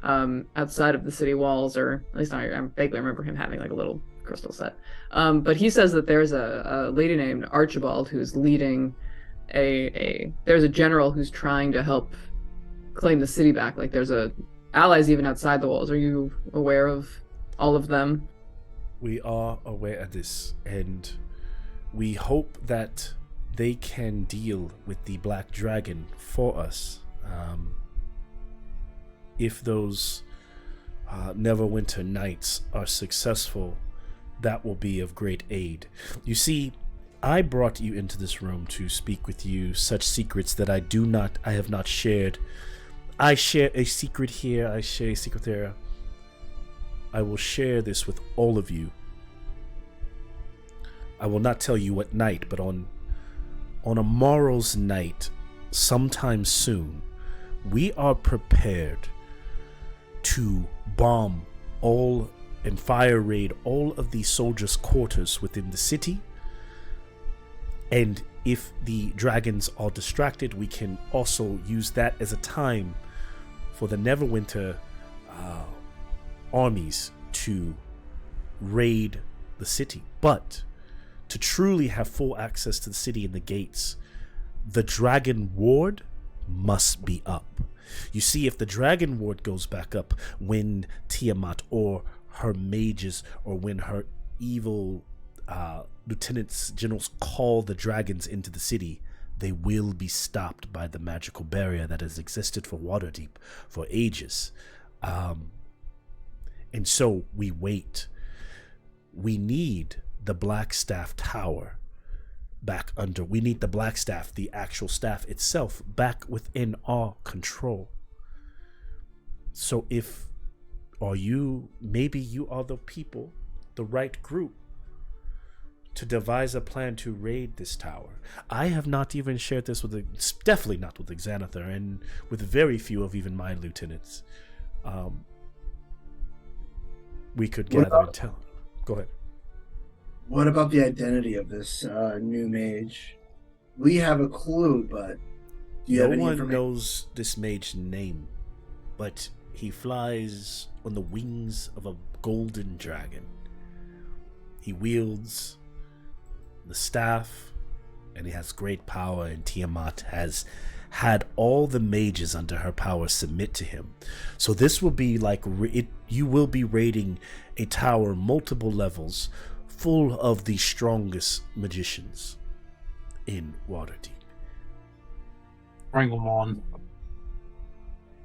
S1: outside of the city walls, or at least I vaguely remember him having like a little crystal set. But he says that there's a lady named Archibald who's leading there's a general who's trying to help claim the city back. Like there's allies even outside the walls. Are you aware of all of them?
S3: We are aware of this, and we hope that they can deal with the Black Dragon for us. If those Neverwinter Nights are successful, that will be of great aid. You see, I brought you into this room to speak with you such secrets that I have not shared. I share a secret here, I share a secret there. I will share this with all of you. I will not tell you what night, but on a morrow's night, sometime soon, we are prepared to bomb all and fire raid all of the soldiers' quarters within the city. And if the dragons are distracted, we can also use that as a time for the Neverwinter armies to raid the city. But to truly have full access to the city and the gates, the Dragon Ward must be up. You see, if the Dragon Ward goes back up when Tiamat or her mages or when her evil lieutenants, generals call the dragons into the city, they will be stopped by the magical barrier that has existed for Waterdeep for ages. And so we wait. We need the Blackstaff Tower back under. We need the Blackstaff, the actual staff itself, back within our control. So maybe you are the people, the right group, to devise a plan to raid this tower. I have not even shared this definitely not with Xanathar, and with very few of even my lieutenants. We could gather and tell. Go ahead.
S6: What about the identity of this new mage? We have a clue, but do you have any information?
S3: No one knows this mage's name, but he flies on the wings of a golden dragon. He wields the staff, and he has great power, and Tiamat has had all the mages under her power submit to him. So this will be like you will be raiding a tower multiple levels full of the strongest magicians in Waterdeep.
S2: Bring them on.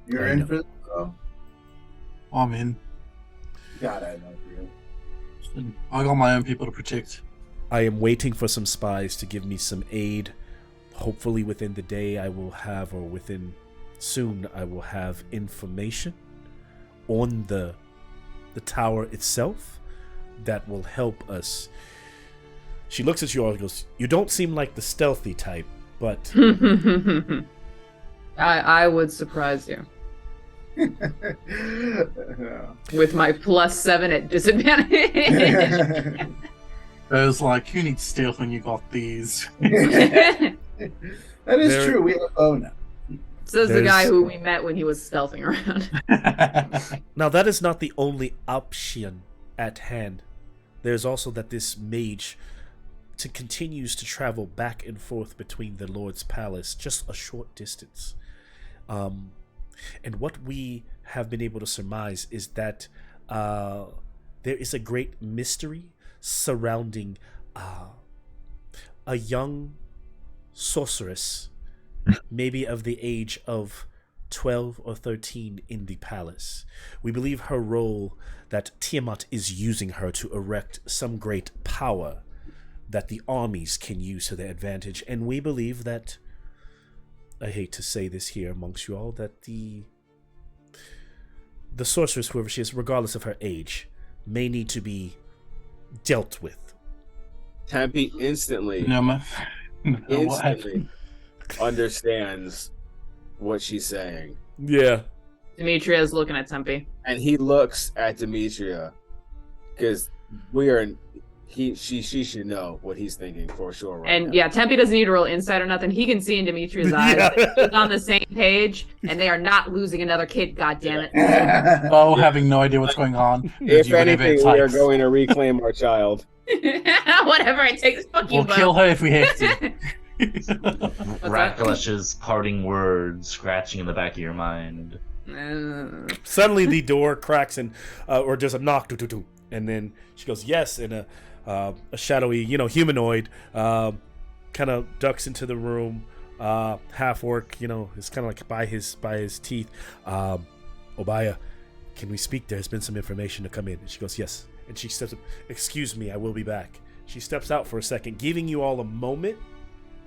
S6: You're in for this, though?
S2: I'm in.
S6: God, I love you.
S2: I got my own people to protect.
S3: I am waiting for some spies to give me some aid. Hopefully within the day I will have, or within soon, I will have information on the tower itself that will help us. She looks at you all and goes, "You don't seem like the stealthy type, but..."
S1: I would surprise you. With my +7 at disadvantage.
S2: I was like, who needs stealth when you got these?
S6: That is true. We have a bow now.
S1: Says the guy who we met when he was stealthing around.
S3: Now, that is not the only option at hand. There's also that this mage continues to travel back and forth between the Lord's Palace, just a short distance. And what we have been able to surmise is that there is a great mystery surrounding a young sorceress, maybe of the age of 12 or 13, in the palace. We believe her role, that Tiamat is using her to erect some great power that the armies can use to their advantage. And we believe that, I hate to say this here amongst you all, that the sorceress, whoever she is, regardless of her age, may need to be dealt with.
S5: Tempe instantly understands what she's saying.
S3: Yeah.
S1: Demetria is looking at Tempe.
S5: And he looks at Demetria because she should know what he's thinking for sure. Right
S1: And
S5: now.
S1: yeah, Tempe doesn't need a real insight or nothing. He can see in Demetria's eyes that he's on the same page, and they are not losing another kid. God damn it!
S2: Bo having no idea what's going on.
S5: If anything, we are going to reclaim our child.
S1: Whatever it takes. Fuck you,
S2: We'll kill her if we have to.
S4: Raklash's parting words scratching in the back of your mind.
S3: Suddenly the door cracks and or there's a knock, and then she goes yes, and a shadowy, humanoid kind of ducks into the room, half orc, is kind of like by his teeth. Obaya, can we speak? There's been some information to come in. And she goes yes, and she steps up. Excuse me, I will be back. She steps out for a second, giving you all a moment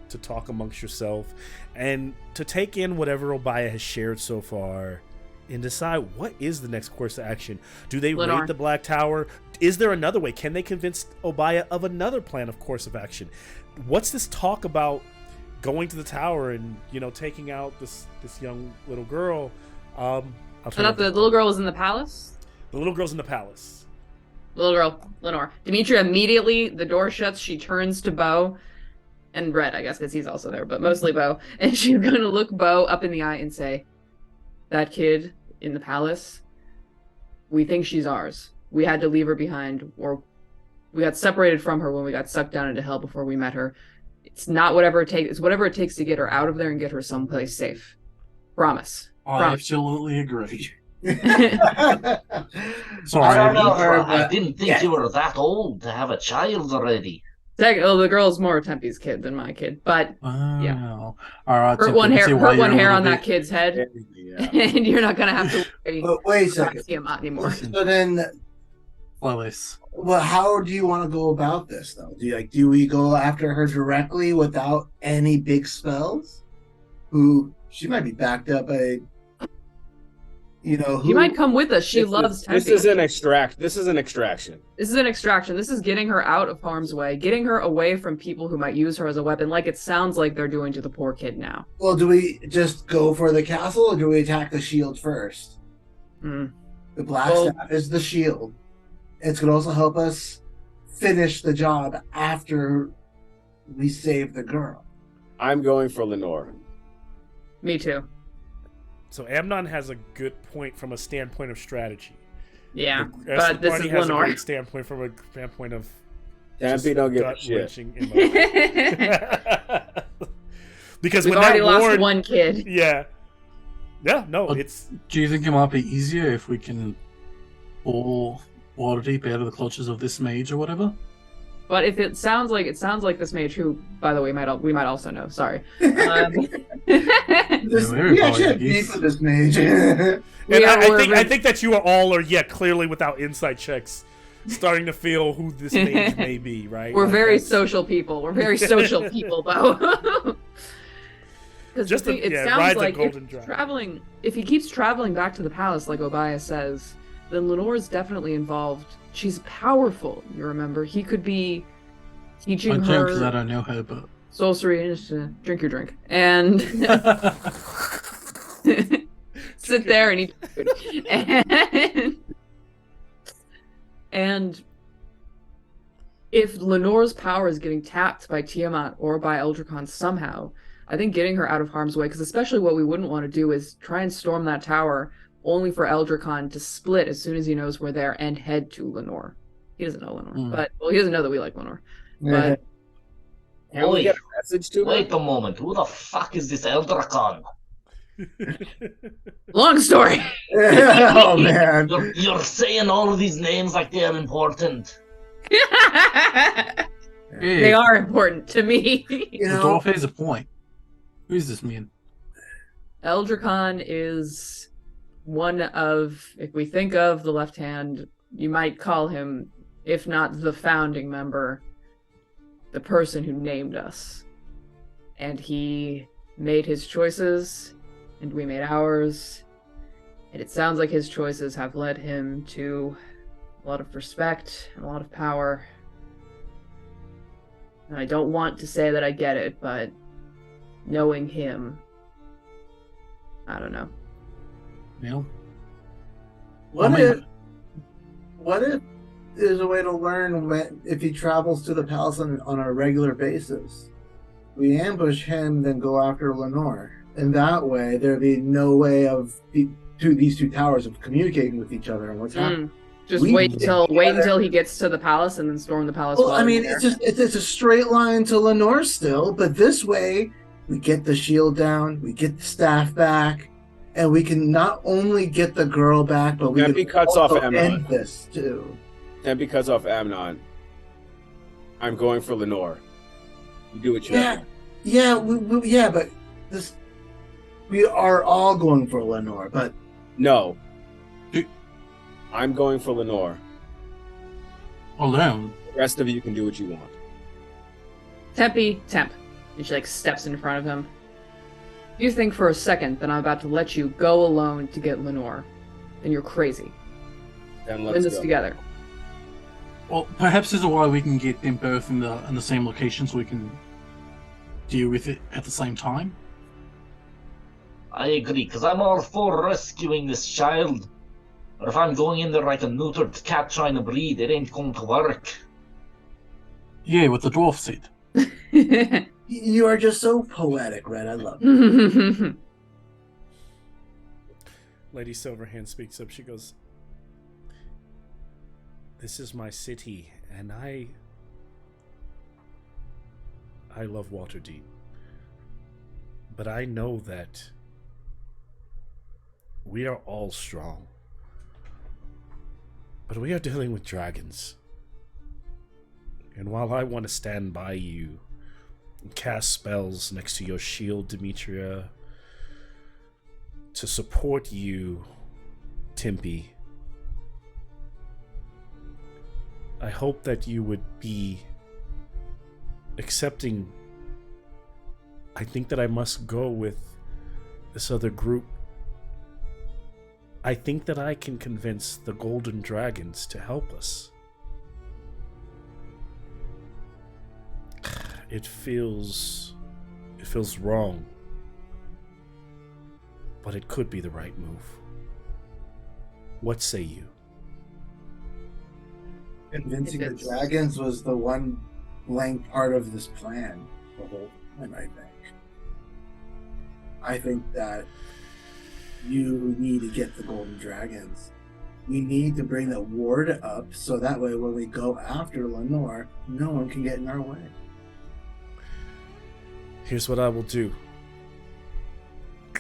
S3: to talk amongst yourself and to take in whatever Obaya has shared so far and decide what is the next course of action. Do they raid the Black Tower? Is there another way? Can they convince Obaya of another plan of course of action? What's this talk about going to the tower and taking out this young little girl?
S1: I thought the little girl was in the palace.
S3: The little girl's in the palace.
S1: Little girl, Lenore. Demetria immediately, the door shuts, she turns to Bo, and Red, I guess, because he's also there, but mostly Bo, and she's going to look Bo up in the eye and say, that kid in the palace, we think she's ours. We had to leave her behind, or we got separated from her when we got sucked down into hell before we met her. It's not whatever it takes, it's whatever it takes to get her out of there and get her someplace safe. Promise.
S2: I absolutely agree.
S4: Sorry, I don't know her, I didn't think you were that old to have a child already.
S1: The girl's more Tempe's kid than my kid, but yeah.
S2: All right,
S1: hurt one hair on that kid's head, and you're not gonna have to worry.
S6: But wait a second.
S1: Tiamat anymore.
S6: So then,
S2: Lois.
S6: Well, how do you want to go about this, though? Do we go after her directly without any big spells? She might be backed up by,
S1: She might come with us. She loves Tempe.
S5: This is an extraction. This is an extraction. This is getting her out of harm's way, getting her away from people who might use her as a weapon, like it sounds like they're doing to the poor kid now.
S6: Well, do we just go for the castle, or do we attack the shield first? The black staff is the shield. It's going to also help us finish the job after we save the girl.
S5: I'm going for Lenore.
S1: Me too.
S3: So Amnon has a good point from a standpoint of strategy.
S1: Yeah, but this is
S3: has
S1: Lenore.
S3: A great standpoint from a standpoint of
S5: Tempe don't give a shit.
S3: Because
S1: we've
S3: when
S1: already
S3: that
S1: lost one kid.
S3: Yeah, no, it's.
S2: Do you think it might be easier if we can pull Waterdeep out of the clutches of this mage or whatever?
S1: But if it sounds like this mage, who, by the way, we might also know. Sorry. We
S6: actually have beef with this mage.
S3: I think that you all are clearly without insight checks, starting to feel who this mage may be. Right?
S1: We're very social people. We're very social people, though. Because it sounds like if he keeps traveling back to the palace, like Obaya says, then Lenore's definitely involved. She's powerful, you remember. He could be teaching her...
S2: because I don't know her, but...
S1: sorcery, just drink your drink. And... sit there and eat food. And if Lenore's power is getting tapped by Tiamat or by Eldrakon somehow, I think getting her out of harm's way, because especially what we wouldn't want to do is try and storm that tower only for Eldrakon to split as soon as he knows we're there and head to Lenore. He doesn't know Lenore, but he doesn't know that we like Lenore. But
S5: can we get a message to him?
S4: Wait a moment. Who the fuck is this Eldrakon?
S1: Long story.
S6: Oh man,
S4: you're saying all of these names like they're important.
S1: They are important to me.
S2: The dwarf has a point. Who is this man?
S1: Eldrakon is one of, if we think of the left hand, you might call him, if not the founding member, the person who named us. And he made his choices, and we made ours. And it sounds like his choices have led him to a lot of respect and a lot of power. And I don't want to say that I get it, but knowing him, I don't know.
S2: Neil?
S6: What if there's a way to learn if he travels to the palace on a regular basis. We ambush him, then go after Lenore. And that way, there'd be no way of these two towers of communicating with each other and what's happening.
S1: Just wait until he gets to the palace and then storm the palace.
S6: Well, I mean, it's a straight line to Lenore still, but this way we get the shield down, we get the staff back, and we can not only get the girl back, but we can also end this too.
S5: Tempe cuts off Amnon. I'm going for Lenore. You do what you have to.
S6: Yeah, but we are all going for Lenore, but
S5: no. I'm going for Lenore.
S2: Alone.
S5: The rest of you can do what you want.
S1: Temp. And she steps in front of him. You think for a second that I'm about to let you go alone to get Lenore, then you're crazy.
S5: Then
S1: let's go together.
S2: Well, perhaps there's a way we can get them both in the same location so we can deal with it at the same time.
S4: I agree, because I'm all for rescuing this child. But if I'm going in there like a neutered cat trying to breed, it ain't going to work.
S2: Yeah, what the dwarf said.
S6: You are just so poetic, Red. I love it.
S3: Lady Silverhand speaks up. She goes, "This is my city, and I love Waterdeep. But I know that we are all strong. But we are dealing with dragons. And while I want to stand by you and cast spells next to your shield, Demetria, to support you, Tempe, I hope that you would be accepting. I think that I must go with this other group. I think that I can convince the Golden Dragons to help us. It feels wrong, but it could be the right move. What say you?"
S6: Convincing the dragons was the one blank part of this plan. The whole time, I think that you need to get the golden dragons. We need to bring the ward up so that way when we go after Lenore, no one can get in our way.
S3: Here's what I will do.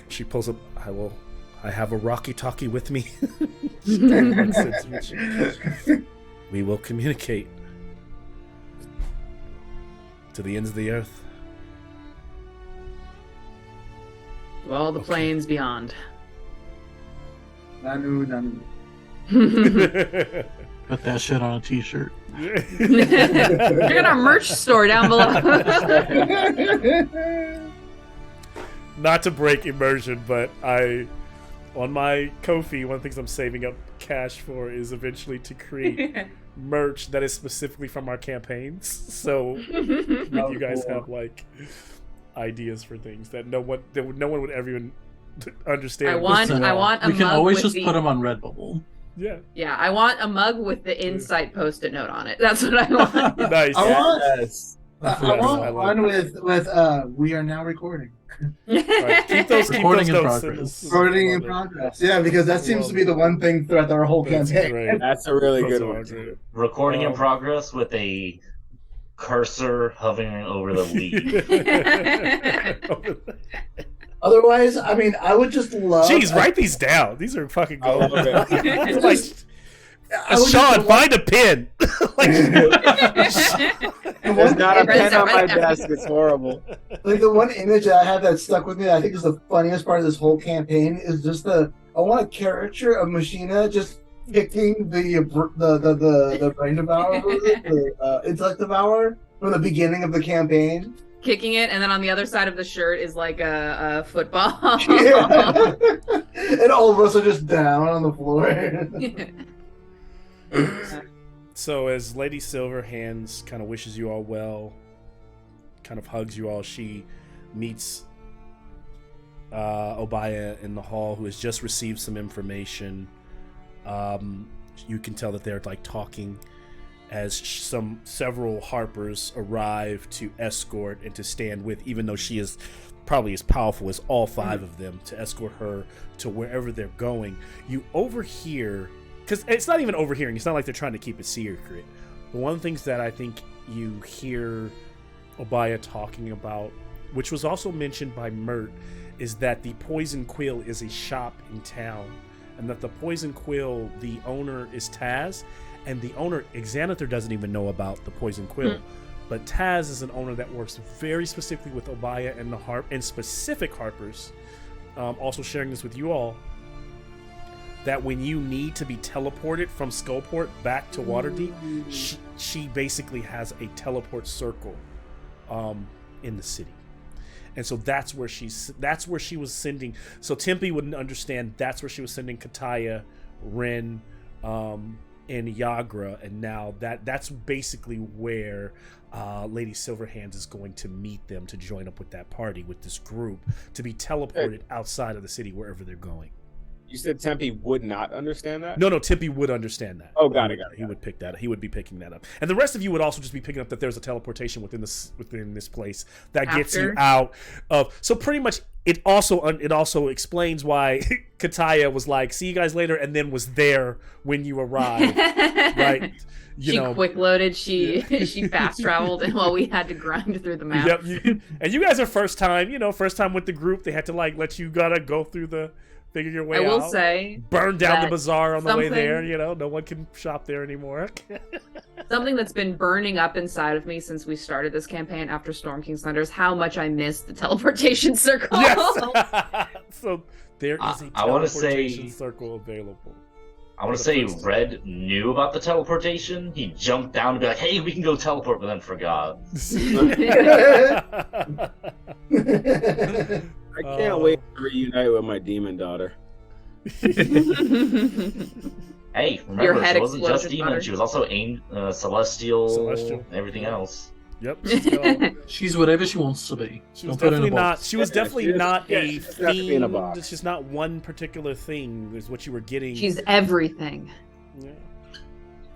S3: She pulls up. I have a walkie-talkie with me. We will communicate to the ends of the earth.
S1: To all the plains beyond.
S6: Nanu.
S2: Put that shit on a t-shirt.
S1: Get our merch store down below.
S3: Not to break immersion, but on my Ko-fi, one of the things I'm saving up cash for is eventually to create merch that is specifically from our campaigns. So you guys have ideas for things that no one would ever even understand.
S1: I want a mug.
S2: We can always just put them on Redbubble.
S1: Yeah, I want a mug with the insight post-it note on it. That's what I want.
S3: Nice.
S6: I want one with we are now recording.
S3: Right, keep those
S2: recording in
S3: notes.
S2: progress.
S6: Recording in progress. Yeah, because that seems to be the one thing throughout our whole campaign.
S3: Great.
S5: That's a really good one.
S4: Recording in progress with a cursor hovering over the lead.
S6: Otherwise, I mean, I would just love.
S3: Jeez, write these down. These are fucking gold.
S6: Sean,
S3: find a pen.
S5: There's not a pen on my desk. It's horrible.
S6: Like the one image that I have that stuck with me, that I think is the funniest part of this whole campaign, is just I want a caricature of Machina just kicking the brain devourer, the intellect devourer from the beginning of the campaign.
S1: Kicking it, and then on the other side of the shirt is like a football.
S6: Yeah. And all of us are just down on the floor.
S3: So as Lady Silverhands kind of wishes you all well, kind of hugs you all, she meets Obaya in the hall, who has just received some information. You can tell that they're talking, as several Harpers arrive to escort and to stand with, even though she is probably as powerful as all 5 of them, to escort her to wherever they're going. You overhear, because it's not even overhearing, it's not like they're trying to keep it secret. But one of the things that I think you hear Obaya talking about, which was also mentioned by Mert, is that the Poison Quill is a shop in town, and that the Poison Quill, the owner is Taz, and the owner, Xanathar, doesn't even know about the Poison Quill. But Taz is an owner that works very specifically with Obaya and and specific Harpers. Also sharing this with you all, that when you need to be teleported from Skullport back to Waterdeep, she basically has a teleport circle in the city. And so that's where she was sending. So Tempe wouldn't understand. That's where she was sending Kataya, Ren, and Yagra, and now that's basically where Lady Silverhands is going to meet them to join up with that party, with this group, to be teleported outside of the city wherever they're going.
S5: You said Tempe would not understand that?
S3: No, Tempe would understand that.
S5: Oh, got it.
S3: He would pick that. He would be picking that up, and the rest of you would also just be picking up that there's a teleportation within this place that gets you out of. So pretty much, it also explains why Kataya was like, "See you guys later," and then was there when you arrived, right? She
S1: quick loaded. She fast traveled, and while we had to grind through the map.
S3: Yep. And you guys are first time with the group. They had to let you gotta go through figure your way out.
S1: I will say,
S3: burn down the bazaar on the way there. No one can shop there anymore.
S1: Something that's been burning up inside of me since we started this campaign after Storm King's Thunder is how much I miss the teleportation circle.
S3: Yes. So there is a teleportation circle available.
S4: I want to say Red knew about the teleportation. He jumped down to be like, "Hey, we can go teleport," but then forgot.
S5: I can't wait to reunite with my demon daughter.
S4: Hey, remember, she wasn't just demon. She was also celestial, everything else.
S3: Yep.
S2: She's whatever she wants to be.
S3: She was definitely not a fiend. It's just not one particular thing is what you were getting.
S1: She's everything.
S3: Yeah.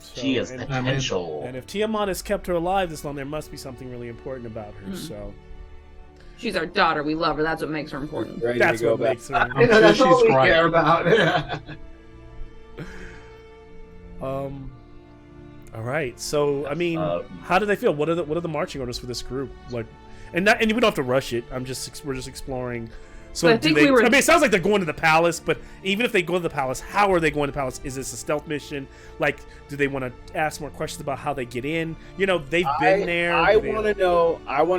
S3: So,
S4: she has potential.
S3: And if Tiamat has kept her alive this long, there must be something really important about her. So
S1: she's our daughter. We love her. That's what makes her important.
S3: That's what makes her.
S6: That's all we care about.
S3: All right. So I mean, how do they feel? What are the marching orders for this group? And we don't have to rush it. we're just exploring. So I mean, it sounds like they're going to the palace, but even if they go to the palace, how are they going to the palace? Is this a stealth mission? Do they want to ask more questions about how they get in? They've been there.
S5: I want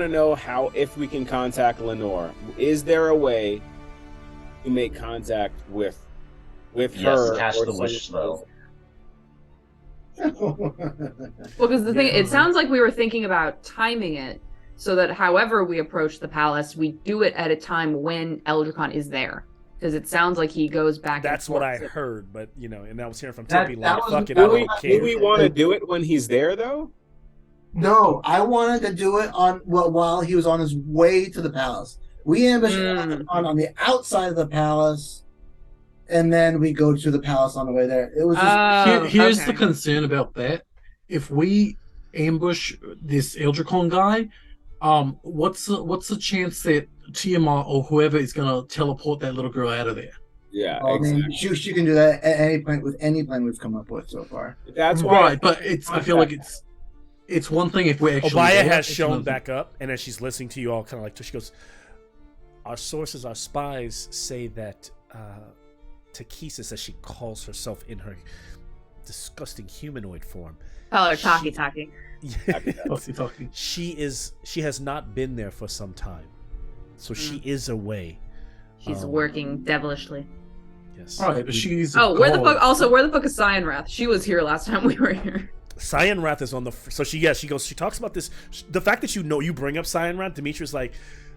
S5: to know how, if we can contact Lenore. Is there a way to make contact with her?
S4: Yes, cast the wish though.
S1: Well, because the thing, it sounds like we were thinking about timing it so that however we approach the palace, we do it at a time when Eldricon is there. Because it sounds like he goes back.
S3: That's what I heard, but and I was hearing from Tippy fuck it.
S5: Do we want to do it when he's there though?
S6: No, I wanted to do it while he was on his way to the palace. We ambushed on the outside of the palace. And then we go to the palace on the way there. It was just
S2: here's the concern about that. If we ambush this Eldricon guy, what's the chance that Tiamat or whoever is gonna teleport that little girl out of there?
S5: Yeah,
S6: exactly. I mean, she can do that at any point with any plan we've come up with so far.
S5: That's why.
S2: Right, but I feel like it's one thing if we actually.
S3: Obaya has shown back up, and as she's listening to you all, kind of she goes, "Our sources, our spies say that." Takesis, as she calls herself in her disgusting humanoid form.
S1: Call her Taki.
S3: She has not been there for some time. So she is away.
S1: She's working devilishly.
S3: Yes.
S2: All right, but she's
S1: where the fuck is Cyanrath? She was here last time we were here.
S3: Cyanrath is on the so she talks about this, the fact that you bring up Cyanrath. Demetrius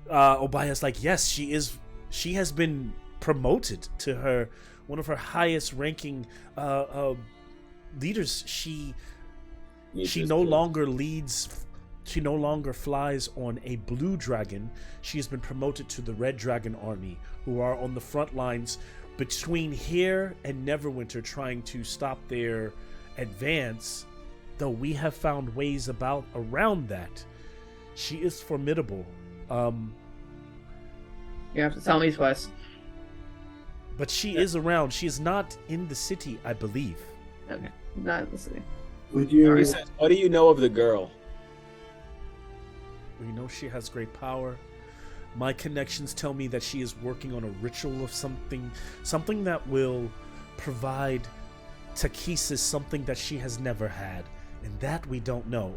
S3: Obaya's like, yes, she has been promoted to one of her highest ranking leaders. She no longer leads. She no longer flies on a blue dragon. She has been promoted to the red dragon army, who are on the front lines between here and Neverwinter, trying to stop their advance though we have found ways around that. She is formidable.
S1: You have to tell me twice.
S3: But she is around. She is not in the city, I believe.
S1: Okay, not listening.
S6: Would you?
S5: He says, what do you know of the girl?
S3: We know she has great power. My connections tell me that she is working on a ritual of something that will provide Takesis something that she has never had, and that we don't know.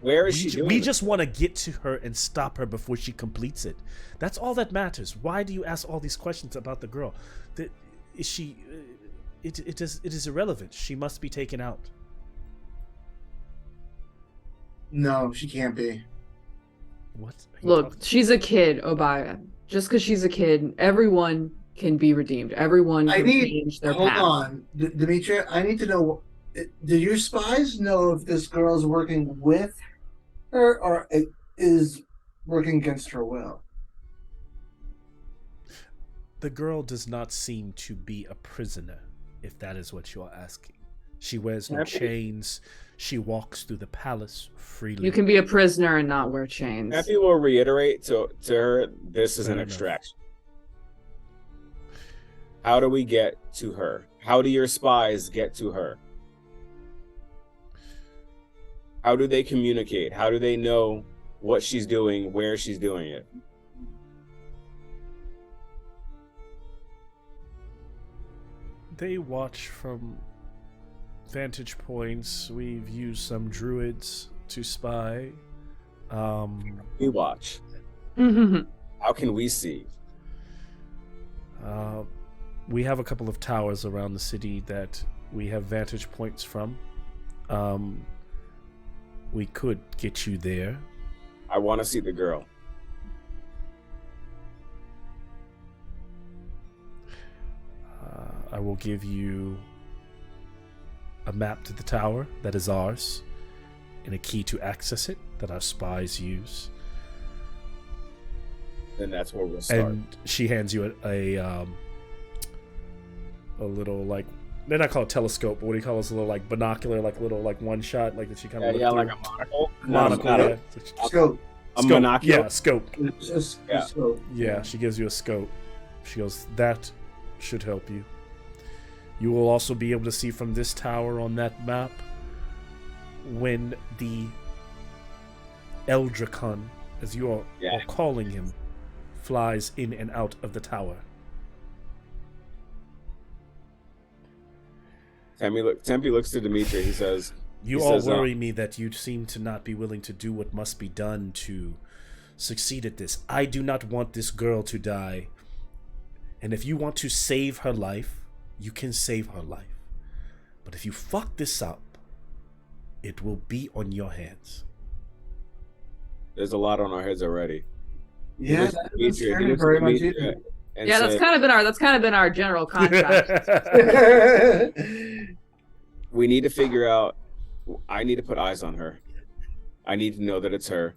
S5: Where is she doing
S3: We
S5: it?
S3: just want to get to her and stop her before she completes it. That's all that matters. Why do you ask all these questions about the girl? Is she? It is irrelevant. She must be taken out.
S6: No, she can't be.
S3: What? are you
S1: Look,
S3: talking-
S1: she's a kid, Obaya. Just because she's a kid, everyone can be redeemed. Everyone
S6: I
S1: can
S6: need.
S1: change their
S6: Hold
S1: path.
S6: on, Demetria. I need to know. Did your spies know if this girl's working with her or is working against her will?
S3: The girl does not seem to be a prisoner, if that is what you are asking. She wears no chains. She walks through the palace freely.
S1: You can be a prisoner and not wear chains.
S5: Happy will reiterate to her, this is
S3: Fair
S5: an
S3: enough.
S5: extraction. How do we get to her? How do your spies get to her? How do they communicate? How do they know what she's doing, where she's doing it?
S3: They watch from vantage points. We've used some druids to spy.
S5: We watch. How can we see?
S3: We have a couple of towers around the city that we have vantage points from. We could get you there.
S5: I want to see the girl.
S3: I will give you a map to the tower that is ours, and a key to access it that our spies use.
S5: Then that's where we'll start.
S3: And she hands you a little, like, they're not called telescope, but what do you call this? A little like binocular, like little like one shot, like that she kind of
S5: like a monocle.
S3: monocle.
S5: No,
S3: Yeah.
S6: Scope.
S5: a
S3: Scope.
S5: monocular.
S3: Yeah, scope.
S5: Yeah.
S6: Scope.
S3: Yeah, she gives you a scope. She goes, that should help you. You will also be able to see from this tower on that map when the Eldrakon, as you are calling him, flies in and out of the tower.
S5: Tempe looks to Dimitri. He says,
S3: You all worry me that you seem to not be willing to do what must be done to succeed at this. I do not want this girl to die. And if you want to save her life, you can save her life. But if you fuck this up, it will be on your hands.
S5: there's a lot on our heads already.
S6: Yeah,
S5: He
S6: that
S5: looks
S6: was
S5: to Dimitri,
S6: very
S5: he
S6: very much
S5: looks to Dimitri
S6: either.
S5: and
S1: Yeah,
S5: says,
S1: that's kind of been our general contract.
S5: we need to figure out. I need to put eyes on her. I need to know that it's her.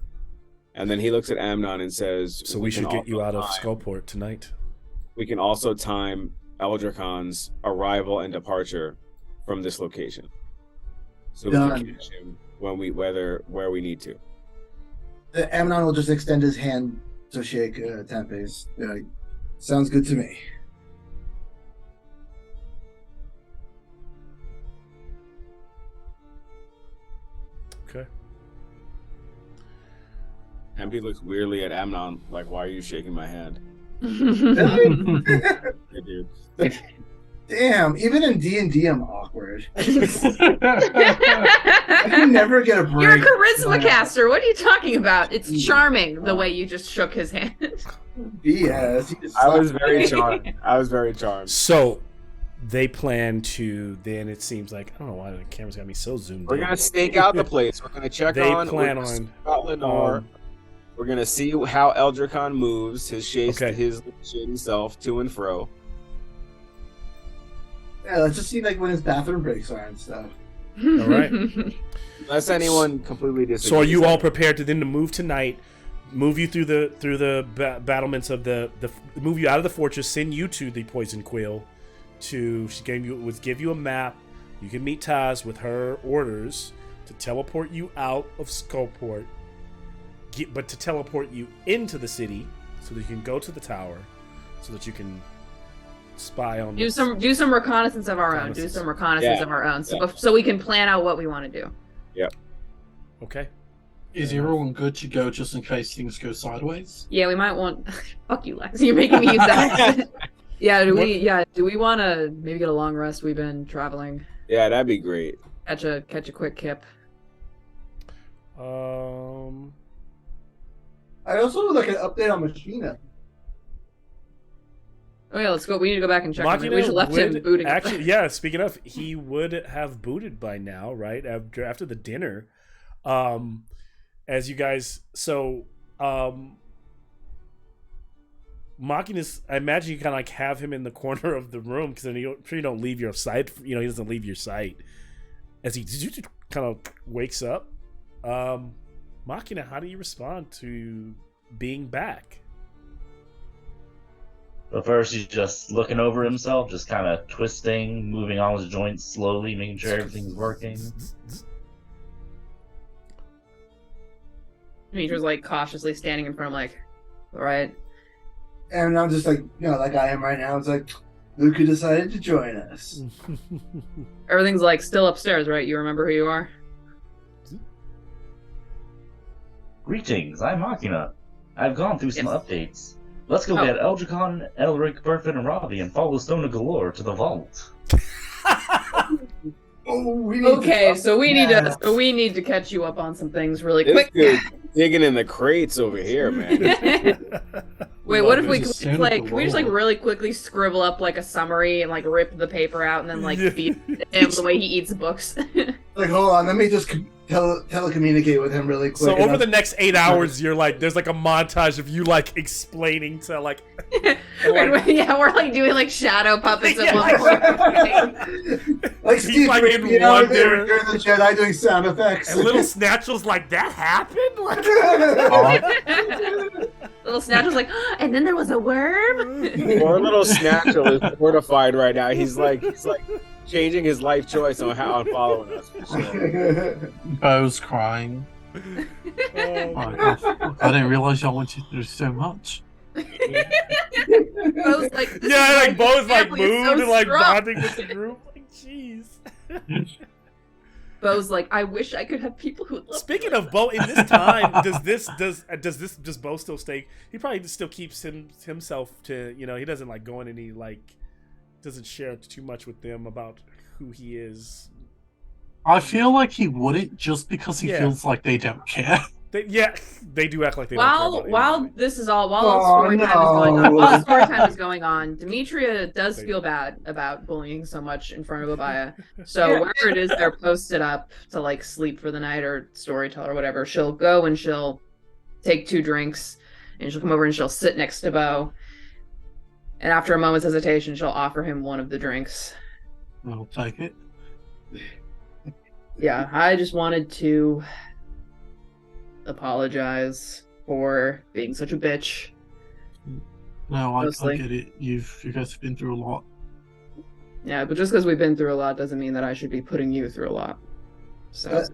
S5: And then he looks at Amnon and says,
S3: So we should get you out of
S5: time.
S3: Skullport tonight.
S5: We can also time Eldrakon's arrival and departure from this location, so we
S6: Done.
S5: can catch him when where we need to.
S6: Amnon will just extend his hand to shake Tempe's. Sounds good to me.
S3: Okay.
S5: Tempe looks weirdly at Amnon, like, "Why are you shaking my hand?" Hey, dude.
S6: Damn, even in D&D I'm awkward. I can never get a break.
S1: You're a charisma caster. What are you talking about? It's charming the way you just shook his hand.
S6: BS. He just
S5: I was
S6: slapped
S5: very
S6: me.
S5: charmed. I was very charmed.
S3: So they plan to then, it seems like, I don't know why the camera's got me so zoomed
S5: We're
S3: in.
S5: gonna stake out the place. We're gonna check
S3: They
S5: on.
S3: plan
S5: we're gonna
S3: on,
S5: scout out Lenore. We're gonna see how Eldrakon moves his
S3: Okay.
S5: his shady self to and fro.
S6: Yeah, let's just see like when his bathroom breaks are and stuff.
S3: All right.
S5: Unless anyone completely disagrees.
S3: So are you all prepared to then to move tonight? Move you through the battlements of the move you out of the fortress, send you to the Poison Quill. Give you a map, You can meet Taz with her orders to teleport you out of Skullport, but to teleport you into the city so that you can go to the tower, so that you can spy on.
S1: Do some reconnaissance of our own. Do some reconnaissance of our own, so we can plan out what we want to do.
S5: Yep.
S3: Okay.
S2: Is everyone good to go just in case things go sideways?
S1: Yeah, we might want. Fuck you, Lex. You're making me use that. Yeah. Do we want to maybe get a long rest? We've been traveling.
S5: Yeah, that'd be great.
S1: Catch a quick kip.
S6: I also would like an update on Machina.
S1: Oh yeah, let's go. We need to go back and check.
S3: Machina
S1: We should left him booting.
S3: Actually, yeah. Speaking of, he would have booted by now, right? After the dinner, as you guys. So, Machina's. I imagine you kind of like have him in the corner of the room because then you don't leave your sight. You know, he doesn't leave your sight. As he kind of wakes up, Machina, how do you respond to being back?
S4: But first, he's just looking over himself, just kind of twisting, moving all his joints slowly, making sure everything's working.
S1: Demetrius like cautiously standing in front of like, all right.
S6: And I'm just like, like I am right now. It's like, Luca decided to join us.
S1: Everything's like still upstairs, right? You remember who you are?
S4: Greetings, I'm Machina. I've gone through some updates. Let's go get Eldricon, Elric, Burfin, and Robbie and follow Stone of Galore to the vault.
S1: We need to catch you up on some things really quick.
S5: Digging in the crates over here, man.
S1: Wait, what if we just really quickly scribble up like a summary and like rip the paper out and then like feed him the way he eats books?
S6: Like, hold on, let me just telecommunicate with him really quick.
S3: So over the next 8 hours, you're like, there's like a montage of you like explaining to like,
S1: we're like doing like shadow puppets at one point.
S6: Like Steve
S3: like in
S6: Return
S3: wonder,
S6: of the Jedi doing sound effects.
S3: and little Snatchel's like, that happened? Like,
S1: Little Snatchel's like, and then there was a worm.
S5: Poor little Snatchel is mortified right now. He's like changing his life choice on following us.
S2: I was crying. I didn't realize y'all went through so much.
S1: Bo's like,
S3: Bo's like moved
S1: so
S3: and like
S1: strong.
S3: bonding with the group. Like, jeez.
S1: Bo's like, I wish I could have people who love
S3: Speaking of Bo, in this time, does Bo still stay? He probably still keeps himself to, he doesn't like go in any doesn't share too much with them about who he is.
S2: I feel like he wouldn't just because he feels like they don't care.
S3: They do act like they
S1: while
S3: don't care
S1: while this is all story time is going on, Demetria does feel bad about bullying so much in front of Obaya. So wherever it is they're posted up to like sleep for the night or storytell or whatever, she'll go and she'll take 2 drinks and she'll come over and she'll sit next to Bo. And after a moment's hesitation, she'll offer him one of the drinks.
S2: I'll take it.
S1: Yeah, I just wanted to apologize for being such a bitch.
S2: No, I get it. You guys have been through a lot.
S1: Yeah, but just because we've been through a lot doesn't mean that I should be putting you through a lot. So.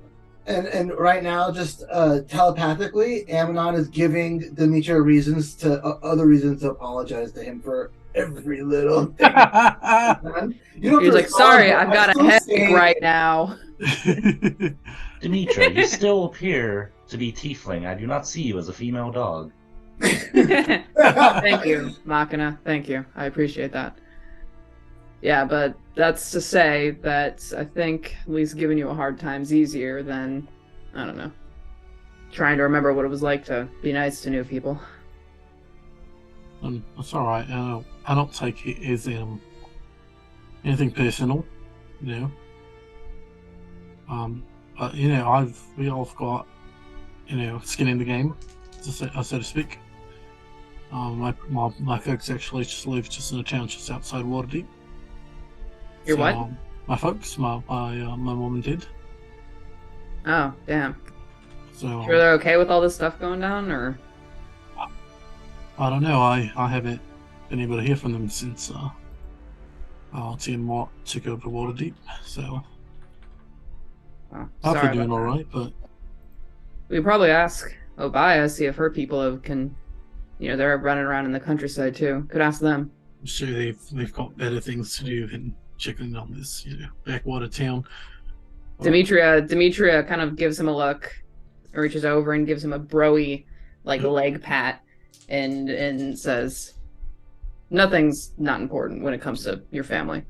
S6: And right now, just telepathically, Amnon is giving Demetria other reasons to apologize to him for every little thing.
S1: He's like, sorry, I've got a headache right now.
S4: Demetria, you still appear to be tiefling. I do not see you as a female dog.
S1: Thank you, Machina. Thank you. I appreciate that. Yeah, but that's to say that I think at least giving you a hard time's easier than, I don't know, trying to remember what it was like to be nice to new people.
S2: That's alright. I don't take it as anything personal, But we all got skin in the game, so to speak. My folks actually just live in a town just outside Waterdeep.
S1: Your what?
S2: My folks, my mom and dad.
S1: Oh, damn.
S2: So
S1: sure they're okay with all this stuff going down, or?
S2: I don't know. I haven't been able to hear from them since Tiamat took over Waterdeep. So
S1: Well,
S2: Harper
S1: sorry
S2: doing
S1: about
S2: all
S1: that.
S2: right, but
S1: We could probably ask Obaya, see if her people they're running around in the countryside too. Could ask them.
S2: I'm sure they've got better things to do than checking on this, backwater town.
S1: Demetria kind of gives him a look, reaches over and gives him a broy leg pat, and says, "Nothing's not important when it comes to your family."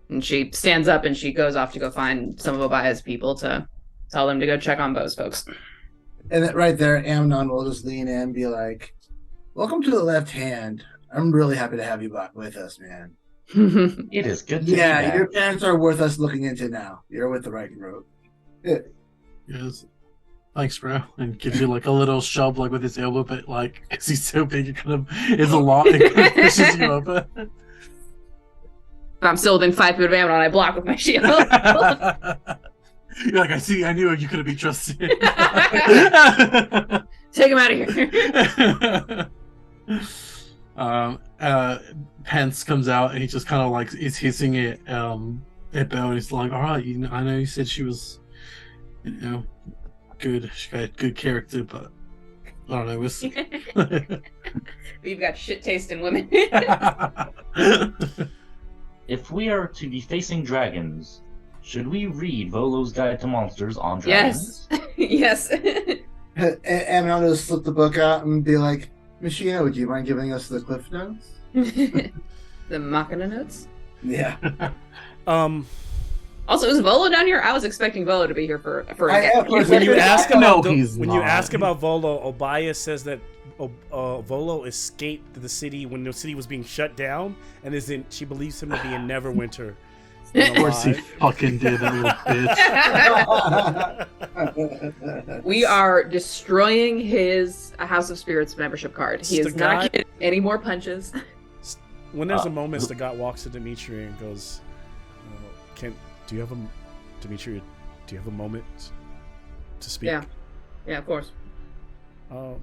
S1: And she stands up and she goes off to go find some of Obaya's people to tell them to go check on Bo's folks.
S6: And then right there, Amnon will just lean in and be like, "Welcome to the left hand. I'm really happy to have you back with us, man.
S4: It is good to be back.
S6: Your parents are worth us looking into now. You're with the right group."
S2: Yes. Thanks, bro. And gives you a little shove with his elbow, but as he's so big, it kind of is a lot. It kind of pushes you over.
S1: If I'm still within 5 feet of Amnon, I block with my shield.
S2: You're I see, I knew you couldn't be trusted.
S1: Take him out of here.
S2: Pence comes out and he just kind of is hissing at Belle, and he's like, "All right, I know you said she was, good. She got good character, but I don't know. We'll see."
S1: You've got shit taste in women.
S4: If we are to be facing dragons, should we read Volo's Guide to Monsters on Dragons?
S1: Yes.
S6: Amnon will slip the book out and be like, "Machina, would you mind giving us the cliff notes?"
S1: The Machina notes?
S6: Yeah.
S1: Also, is Volo down here? I was expecting Volo to be here for a
S3: When you ask about
S2: he's
S3: when
S2: not.
S3: you ask about Volo, Obaya says that Volo escaped the city when the city was being shut down, and she believes him to be in Neverwinter.
S2: Of course he fucking did, that little bitch.
S1: We are destroying his House of Spirits membership card. He is not getting any more punches.
S3: When there's a moment, Stagat walks to Demetria and goes, Demetria, do you have a moment to speak?"
S1: Yeah, of course.
S3: And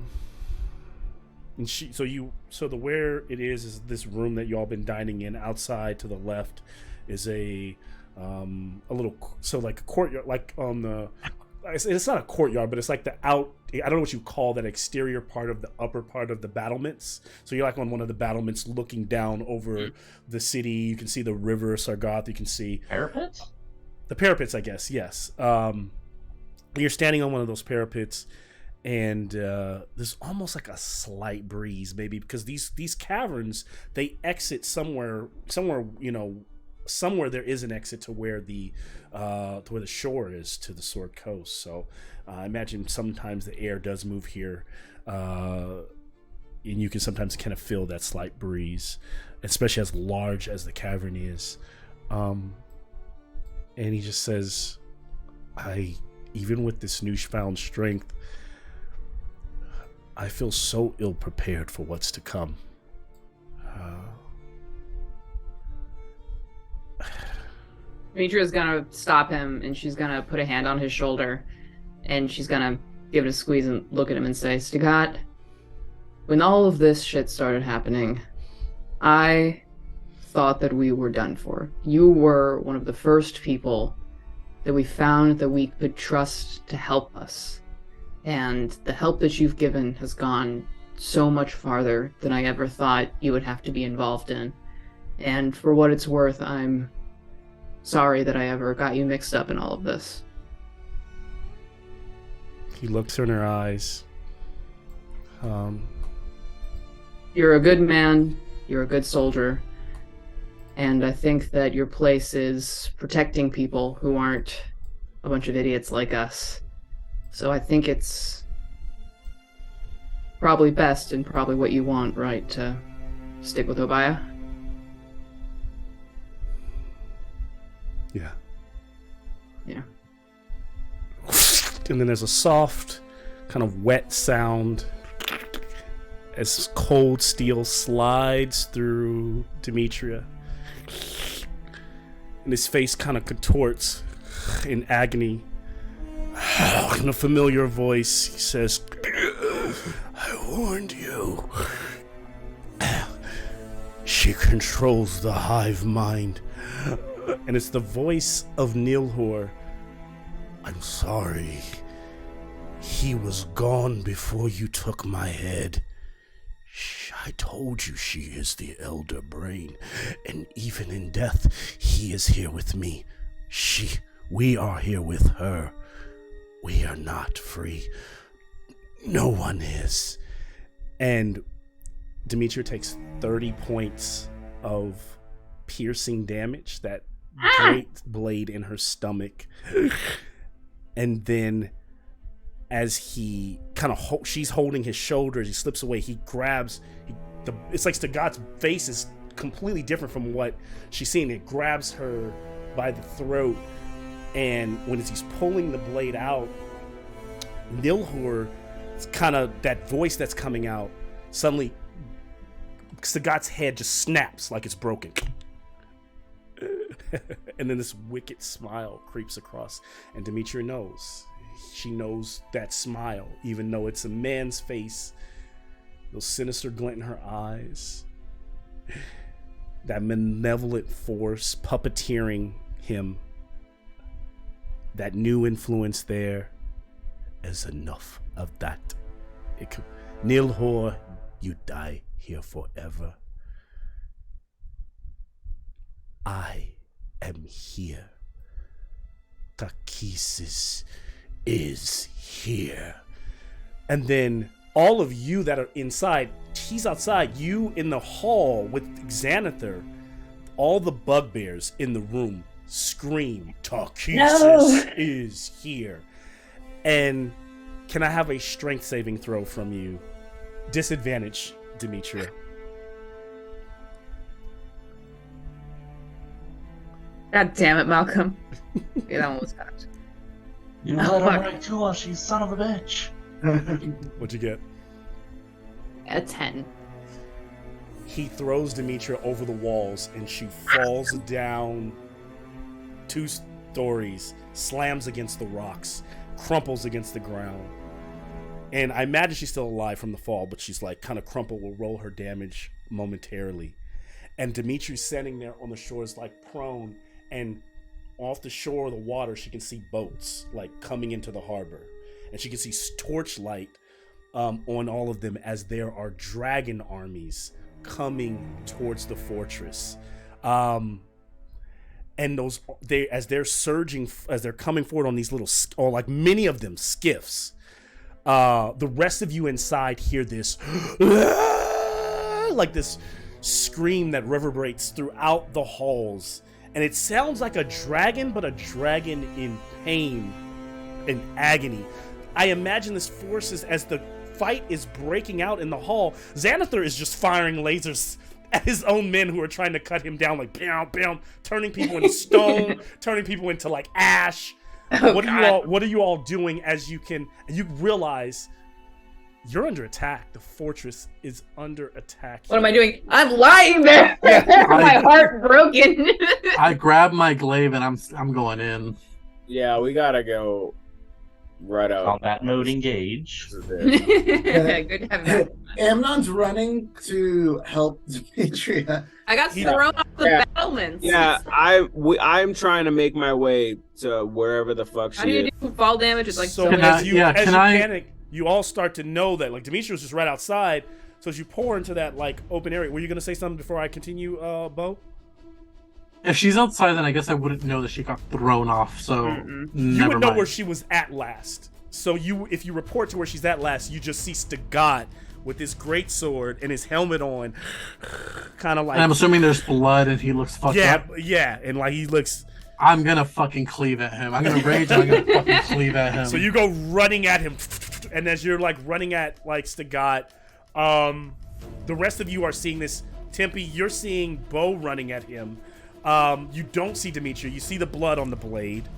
S3: where it is this room that y'all been dining in. Outside to the left is a little, a courtyard, it's not a courtyard, but it's the I don't know what you call that exterior part of the upper part of the battlements. So you're on one of the battlements looking down over the city. You can see the river Sargoth. You can see
S4: Parapets?
S3: The parapets, I guess, yes. You're standing on one of those parapets, and there's almost a slight breeze, maybe, because these caverns, they exit somewhere there is an exit to where the shore is, to the Sword Coast. So I imagine sometimes the air does move here, and you can sometimes kind of feel that slight breeze, especially as large as the cavern is. And he just says, even with this newfound strength, I feel so ill prepared for what's to come.
S1: Demetria's gonna stop him, and she's gonna put a hand on his shoulder, and she's gonna give it a squeeze and look at him and say, "Stagat, when all of this shit started happening, I thought that we were done for. You were one of the first people that we found that we could trust to help us. And the help that you've given has gone so much farther than I ever thought you would have to be involved in. And for what it's worth, I'm sorry that I ever got you mixed up in all of this."
S3: He looks her in her eyes.
S1: You're a good man, you're a good soldier, and I think that your place is protecting people who aren't a bunch of idiots like us. So I think it's probably best and probably what you want, right, to stick with Obaya?
S3: Yeah.
S1: Yeah.
S3: And then there's a soft, kind of wet sound as cold steel slides through Demetria. And his face kind of contorts in agony. In a familiar voice, he says, "I warned you. She controls the hive mind." And it's the voice of Nilhor. I'm sorry. He was gone before you took my head. I told you she is the elder brain, and even in death, he is here with me. We are here with her. We are not free. No one is. And Demetra takes 30 points of piercing damage, that great blade in her stomach. And then as he kind of she's holding his shoulders, he slips away, he grabs, it's like Stagat's face is completely different from what she's seeing. It grabs her by the throat, and when he's pulling the blade out, Nilhur, it's kind of that voice that's coming out, suddenly Sagat's head just snaps like it's broken. And then this wicked smile creeps across, and Demetra knows. She knows that smile, even though it's a man's face, those sinister glint in her eyes, that malevolent force puppeteering him, that new influence there is enough of that. Nilhor, you die here forever. I am here. Takesis is here. And then all of you that are inside, he's outside, you in the hall with Xanathar, all the bugbears in the room scream, Takesis is here. And can I have a strength saving throw from you? Disadvantage, Demetra.
S1: God damn it, Malcolm. Yeah, that one was bad.
S4: You let her right to us, you son of a bitch.
S3: What'd you get?
S1: A 10.
S3: He throws Demetra over the walls, and she falls down 2 stories, slams against the rocks, crumples against the ground. And I imagine she's still alive from the fall, but she's like kind of crumpled, will roll her damage momentarily. And Demetri's standing there on the shore, is like prone, and off the shore of the water, she can see boats like coming into the harbor, and she can see torchlight on all of them as there are dragon armies coming towards the fortress. And as they're surging, as they're coming forward on these little, or like many of them skiffs, the rest of you inside hear this like this scream that reverberates throughout the halls, and it sounds like a dragon, but a dragon in pain and agony. I imagine this force is, as the fight is breaking out in the hall, Xanathar is just firing lasers at his own men who are trying to cut him down, like bam, bam, turning people into stone, turning people into like ash. What are you all doing as you realize you're under attack? The fortress is under attack.
S1: What am I doing? I'm lying there. My heart broken.
S2: I grab my glaive and I'm going in.
S5: Yeah, we gotta go right out.
S4: Combat mode engage.
S1: Good to have that.
S6: Amnon's running to help Demetria.
S1: I got thrown off the battlements.
S5: Yeah, I'm trying to make my way to wherever the fuck
S1: How
S5: she
S1: do
S5: is.
S1: you do fall damage? It's like
S3: so
S1: so
S3: as you panic, you all start to know that like Demetra was just right outside. So as you pour into that like open area, were you gonna say something before I continue, Bo?
S2: If she's outside, then I guess I wouldn't know that she got thrown off. So
S3: you would know where she was at last. So if you report to where she's at last, you just see Stagat with his great sword and his helmet on, kind of like.
S2: And I'm assuming there's blood and he looks fucked up.
S3: Yeah, and like he looks.
S2: I'm gonna fucking cleave at him. I'm gonna rage and I'm gonna fucking cleave at him.
S3: So you go running at him, and as you're like running at like Stagat, the rest of you are seeing this. Tempe, you're seeing Bo running at him. You don't see Demetra. You see the blood on the blade.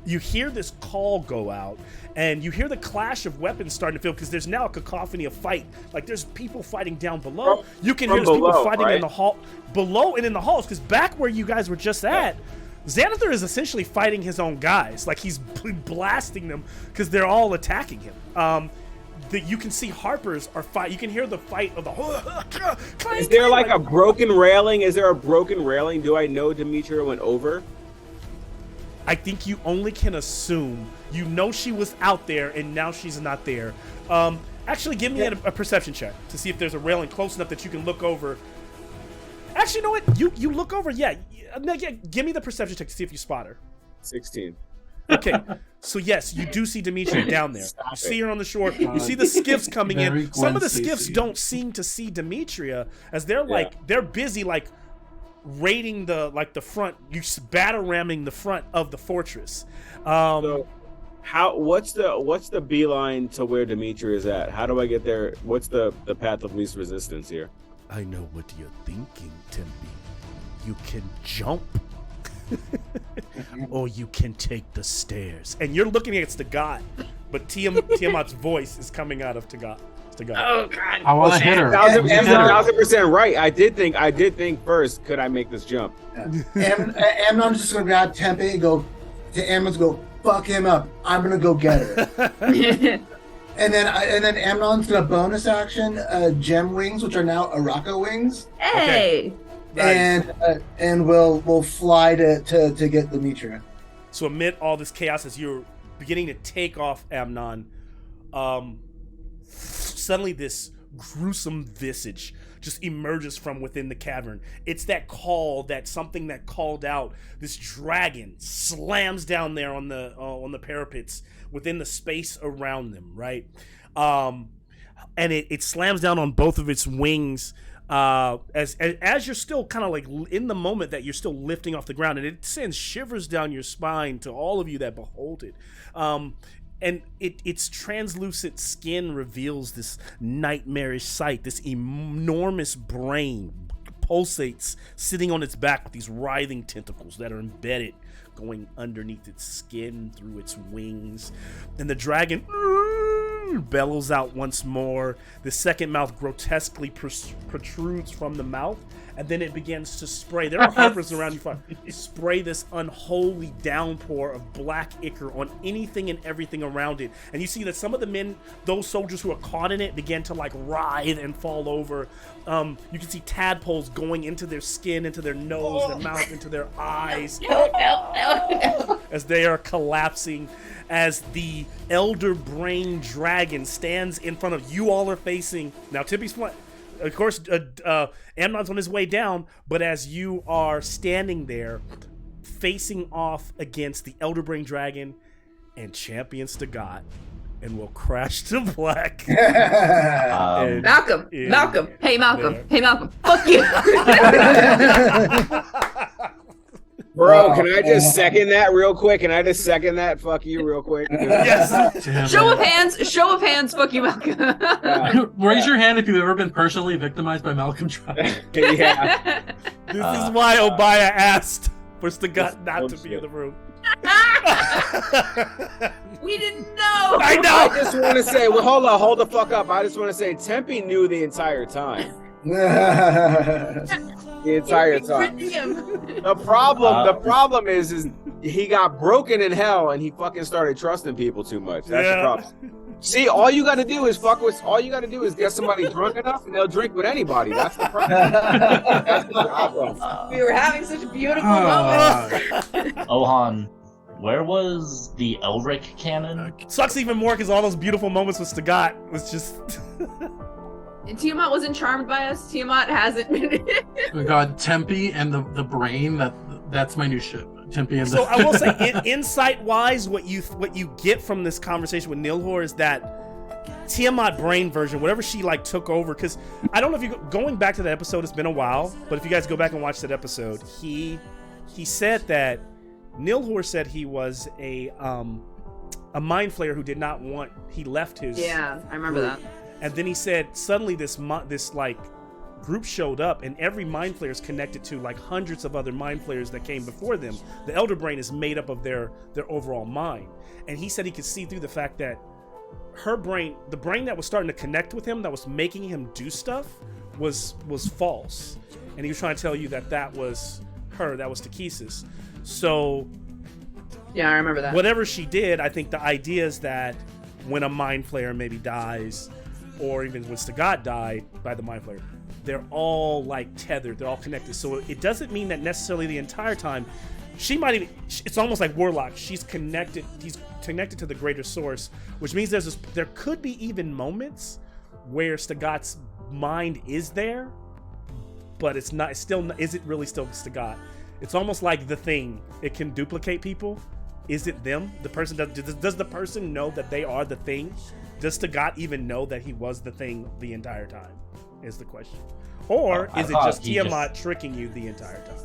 S3: You hear this call go out, and you hear the clash of weapons starting to feel, because there's now a cacophony of fight. Like there's people fighting down below. You can hear people fighting in the hall below and in the halls, because back where you guys were just at, Xanathar is essentially fighting his own guys. Like he's blasting them because they're all attacking him. You can see Harper's are fight. You can hear the fight of the.
S5: Is there like a broken railing? Is there a broken railing? Do I know Demetra went over?
S3: I think you only can assume. You know she was out there, and now she's not there. Actually, give me a perception check to see if there's a railing close enough that you can look over. Actually, you know what? You look over. Yeah. Give me the perception check to see if you spot her.
S5: 16.
S3: Okay, so yes, you do see Demetria down there. You see her on the shore. You see the skiffs coming in. Some of the skiffs don't seem to see Demetria as they're they're busy raiding the front. You battle ramming the front of the fortress.
S5: So what's the beeline to where Demetria is at? How do I get there? What's the path of least resistance here?
S3: I know what you're thinking, Tempe. You can jump. Or you can take the stairs. And you're looking at Tagat, but Tiamat's voice is coming out of Tagat.
S1: Oh God!
S2: I want to hit her.
S5: 1,000% right. I did think first. Could I make this jump?
S6: Amnon's just gonna grab Tempe and go to Amnon's. Go fuck him up. I'm gonna go get her. and then Amnon's gonna bonus action gem wings, which are now Araka wings.
S1: Hey.
S3: Okay. Nice.
S6: And we'll fly to get Demetria.
S3: So amid all this chaos, as you're beginning to take off, Amnon, suddenly this gruesome visage just emerges from within the cavern. It's that something that called out. This dragon slams down there on the parapets within the space around them, right? And it slams down on both of its wings. As you're still kind of like in the moment that you're still lifting off the ground, and it sends shivers down your spine to all of you that behold it. And its translucent skin reveals this nightmarish sight. This enormous brain pulsates, sitting on its back with these writhing tentacles that are embedded, going underneath its skin through its wings. And the dragon bellows out once more. The second mouth grotesquely protrudes from the mouth, and then it begins to spray. There are Harpers around you. Spray this unholy downpour of black ichor on anything and everything around it. And you see that some of the men, those soldiers who are caught in it, begin to writhe and fall over. You can see tadpoles going into their skin, into their nose, their mouth, into their eyes.
S1: No.
S3: As they are collapsing, as the elder brain dragon stands in front of you. All are facing now. Tippy's flying. Of course, Amnon's on his way down, but as you are standing there, facing off against the elder brain dragon and champions to God, and will crash to black.
S1: Malcolm. Hey, Malcolm. Fuck you.
S5: Bro, can I just second that real quick? Can I just second that? Fuck you real quick.
S3: Yes.
S1: Show of hands. Fuck you, Malcolm.
S2: Raise your hand if you've ever been personally victimized by Malcolm Trout.
S5: Yeah.
S3: This is why Obaya asked for Stagat not to be in the room.
S1: We didn't know.
S3: I know.
S5: I just want to say, hold the fuck up. I just want to say, Tempe knew the entire time. The entire time. The problem is he got broken in hell and he fucking started trusting people too much. That's the problem. See, all you got to do is get somebody drunk enough and they'll drink with anybody. That's the problem. That's the problem.
S1: We were having such beautiful moments.
S4: Ohan, where was the Elric cannon?
S3: Sucks even more because all those beautiful moments with Stagat was just.
S1: And Tiamat wasn't charmed by us. Tiamat hasn't been.
S2: Oh God, Tempe and the brain. That's my new ship. Tempe and
S3: So I will say, insight-wise, what you get from this conversation with Nilhor is that Tiamat brain version, whatever she took over. Because I don't know if you going back to that episode. It's been a while, but if you guys go back and watch that episode, he said that Nilhor said he was a mind flayer who did not want. He left his.
S1: Yeah, I remember that.
S3: And then he said suddenly this group showed up, and every mind flayer is connected to hundreds of other mind flayers that came before them. The elder brain is made up of their overall mind. And he said he could see through the fact that her brain, the brain that was starting to connect with him, that was making him do stuff, was false. And he was trying to tell you that was her, that was Takesis. So
S1: yeah, I remember that.
S3: Whatever she did, I think the idea is that when a mind flayer maybe dies, or even when Stagat died by the mind flayer, they're all tethered, they're all connected. So it doesn't mean that necessarily the entire time she might even. It's almost like Warlock. She's connected. He's connected to the greater source, which means there could be even moments where Stagat's mind is there, but it's not. It's still. Is it really still Stagat? It's almost like the Thing. It can duplicate people. Is it them? The person does the person know that they are the Thing? Does Stagat even know that he was the Thing the entire time? Is the question. Or is it just Tiamat tricking you the entire time?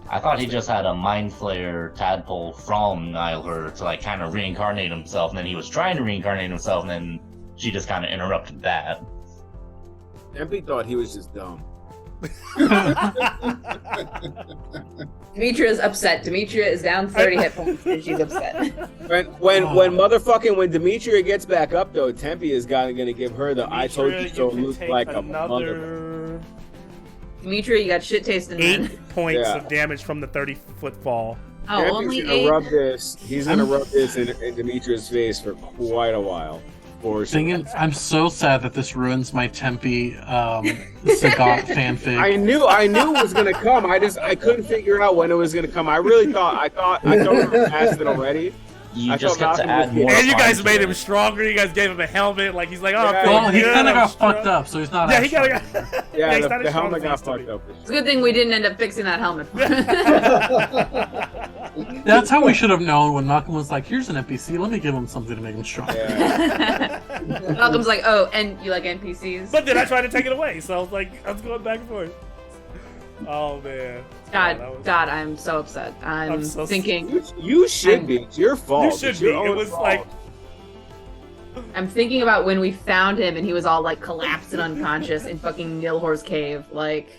S4: I thought he just had a mind flayer tadpole from Nilher to like kind of reincarnate himself, and then he was trying to reincarnate himself, and then she just kind of interrupted that.
S5: Tempe thought he was just dumb.
S1: Demetria's upset. Demetria is down 30 hit points and she's upset.
S5: When Demetria gets back up though, Tempe is gonna give her the
S3: Demetria,
S5: I told you so look like a mother.
S3: another
S1: Demetria, you got shit tasting.
S3: 8 points of damage from the 30-foot fall.
S1: Oh,
S5: Tempe's
S1: only
S5: gonna
S1: 8?
S5: rub this. He's gonna rub this in Demetria's face for quite a while.
S2: I'm so sad that this ruins my Tempe Sagat fanfic.
S5: I knew it was gonna come. I couldn't figure out when it was gonna come. I thought we were past it already.
S4: You just get to add more.
S3: And you guys made him
S4: it.
S3: stronger. You guys gave him a helmet. Like he's like, oh,
S5: Yeah.
S2: Well, he
S3: good,
S2: kind of
S3: I'm
S2: got
S3: strong.
S2: fucked up, so he's not.
S3: Yeah, he
S2: actually-
S3: kind of got.
S5: Yeah,
S3: he's not
S5: the
S3: as strong
S5: helmet
S3: as he
S5: got
S3: used to
S5: fucked
S3: be.
S5: up.
S1: It's a good thing we didn't end up fixing that helmet.
S2: That's how we should have known when Malcolm was like, "Here's an NPC. Let me give him something to make him strong."
S5: Yeah.
S1: Malcolm's like, oh, and you like NPCs?
S3: But then I tried to take it away, so I was like, I was going back and forth. Oh man.
S1: God,
S3: that was-
S1: God, I'm so upset. I'm
S3: so
S1: thinking.
S5: You should be. It's your fault.
S3: You should
S5: It's
S3: be.
S5: your
S3: It
S5: own
S3: was
S5: fault.
S3: like.
S1: I'm thinking about when we found him and he was all like collapsed and unconscious in fucking Nilhor's cave. Like,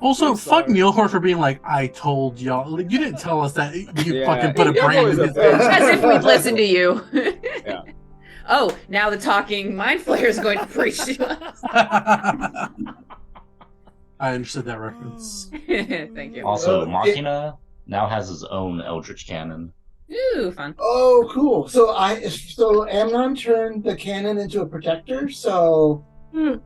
S2: Also,
S3: I'm
S2: fuck
S3: sorry.
S2: Neilhor for being like, "I told y'all." Like, you didn't tell us that. You
S5: Yeah.
S2: fucking put a
S5: Neilhor
S2: brain
S5: is
S2: in
S5: a
S2: his
S5: bitch.
S1: as if we'd listen to you.
S5: Yeah.
S1: Oh, now the talking mind flayer is going to preach to us.
S2: I understood that reference.
S1: Thank you.
S4: Also, Machina now has his own Eldritch Cannon.
S1: Ooh, fun.
S6: Oh, cool. So Amnon turned the cannon into a protector. So yeah,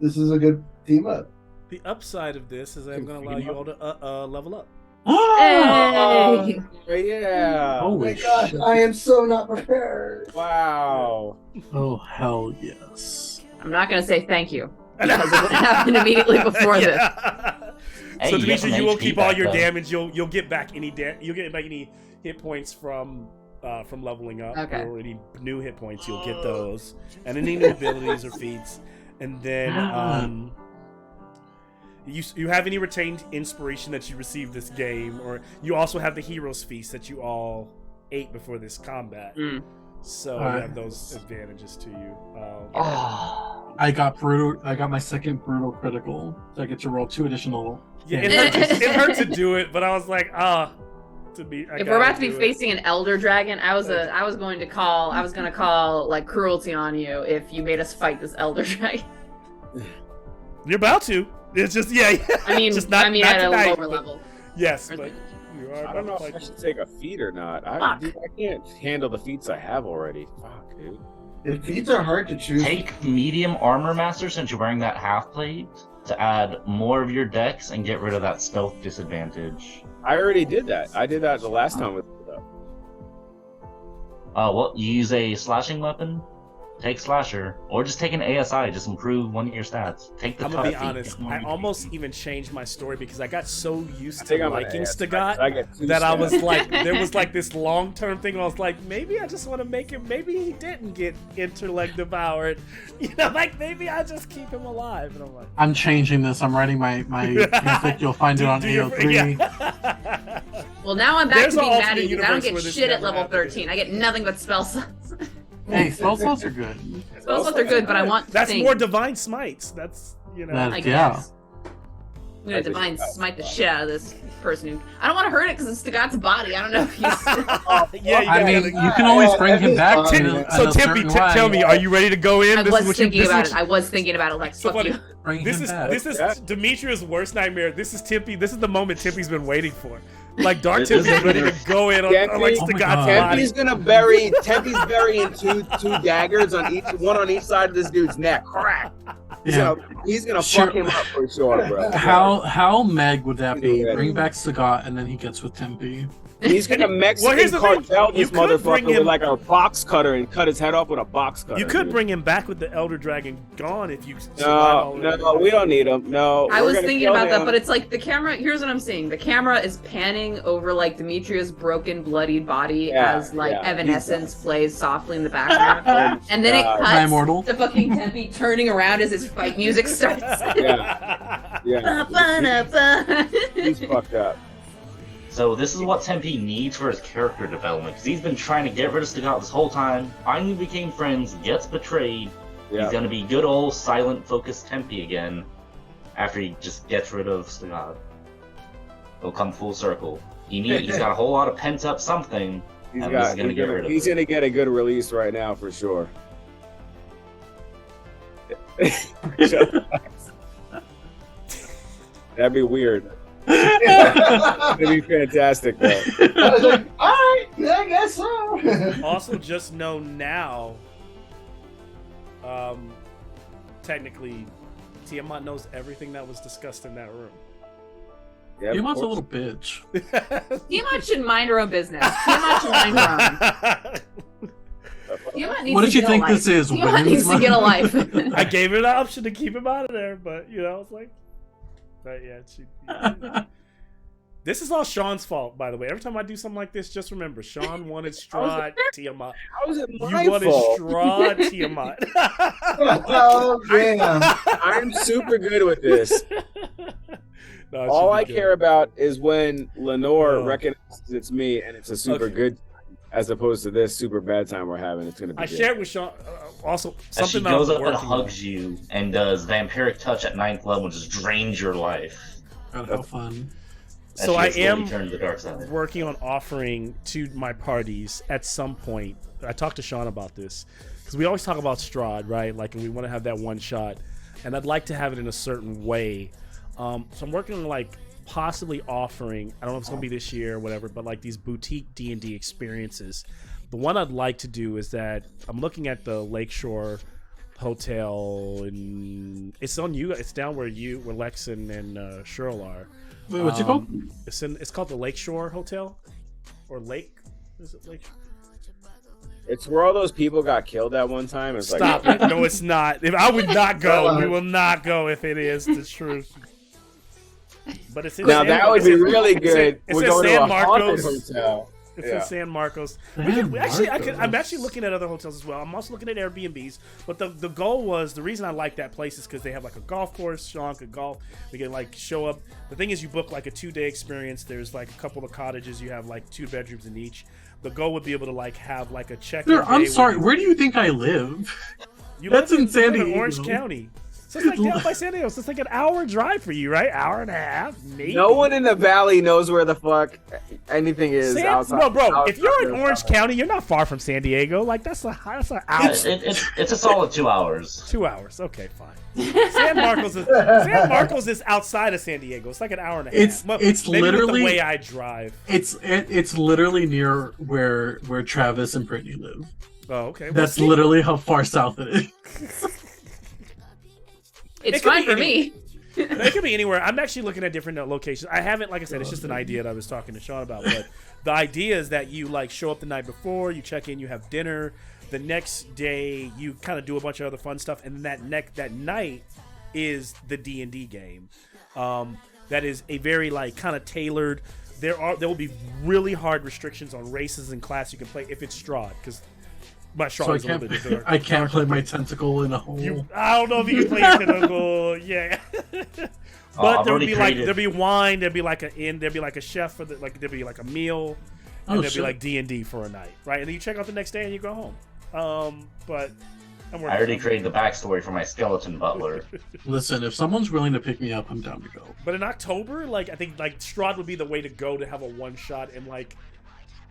S6: this is a good team up.
S3: The upside of this is I'm going to allow you all to level up.
S1: Hey!
S5: Yeah.
S6: Oh my
S2: Holy
S6: gosh,
S2: shit.
S6: I am so not prepared.
S5: Wow.
S2: Oh hell yes.
S1: I'm not going to say thank you because of what happened immediately before this.
S4: Hey,
S3: So
S4: you get some
S3: Demetria, you will
S4: HP
S3: keep all
S4: back,
S3: your
S4: though.
S3: damage. You'll get back any hit points from leveling up,
S1: Okay.
S3: or any new hit points. You'll get those, and any new abilities or feats, and then you have any retained inspiration that you received this game, or you also have the hero's feast that you all ate before this combat.
S1: Mm.
S3: So
S2: Alright.
S3: you have those advantages to you.
S4: Oh,
S2: I got brutal. I got my second brutal critical. So I get to roll 2 additional.
S3: Yeah, it
S2: damage.
S3: hurt to do it, but I was like,
S1: If we're about to be facing an elder dragon, I was going to call like cruelty on you if you made us fight this elder dragon.
S3: You're about to. It's just
S1: I mean,
S3: just not
S1: at
S3: tonight,
S1: a lower
S3: but-
S1: level.
S3: Yes, but you are
S5: I don't know
S3: about
S5: if
S3: to
S5: I
S3: fight.
S5: should take a feat or not.
S1: Fuck.
S5: Dude, I can't handle the feats I have already. Fuck, dude.
S6: The feats are hard to choose.
S4: take medium armor master since you're wearing that half plate to add more of your dex and get rid of that stealth disadvantage.
S5: I already did that. I did that the last time with
S4: Well, you use a slashing weapon, take slasher, or just take an ASI. Just improve one of your stats. Take the
S3: I'm gonna be
S4: tough feat,
S3: honest.
S4: get one
S3: I
S4: of your
S3: almost
S4: feat.
S3: even changed my story because I got so used
S5: I
S3: to
S5: think I'm an
S3: liking
S5: ass.
S3: Stagat
S5: I get 2
S3: that I
S5: stats.
S3: was like, there was like this long-term thing. Where I was like, maybe I just want to make him. Maybe he didn't get intellect devoured. Like maybe I just keep him alive. And I'm like,
S2: I'm changing this. I'm writing my fanfic. You'll find it on
S3: do your-
S2: AO3.
S3: yeah.
S1: Well, now I'm back
S3: There's
S1: to
S3: an
S1: being mad
S3: alternate
S1: at you because I don't
S3: universe where
S1: get
S3: this
S1: shit at
S3: never
S1: level
S3: happened.
S1: 13. I get nothing but spell slots.
S2: Hey, spell slots are good.
S1: Spell slots are good, but I want
S3: That's
S1: things.
S3: more divine smites. That's
S2: That-
S1: I
S2: Yeah.
S1: guess. I'm gonna divine smite the shit out of this person who. I don't want to hurt it because it's Stagat's body. I don't know if he's.
S3: yeah. You
S2: I
S3: gotta-
S2: mean, you can always bring him back
S6: Tim-
S2: in
S3: so
S2: a
S3: Tempe,
S2: certain way.
S3: tell me, are you ready to go in?
S1: I
S3: This
S1: was
S3: is what you-
S1: thinking
S3: this is
S1: about
S3: what
S1: it.
S3: you-
S1: I was thinking about it. Like,
S3: So
S1: fuck
S3: funny.
S1: you.
S2: Bring
S3: This
S2: him
S3: is
S2: back.
S3: this is
S5: Yeah.
S3: Demetria's worst nightmare. This is Tempe. This is the moment Tempe's been waiting for. Like Dark
S4: This
S3: Tempe's
S4: is-
S3: ready to go in on like
S5: Tempe-
S3: the
S2: Oh my
S3: God's
S2: God.
S3: body.
S5: Tempe's burying two daggers on each one on each side of this dude's neck. Crack. He's gonna
S2: Sure.
S5: fuck him up for sure, bro.
S2: How mag would that be?
S5: Yeah.
S2: Bring back Sagat and then he gets with Tempe.
S5: He's gonna Mexican
S3: here's the thing.
S5: cartel
S3: You
S5: this
S3: could bring
S5: motherfucker
S3: him-
S5: with like a box cutter and cut his head off with a box cutter.
S3: You could
S5: dude.
S3: bring him back with the Elder Dragon gone if you.
S5: No, we don't need him. No,
S1: I
S5: we're
S1: was
S5: gonna
S1: thinking
S5: kill
S1: about that,
S5: him.
S1: but it's like the camera. Here's what I'm seeing: the camera is panning over like Demetria's broken, bloodied body as like Evanescence plays softly in the background, and then it
S5: God.
S2: Hi,
S1: cuts
S2: Immortal.
S1: to fucking Tempe turning around as his fight music starts.
S5: Yeah,
S1: Ba-ba-da-ba.
S5: he's fucked up.
S4: So this is what Tempe needs for his character development, because he's been trying to get rid of Sagat this whole time, finally became friends, gets betrayed.
S5: Yeah.
S4: He's gonna be good old silent focused Tempe again, after he just gets rid of Sagat. He'll come full circle. He's got a whole lot of pent up something,
S5: He's
S4: gonna get rid of
S5: he's
S4: it.
S5: gonna get a good release right now for sure. That'd be weird. That'd be fantastic though.
S6: I was like, all right, yeah, I guess so.
S3: Also, just know now, technically, Tiamat knows everything that was discussed in that room.
S5: Yeah, of
S2: Tiamat's a
S5: course.
S2: little bitch.
S1: Tiamat should mind her own business. Tiamat should mind her own. Tiamat needs
S2: What
S1: to
S2: did you
S1: get a
S2: think
S1: life.
S2: this is?
S1: Tiamat
S2: women's
S1: needs to get a
S2: month?
S1: life.
S3: I gave her the option to keep him out of there, but it's like, but yeah, this is all Sean's fault, by the way. Every time I do something like this, just remember Sean wanted Strahd Tiamat.
S5: How is it
S3: You
S5: my
S3: wanted
S5: fault?
S3: Strahd Tiamat.
S6: Oh damn!
S5: I'm super good with this.
S3: No, it
S5: All
S3: should
S5: I
S3: be
S5: care
S3: good.
S5: about is when Lenore
S3: Oh.
S5: recognizes it's me and it's a super
S3: Okay.
S5: good time, as opposed to this super bad time we're having. It's gonna be
S3: I
S5: good.
S3: shared with Sean also
S4: As she
S3: something that
S4: goes
S3: I'm
S4: up and
S3: working on.
S4: hugs you and does vampiric touch at 9th level, just drains your life.
S2: God, how fun.
S4: As
S3: So
S4: she
S3: I
S4: gets slowly
S3: am
S4: turned to the dark side.
S3: working on offering to my parties at some point. I talked to Sean about this because we always talk about Strahd, right? Like, and we want to have that one shot, and I'd like to have it in a certain way. So I'm working on like possibly offering. I don't know if it's gonna be this year or whatever, but like these boutique D&D experiences. The one I'd like to do is that I'm looking at the Lakeshore Hotel, and it's on you. It's down where Lex and Cheryl are.
S2: Wait, what's it called?
S3: It's called the Lakeshore Hotel, or Lake. Is it Lake?
S5: It's where all those people got killed at one time. It's
S3: Stop
S5: like
S3: it! No, it's not. If I would not go, we will not go if it is the truth. But it's in
S5: now
S3: San,
S5: that would be really good.
S3: It's
S5: We're
S3: in
S5: going
S3: San
S5: to a haunted
S3: Marcos.
S5: hotel.
S3: It's
S5: Yeah.
S3: in San Marcos.
S2: San
S3: I'm actually looking at other hotels as well. I'm also looking at Airbnbs. But the goal was, the reason I like that place is because they have like a golf course. Sean could golf. We can like show up. The thing is, you book like a 2-day experience. There's like a couple of cottages. You have like 2 bedrooms in each. The goal would be able to like have like a check-in
S2: Sir, I'm
S3: day
S2: sorry.
S3: where
S2: Where do you think I live?
S3: you
S2: That's
S3: live
S2: in San
S3: you live
S2: Diego.
S3: Orange County. So it's like down by San Diego. So it's like an hour drive for you, right? Hour and a half, maybe.
S5: No one in the valley knows where the fuck anything is outside.
S3: No, bro.
S5: outside
S3: If you're in
S5: of
S3: Orange
S5: the valley.
S3: County, you're not far from San Diego. Like that's an hour.
S4: It's a solid 2 hours.
S3: 2 hours. Okay, fine. San Marcos is outside of San Diego. It's like an hour and a half.
S2: It's
S3: Maybe with
S2: literally
S3: the way I drive.
S2: It's literally near where Travis and Brittany live.
S3: Oh, okay. Well,
S2: That's
S3: see,
S2: literally how far south it is.
S1: It's
S3: It could
S1: fine
S3: be
S1: for me.
S3: it could be anywhere. I'm actually looking at different locations. I haven't, like I said, it's just an idea that I was talking to Sean about. But the idea is that you like show up the night before, you check in, you have dinner. The next day, you kind of do a bunch of other fun stuff, and then that night is the D&D game. That is a very like kind of tailored. There will be really hard restrictions on races and class you can play if it's Strahd, because my
S2: So
S3: Strahd is a little bit different.
S2: I can't play my tentacle in a hole.
S3: I don't know if you can play your tentacle. Yeah. But
S4: I've
S3: there would
S4: already
S3: be like
S4: created-
S3: there'd be wine, there'd be like there'd be like a chef for there'd be like a meal, and
S2: Oh,
S3: there'd
S2: shit.
S3: be like D&D for a night, right? And then you check out the next day and you go home. But I'm working
S4: I already
S3: on it.
S4: created the backstory for my skeleton butler.
S2: Listen, if someone's willing to pick me up, I'm down to go.
S3: But in October, like I think like Strahd would be the way to go to have a one shot, and like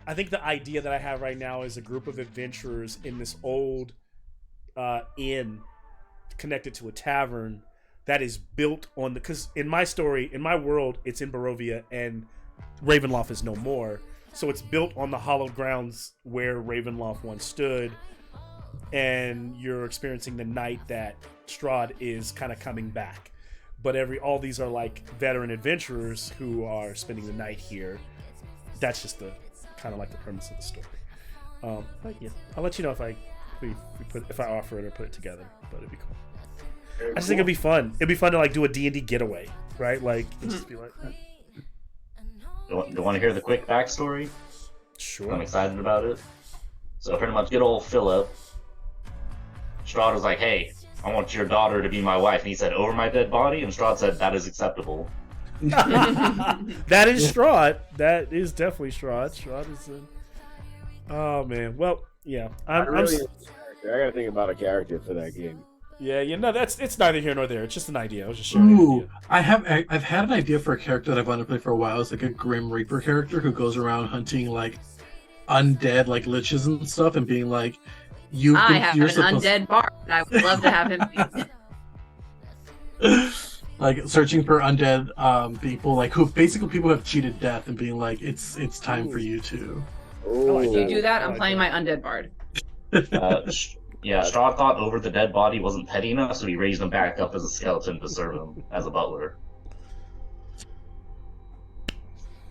S3: I think the idea that I have right now is a group of adventurers in this old inn connected to a tavern that is built on because in my story, in my world, it's in Barovia and Ravenloft is no more. So it's built on the hallowed grounds where Ravenloft once stood. and you're experiencing the night that Strahd is kind of coming back. But all these are like veteran adventurers who are spending the night here. That's just the kind of like the premise of the story. But yeah, I'll let you know if I offer it or put it together. But it'd be cool. I just think it'd be fun. It'd be fun to like do a D&D getaway, right? Like just be like.
S4: Do you want to hear the quick backstory?
S3: Sure.
S4: I'm excited about it. So pretty much, good old Philip. Strahd was like, "Hey, I want your daughter to be my wife," and he said, "Over my dead body," and Strahd said, "That is acceptable."
S3: That is Strahd. That is definitely Strahd. Strahd is oh man. Well, yeah.
S5: I gotta think about a character for that game.
S3: Yeah, it's neither here nor there. It's just an idea. I was just sharing an idea.
S2: I've had an idea for a character that I've wanted to play for a while. It's like a Grim Reaper character who goes around hunting like undead like liches and stuff and being like, you're
S1: undead bard. I would love to have him be.
S2: Like searching for undead people, like who basically people have cheated death and being like, it's time for you to.
S1: If you do that, I'm playing my undead bard.
S4: Yeah, Strahd thought over the dead body wasn't petty enough, so he raised him back up as a skeleton to serve him as a butler.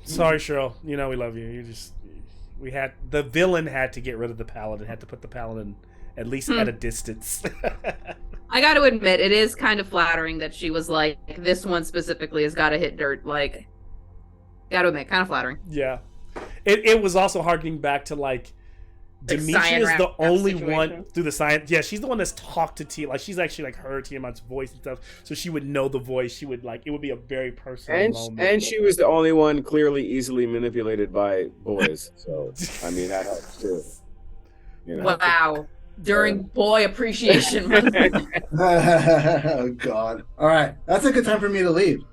S3: Sorry, Cheryl. We love you. The villain had to get rid of the paladin. Had to put the paladin at least at a distance.
S1: I got to admit, it is kind of flattering that she was like, this one specifically has got to hit dirt. Like, got to admit, kind of flattering.
S3: Yeah, it was also harkening back to like. Demetria is the only one through the science. Yeah, she's the one that's talked to Tiamat. Like she's actually like heard Tiamat's voice and stuff, so she would know the voice. She would like it would be a very personal moment.
S5: And she was the only one clearly easily manipulated by boys. So I mean that helps too.
S1: Wow! During Boy Appreciation Month.
S6: Oh God! All right, that's a good time for me to leave.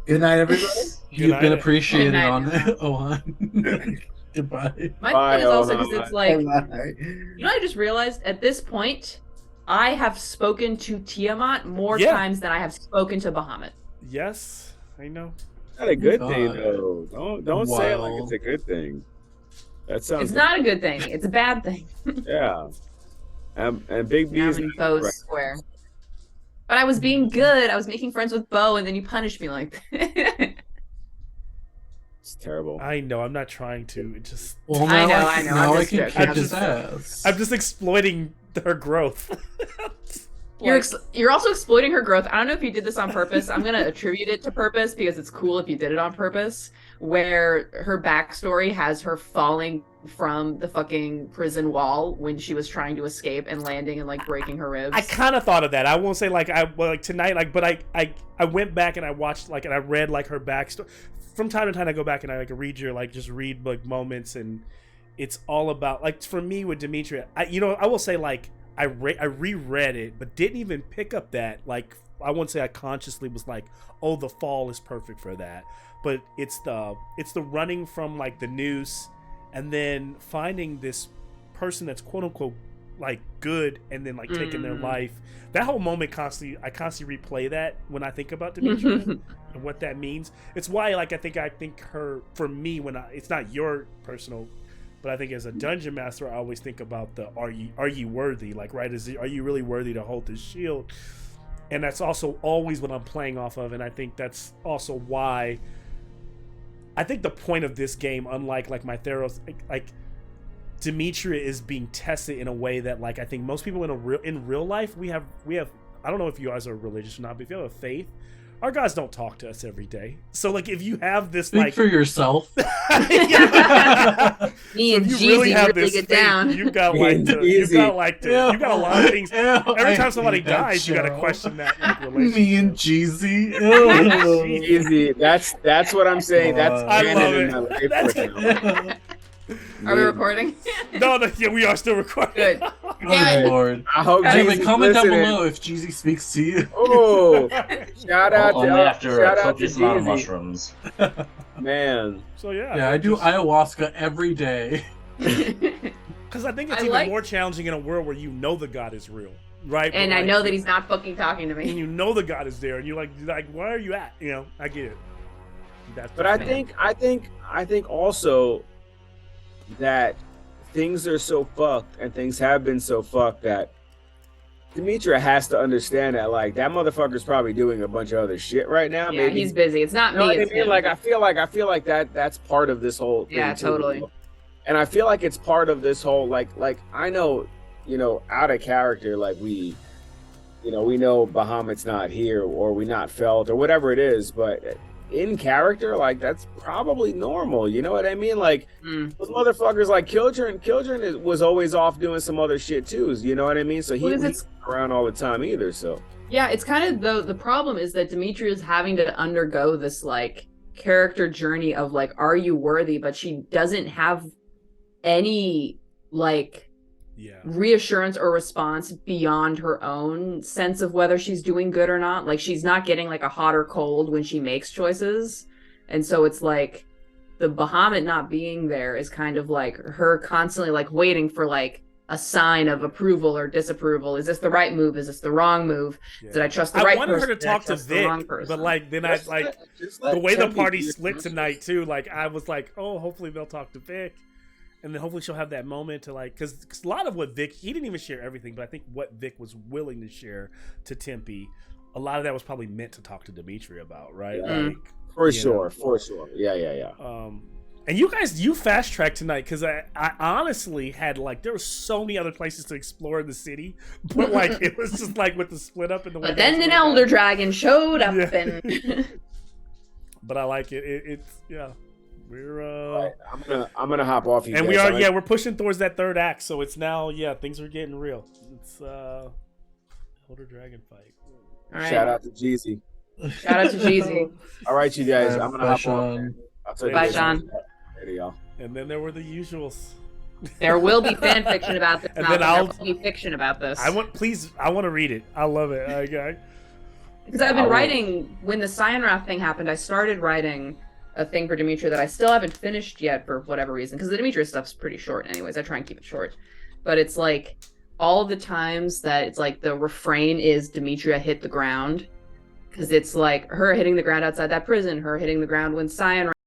S6: Good night, everybody.
S2: You've been appreciated on Ohan. Goodbye.
S1: My thing is also because it's like, I just realized at this point, I have spoken to Tiamat more times than I have spoken to Bahamut.
S3: Yes, I know.
S5: Not a good thing though. Don't say it like it's a good thing. That sounds.
S1: It's not a good thing. It's a bad thing.
S5: Yeah. And Big B's
S1: in Bo's square. But I was being good. I was making friends with Bo, and then you punished me like that.
S5: It's terrible.
S3: I know. I'm not trying to. It just.
S2: Well, now
S1: I know.
S2: Now I can kick his ass.
S3: I'm just exploiting her growth.
S1: You're also exploiting her growth. I don't know if you did this on purpose. I'm gonna attribute it to purpose because it's cool if you did it on purpose. Where her backstory has her falling from the fucking prison wall when she was trying to escape and landing and like breaking her ribs.
S3: I kind of thought of that. I won't say like tonight, but I went back and I watched and I read like her backstory. From time to time, I go back and I read like moments, and it's all about like for me with Demetria. I will say like I reread it, but didn't even pick up that like I won't say I consciously was like, oh, the fall is perfect for that, but it's the running from like the noose, and then finding this person that's quote unquote like good, and then like taking their life. That whole moment I constantly replay that when I think about Demetria and what that means. It's why like I think her for me it's not your personal, but I think as a dungeon master I always think about the are you worthy, like right, are you really worthy to hold this shield? And that's also always what I'm playing off of, and I think that's also why I think the point of this game, unlike like my Theros, like Demetria is being tested in a way that like I think most people in real life we have I don't know if you guys are religious or not, but if you have a faith, our guys don't talk to us every day. So like if you have this
S2: Speak
S3: like
S2: for yourself.
S1: Me and Jeezy really get down.
S3: You got a lot of things. Every time somebody dies, you got to question that like, relationship.
S2: Me and Jeezy.
S5: Jeezy. That's what I'm saying. That's
S3: I love it.
S1: Are we recording?
S3: No, yeah, we are still recording.
S1: Good.
S2: Oh Lord!
S5: I hope
S2: Anyway, comment down below if Jeezy speaks to you.
S5: Oh, shout out
S4: only
S5: to
S4: after a
S5: shout out to
S4: copious amount of
S5: Jeezy.
S4: mushrooms.
S5: Man.
S3: So yeah.
S2: Yeah, I do ayahuasca every day.
S3: Because I think it's even more challenging in a world where you know the God is real, right?
S1: And I know that he's not fucking talking to me.
S3: And you know the God is there, and you're like, where are you at? I get it.
S5: But I think also that things are so fucked and things have been so fucked that Demetria has to understand that, like, that motherfucker's probably doing a bunch of other shit right now.
S1: Yeah,
S5: Maybe
S1: he's busy. It's not
S5: you know
S1: me.
S5: what I
S1: It's
S5: mean?
S1: him.
S5: Like, I feel like that's part of this whole thing
S1: Yeah,
S5: too.
S1: totally.
S5: And I feel like it's part of this whole like I know, out of character, like we know Bahamut's not here or we not felt or whatever it is, but in character, like that's probably normal. You know what I mean? Like those motherfuckers, like Kildren was always off doing some other shit too. You know what I mean? So he wasn't around all the time either. So
S1: yeah, it's kind of the problem is that Demetria is having to undergo this like character journey of like, are you worthy? But she doesn't have any like reassurance or response beyond her own sense of whether she's doing good or not. Like she's not getting like a hot or cold when she makes choices. And so it's like the Bahamut not being there is kind of like her constantly like waiting for like a sign of approval or disapproval. Is this the right move? Is this the wrong move? Did I trust the right person?
S3: I wanted her to talk to Vic, but like then I like the way the party split tonight too. Like I was like, oh, hopefully they'll talk to Vic. And then hopefully she'll have that moment to like, because a lot of what Vic, he didn't even share everything, but I think what Vic was willing to share to Tempe, a lot of that was probably meant to talk to Demetria about, right?
S5: Yeah.
S3: Like,
S5: for sure. Yeah.
S3: And you guys, you fast tracked tonight because I honestly had like, there were so many other places to explore in the city, but like it was just like with the split up in the.
S1: But then an elder dragon showed up and.
S3: But I like it. It's yeah. We're
S5: right, I'm gonna hop off you.
S3: And
S5: guys.
S3: we're pushing towards that third act, so it's now things are getting real. It's Elder Dragon fight.
S1: All right.
S5: Shout out to Jeezy.
S1: Shout out to Jeezy.
S5: All right, you guys. I'm gonna hop
S2: Sean.
S5: off.
S1: Bye, Sean.
S5: Later, y'all.
S3: And then there were the usuals.
S1: There will be fan fiction about this.
S3: And then
S1: there will be fiction about this.
S3: I want to read it. I love it. Okay.
S1: Because I've been writing when the Cyanrath thing happened. I started writing a thing for Demetria that I still haven't finished yet for whatever reason, because the Demetria stuff's pretty short anyways. I try and keep it short, but it's like all the times that it's like the refrain is Demetria hit the ground, because it's like her hitting the ground outside that prison, her hitting the ground when Cyan